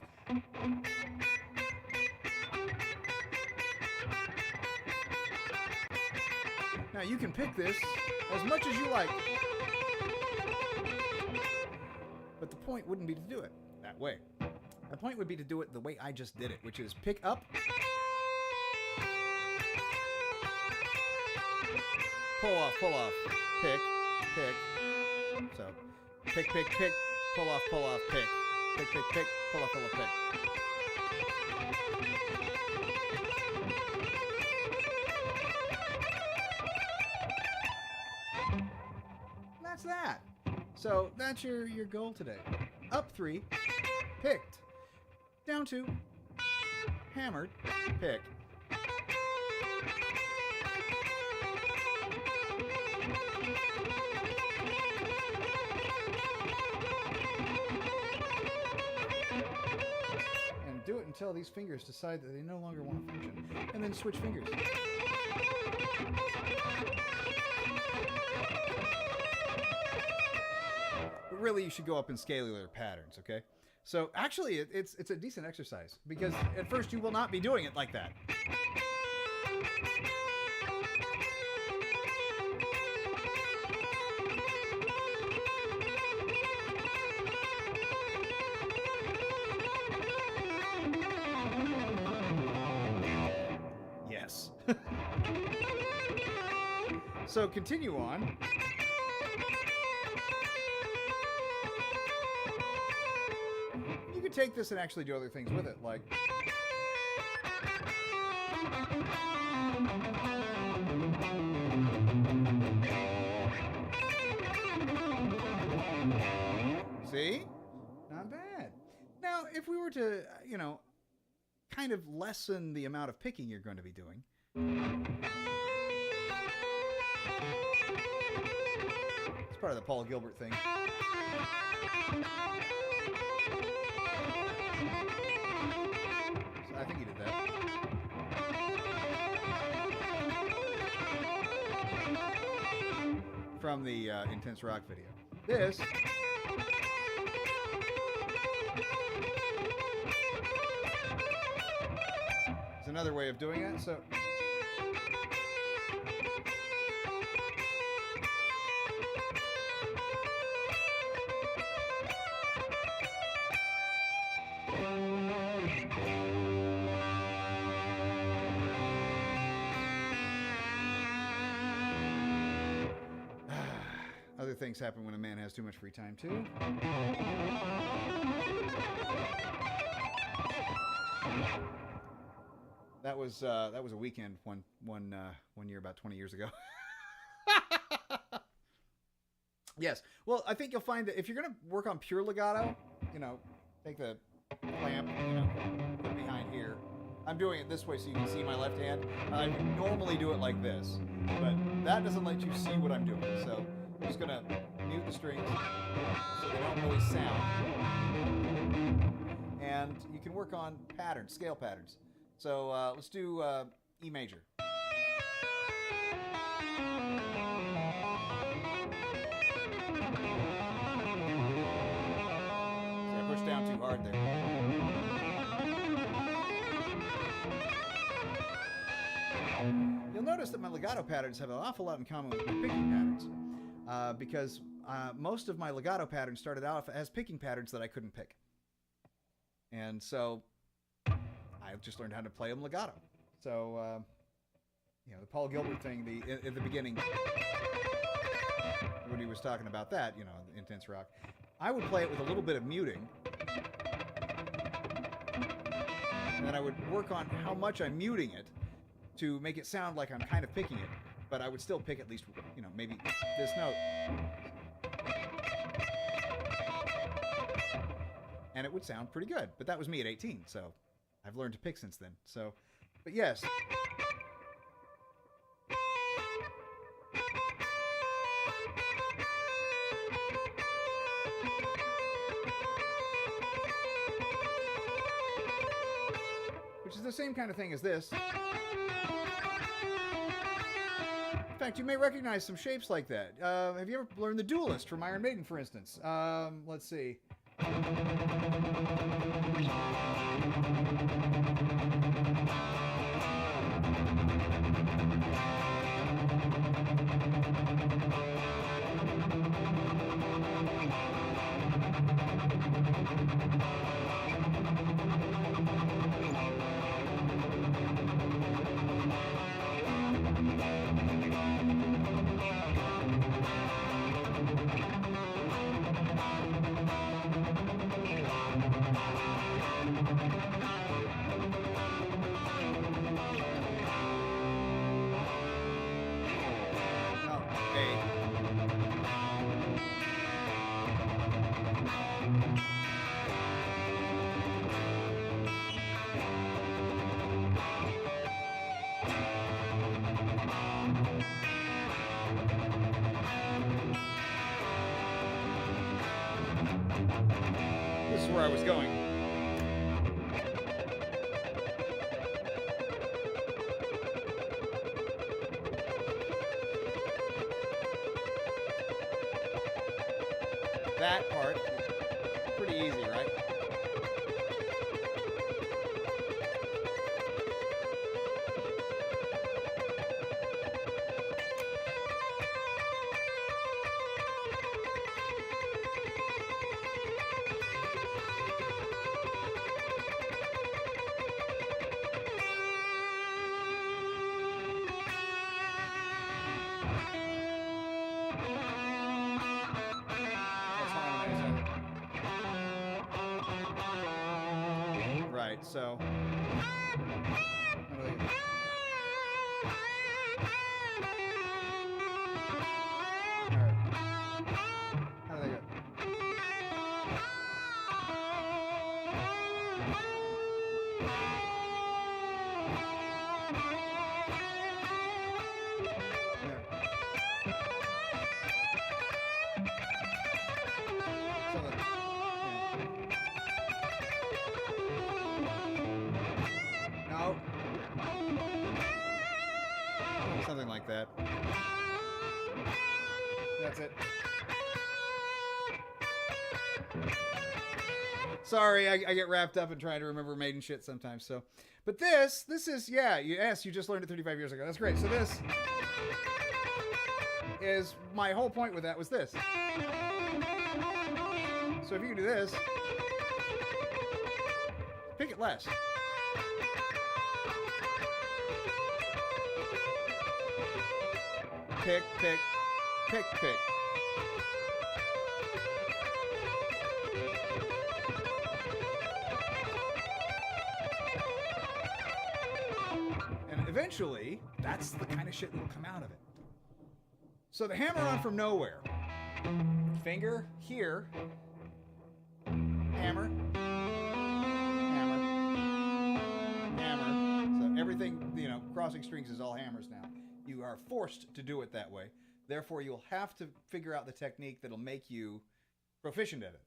Now you can pick this as much as you like. But the point wouldn't be to do it that way. The point would be to do it the way I just did it, which is pick up, pull off, pick, pick. So, pick, pick, pick, pull off, pick. Pick, pick, pick, pull off, pick. That's that. So that's your goal today. Up 3, picked. Down 2, hammered, picked. And do it until these fingers decide that they no longer want to function. And then switch fingers. But really, you should go up in scalar patterns, okay? So actually, it's a decent exercise, because at first you will not be doing it like that. Yes. So continue on. You could take this and actually do other things with it, like... See? Not bad. Now, if we were to, you know, kind of lessen the amount of picking you're going to be doing... It's part of the Paul Gilbert thing. So I think he did that. from the Intense Rock video. This is another way of doing it. So other things happen when a man has too much free time too. That was a weekend one year about 20 years ago. Yes. Well, I think you'll find that if you're going to work on pure legato, you know, take the clamp, you know, put it behind here. I'm doing it this way so you can see my left hand. I normally do it like this, but that doesn't let you see what I'm doing. So I'm just going to mute the strings so they don't really sound. And you can work on patterns, scale patterns. So let's do E major. See, I pushed down too hard there. You'll notice that my legato patterns have an awful lot in common with my picking patterns, because most of my legato patterns started out as picking patterns that I couldn't pick. And so I just learned how to play them legato. So, you know, the Paul Gilbert thing, in the beginning, when he was talking about that, you know, Intense Rock, I would play it with a little bit of muting. And then I would work on how much I'm muting it to make it sound like I'm kind of picking it. But I would still pick at least, you know, maybe this note. And it would sound pretty good. But that was me at 18, so I've learned to pick since then. So, but yes. Which is the same kind of thing as this. In fact, you may recognize some shapes like that. Have you ever learned the Duelist from Iron Maiden, for instance? Let's see. This is where I was going. That part, pretty easy, right? Right, so how do they go? No. Something like that. That's it. Sorry, I get wrapped up in trying to remember Maiden shit sometimes. So, but this is, yeah, you just learned it 35 years ago. That's great. So this is, my whole point with that was this. So if you can do this, pick it less. Pick, pick, pick, pick. And eventually, that's the kind of shit that'll come out of it. So the hammer on from nowhere. Finger here. Hammer. Hammer. Hammer. So everything, you know, crossing strings is all hammers now. You are forced to do it that way. Therefore, you'll have to figure out the technique that'll make you proficient at it.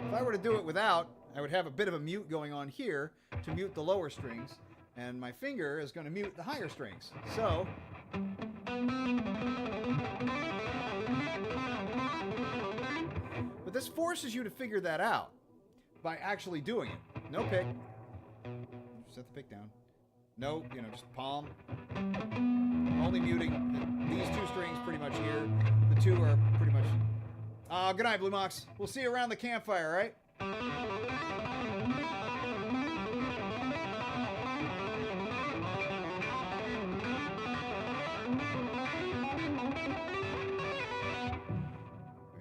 If I were to do it without, I would have a bit of a mute going on here to mute the lower strings, and my finger is going to mute the higher strings. So, but this forces you to figure that out by actually doing it. No pick. Set the pick down. No, you know, just palm. Only muting these two strings pretty much here. The two are pretty much... good night, Blue Mox. We'll see you around the campfire, right?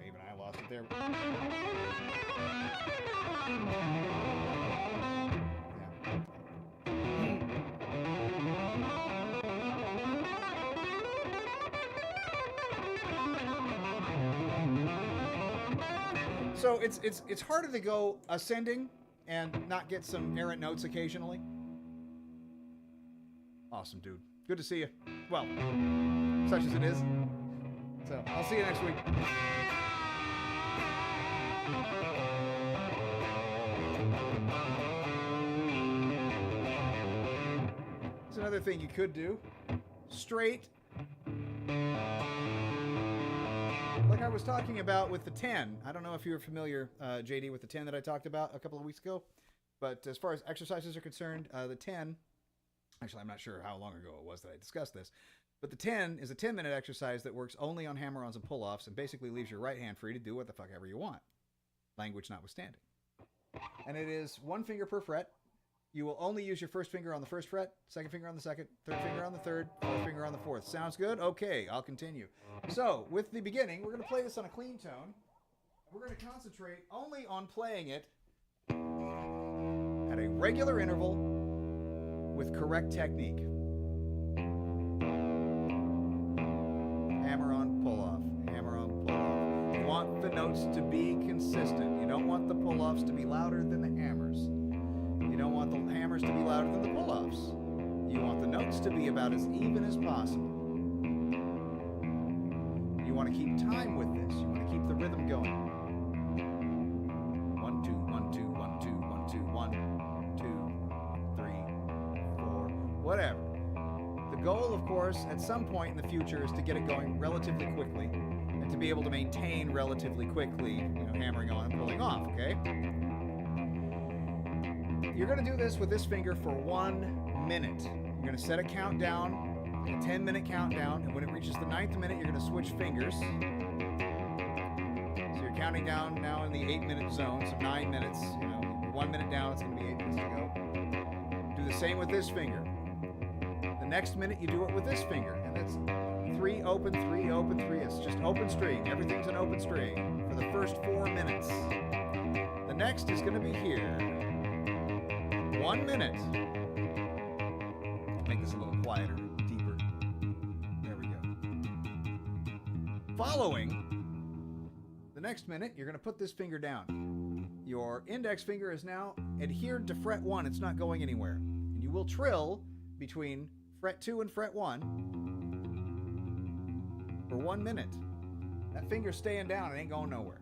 Even I lost it there. So it's harder to go ascending and not get some errant notes occasionally. Awesome, dude. Good to see you. Well, such as it is. So I'll see you next week. There's another thing you could do. Straight. Like I was talking about with the 10. I don't know if you were familiar, JD, with the 10 that I talked about a couple of weeks ago. But as far as exercises are concerned, the 10... Actually, I'm not sure how long ago it was that I discussed this. But the 10 is a 10-minute exercise that works only on hammer-ons and pull-offs and basically leaves your right hand free to do what the fuck ever you want. Language notwithstanding. And it is one finger per fret. You will only use your first finger on the first fret, second finger on the second, third finger on the third, fourth finger on the fourth. Sounds good? Okay, I'll continue. So, with the beginning, we're going to play this on a clean tone. We're going to concentrate only on playing it at a regular interval with correct technique. Hammer on, pull off. Hammer on, pull off. You want the notes to be consistent. You don't want the pull-offs to be louder than the hammers. You don't want the hammers to be louder than the pull-offs. You want the notes to be about as even as possible. You want to keep time with this. You want to keep the rhythm going. 1, 2, 1, 2, 1, 2, 1, 2, 1, 2, 3, 4, whatever. The goal, of course, at some point in the future is to get it going relatively quickly and to be able to maintain relatively quickly, you know, hammering on and pulling off, okay? You're going to do this with this finger for 1 minute. You're going to set a countdown, a 10-minute countdown, and when it reaches the 9th minute, you're going to switch fingers. So you're counting down now in the 8-minute zone, so 9 minutes. You know, 1 minute down, it's going to be 8 minutes to go. Do the same with this finger. The next minute, you do it with this finger, and that's 3 open, 3 open, 3. It's just open string. Everything's an open string for the first 4 minutes. The next is going to be here. 1 minute. Make this a little quieter, deeper. There we go. Following the next minute, you're going to put this finger down. Your index finger is now adhered to fret 1. It's not going anywhere. And you will trill between fret 2 and fret 1 for 1 minute. That finger's staying down. It ain't going nowhere.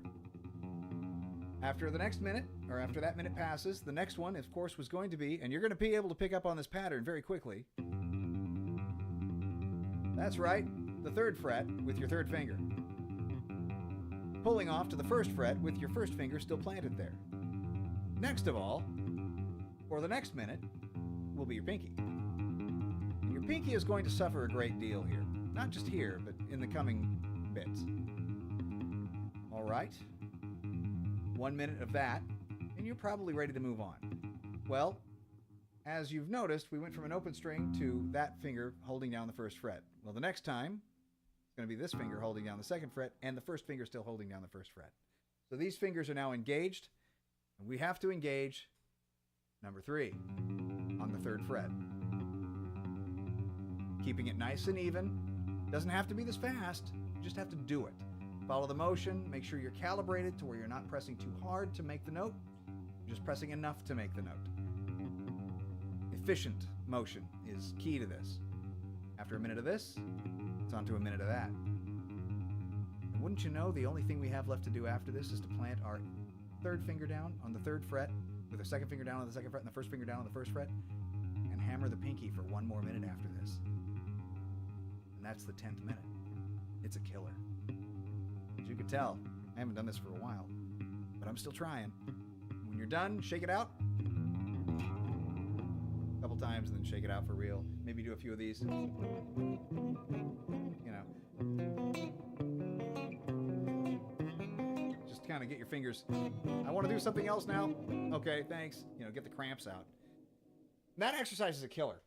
After the next minute, or after that minute passes, the next one, of course, was going to be, and you're going to be able to pick up on this pattern very quickly. That's right, the 3rd fret with your 3rd finger. Pulling off to the 1st fret with your 1st finger still planted there. Next of all, for the next minute, will be your pinky. And your pinky is going to suffer a great deal here. Not just here, but in the coming bits. All right. 1 minute of that, and you're probably ready to move on. Well, as you've noticed, we went from an open string to that finger holding down the 1st fret. Well, the next time, it's going to be this finger holding down the 2nd fret, and the 1st finger still holding down the 1st fret. So these fingers are now engaged, and we have to engage number 3 on the 3rd fret. Keeping it nice and even. Doesn't have to be this fast, you just have to do it. Follow the motion, make sure you're calibrated to where you're not pressing too hard to make the note, you're just pressing enough to make the note. Efficient motion is key to this. After a minute of this, it's on to a minute of that. And wouldn't you know, the only thing we have left to do after this is to plant our 3rd finger down on the 3rd fret, with the 2nd finger down on the 2nd fret, and the 1st finger down on the 1st fret, and hammer the pinky for 1 more minute after this. And that's the 10th minute. It's a killer. As you can tell, I haven't done this for a while, but I'm still trying. When you're done, shake it out a couple times, and then shake it out for real. Maybe do a few of these. You know, just kind of get your fingers. I want to do something else now. Okay, thanks. You know, get the cramps out. That exercise is a killer.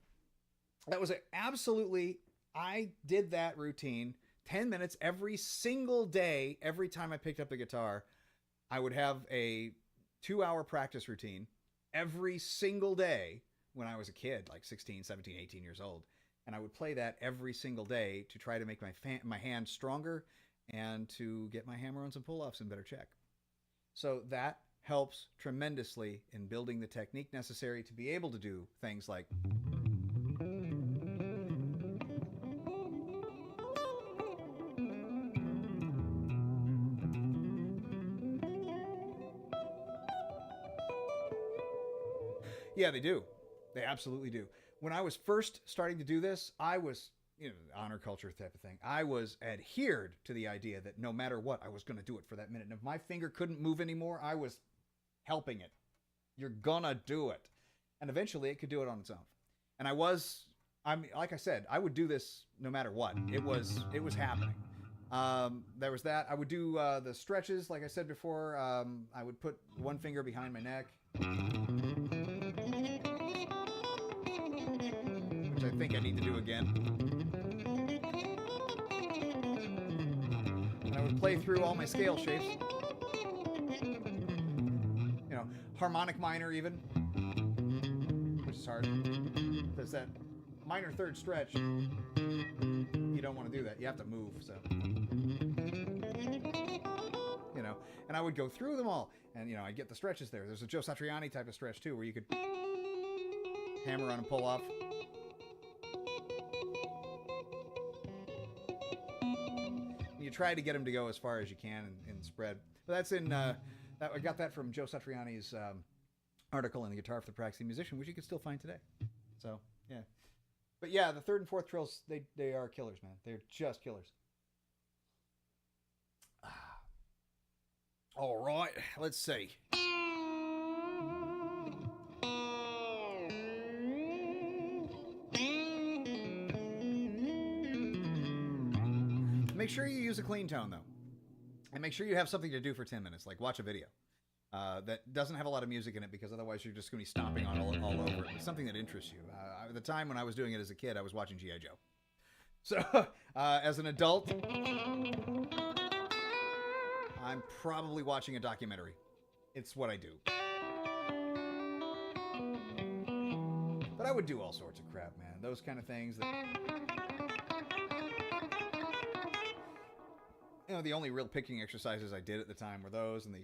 That was absolutely. I did that routine 10 minutes every single day. Every time I picked up the guitar, I would have a 2-hour practice routine every single day when I was a kid, like 16, 17, 18 years old. And I would play that every single day to try to make my hand stronger and to get my hammer-ons and pull-offs in better check. So that helps tremendously in building the technique necessary to be able to do things like yeah, they do. They absolutely do. When I was first starting to do this, I was, honor culture type of thing. I was adhered to the idea that no matter what, I was going to do it for that minute. And if my finger couldn't move anymore, I was helping it. You're gonna do it. And eventually it could do it on its own. And like I said, I would do this no matter what. It was happening. There was that. I would do the stretches, like I said before. I would put one finger behind my neck, which I think I need to do again. And I would play through all my scale shapes. Harmonic minor even, which is hard. There's that minor 3rd stretch. You don't want to do that. You have to move, so. And I would go through them all. And, I'd get the stretches there. There's a Joe Satriani type of stretch, too, where you could hammer on and pull off. You try to get them to go as far as you can in spread. But that's in, I got that from Joe Satriani's article in the Guitar for the Practicing Musician, which you can still find today. So, yeah. But yeah, the 3rd and 4th trills, they are killers, man. They're just killers. All right, let's see. Make sure you use a clean tone, though. And make sure you have something to do for 10 minutes, like watch a video that doesn't have a lot of music in it, because otherwise you're just going to be stomping on all over it. It's something that interests you. At the time when I was doing it as a kid, I was watching G.I. Joe. So, as an adult, I'm probably watching a documentary. It's what I do. But I would do all sorts of crap, man. Those kind of things that... the only real picking exercises I did at the time were those, and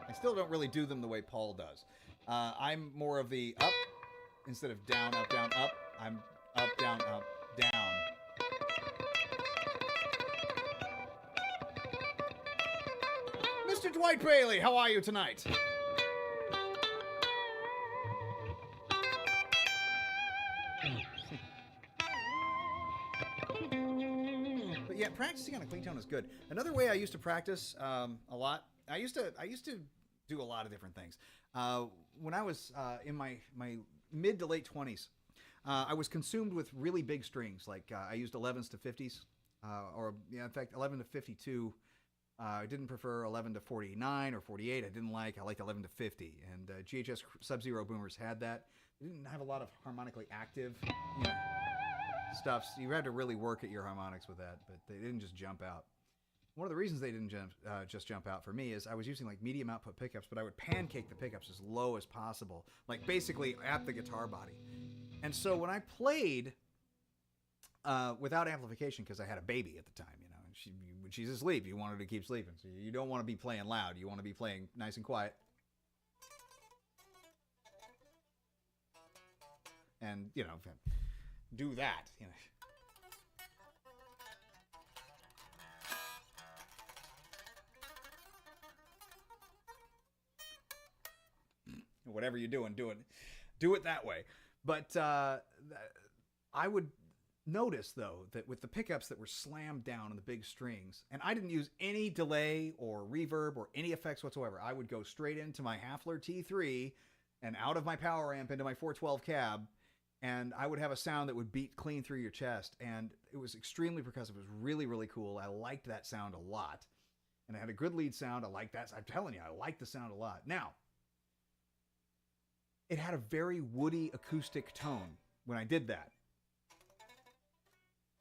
I still don't really do them the way Paul does. I'm more of the up instead of down, up, down, up. I'm up, down, down. Mr. Dwight Bailey, how are you tonight? But yeah, practicing on a clean tone is good. Another way I used to practice a lot. I used to do a lot of different things. When I was in my mid to late 20s, I was consumed with really big strings. Like I used 11s to 50s, in fact 11 to 52. I didn't prefer 11 to 49 or 48. I liked 11 to 50. And GHS Sub-Zero boomers had that. They didn't have a lot of harmonically active, stuff. So you had to really work at your harmonics with that, but they didn't just jump out. One of the reasons they didn't just jump out for me is I was using like medium output pickups, but I would pancake the pickups as low as possible, like basically at the guitar body. And so when I played without amplification, because I had a baby at the time, when she's asleep, you want her to keep sleeping. So you don't want to be playing loud. You want to be playing nice and quiet. And, do that. Whatever you're doing, do it that way. But I would notice, though, that with the pickups that were slammed down on the big strings, and I didn't use any delay or reverb or any effects whatsoever. I would go straight into my Hafler T3 and out of my power amp into my 412 cab, and I would have a sound that would beat clean through your chest, and it was extremely percussive. It was really, really cool. I liked that sound a lot, and I had a good lead sound. I liked that. I'm telling you, I liked the sound a lot. Now, it had a very woody acoustic tone when I did that.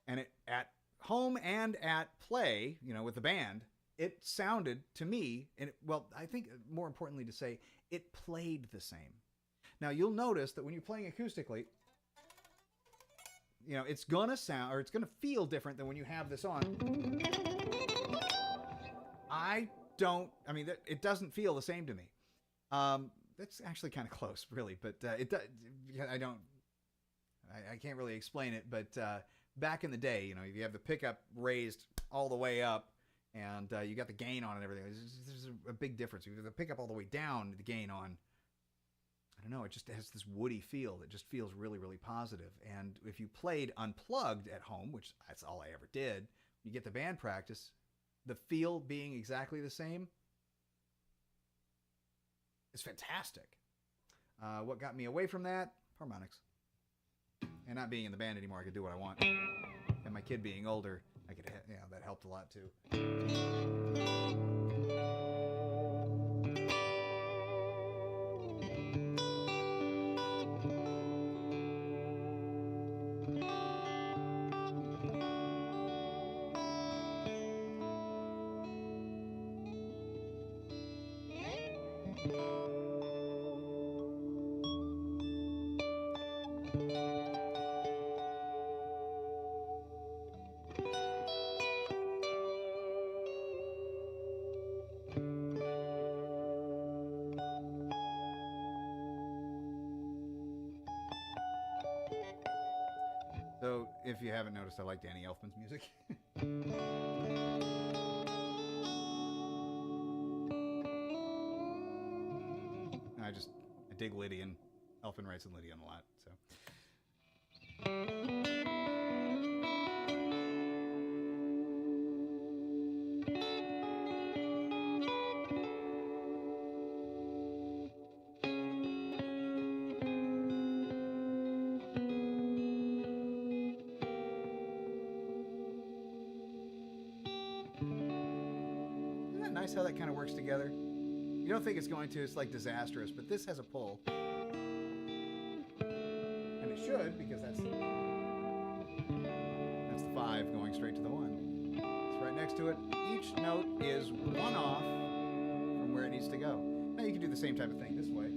And it, at home and at play, with the band, it sounded to me, I think more importantly to say, it played the same. Now, you'll notice that when you're playing acoustically, it's going to sound, or it's going to feel different than when you have this on. It doesn't feel the same to me. That's actually kind of close, really, but I can't really explain it, but back in the day, you have the pickup raised all the way up, and you got the gain on and everything. There's a big difference. If you have the pickup all the way down, the gain on, I don't know, it just has this woody feel that just feels really, really positive. And if you played unplugged at home, which that's all I ever did, you get the band practice, the feel being exactly the same, it's fantastic. What got me away from that? Harmonics. And not being in the band anymore, I could do what I want. And my kid being older, that helped a lot too. So, if you haven't noticed, I like Danny Elfman's music. I dig Lydian. Elfman writes in Lydian a lot, so. Isn't that nice how that kind of works together? You don't think it's going to, it's like disastrous, but this has a pull. And it should, because that's the 5 going straight to the 1. It's right next to it. Each note is 1 off from where it needs to go. Now you can do the same type of thing this way.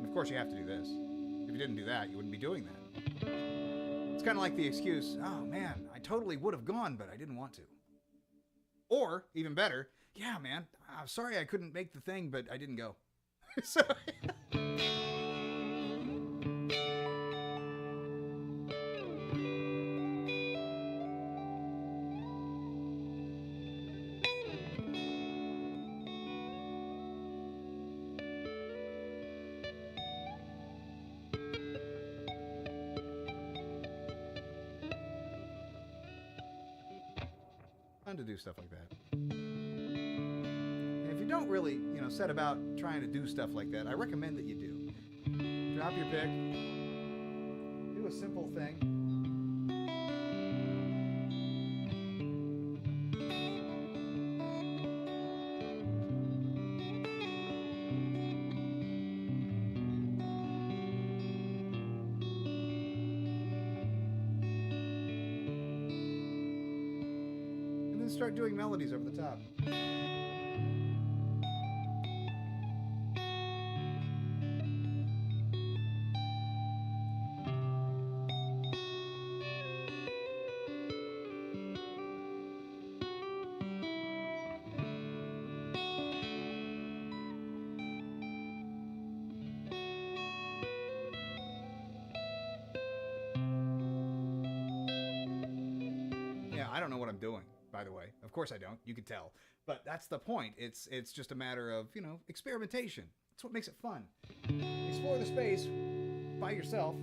Of course, you have to do this. If you didn't do that, you wouldn't be doing that. It's kind of like the excuse, oh man, I totally would have gone, but I didn't want to. Or, even better, yeah, man, I'm sorry I couldn't make the thing, but I didn't go. So... fun to do stuff like that. And if you don't really, set about trying to do stuff like that, I recommend that you do. Drop your pick. Do a simple thing. Start doing melodies over the top. Yeah, I don't know what I'm doing. By the way, of course I don't. You can tell, but that's the point. It's just a matter of experimentation. That's what makes it fun. Explore the space by yourself.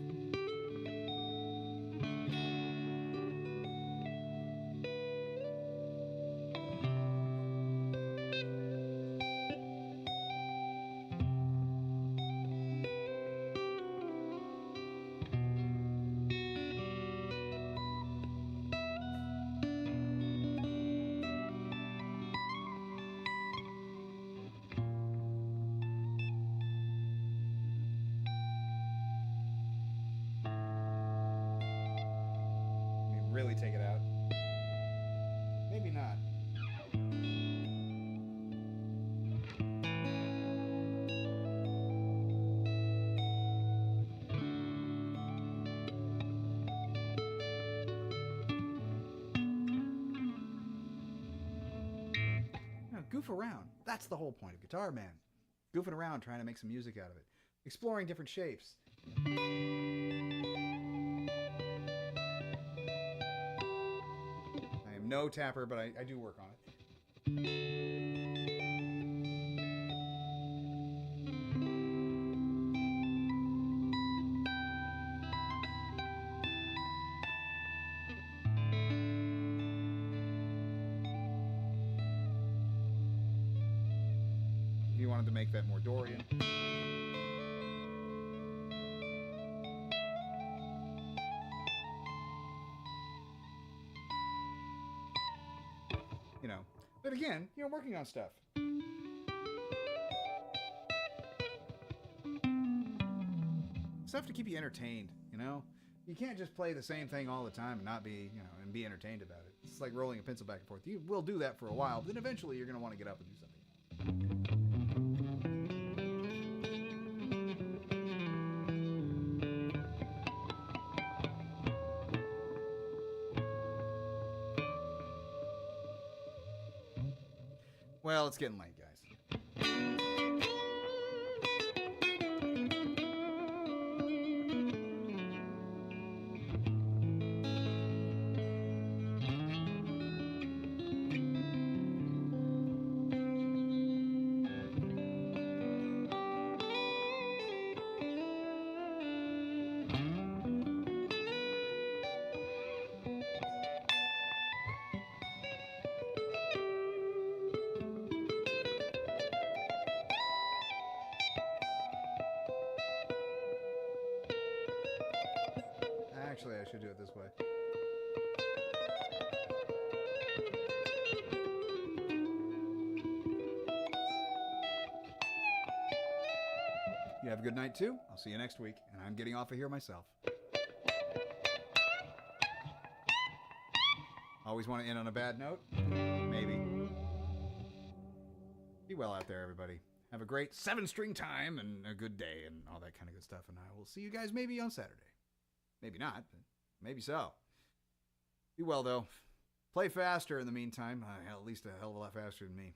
Really take it out. Maybe not. Goof around. That's the whole point of Guitar Man. Goofing around, trying to make some music out of it. Exploring different shapes. No tapper, but I do work on it. If you wanted to make that more Dorian. But again, working on stuff. Stuff to keep you entertained, You can't just play the same thing all the time and not be, and be entertained about it. It's like rolling a pencil back and forth. You will do that for a while, but then eventually you're going to want to get up and do something. Well, it's getting late, guys. Actually, I should do it this way. You have a good night too. I'll see you next week, and I'm getting off of here myself. Always want to end on a bad note? Maybe. Be well out there, everybody. Have a great 7-string time and a good day and all that kind of good stuff, and I will see you guys maybe on Saturday. Maybe not, but maybe so. Be well, though. Play faster in the meantime. At least a hell of a lot faster than me.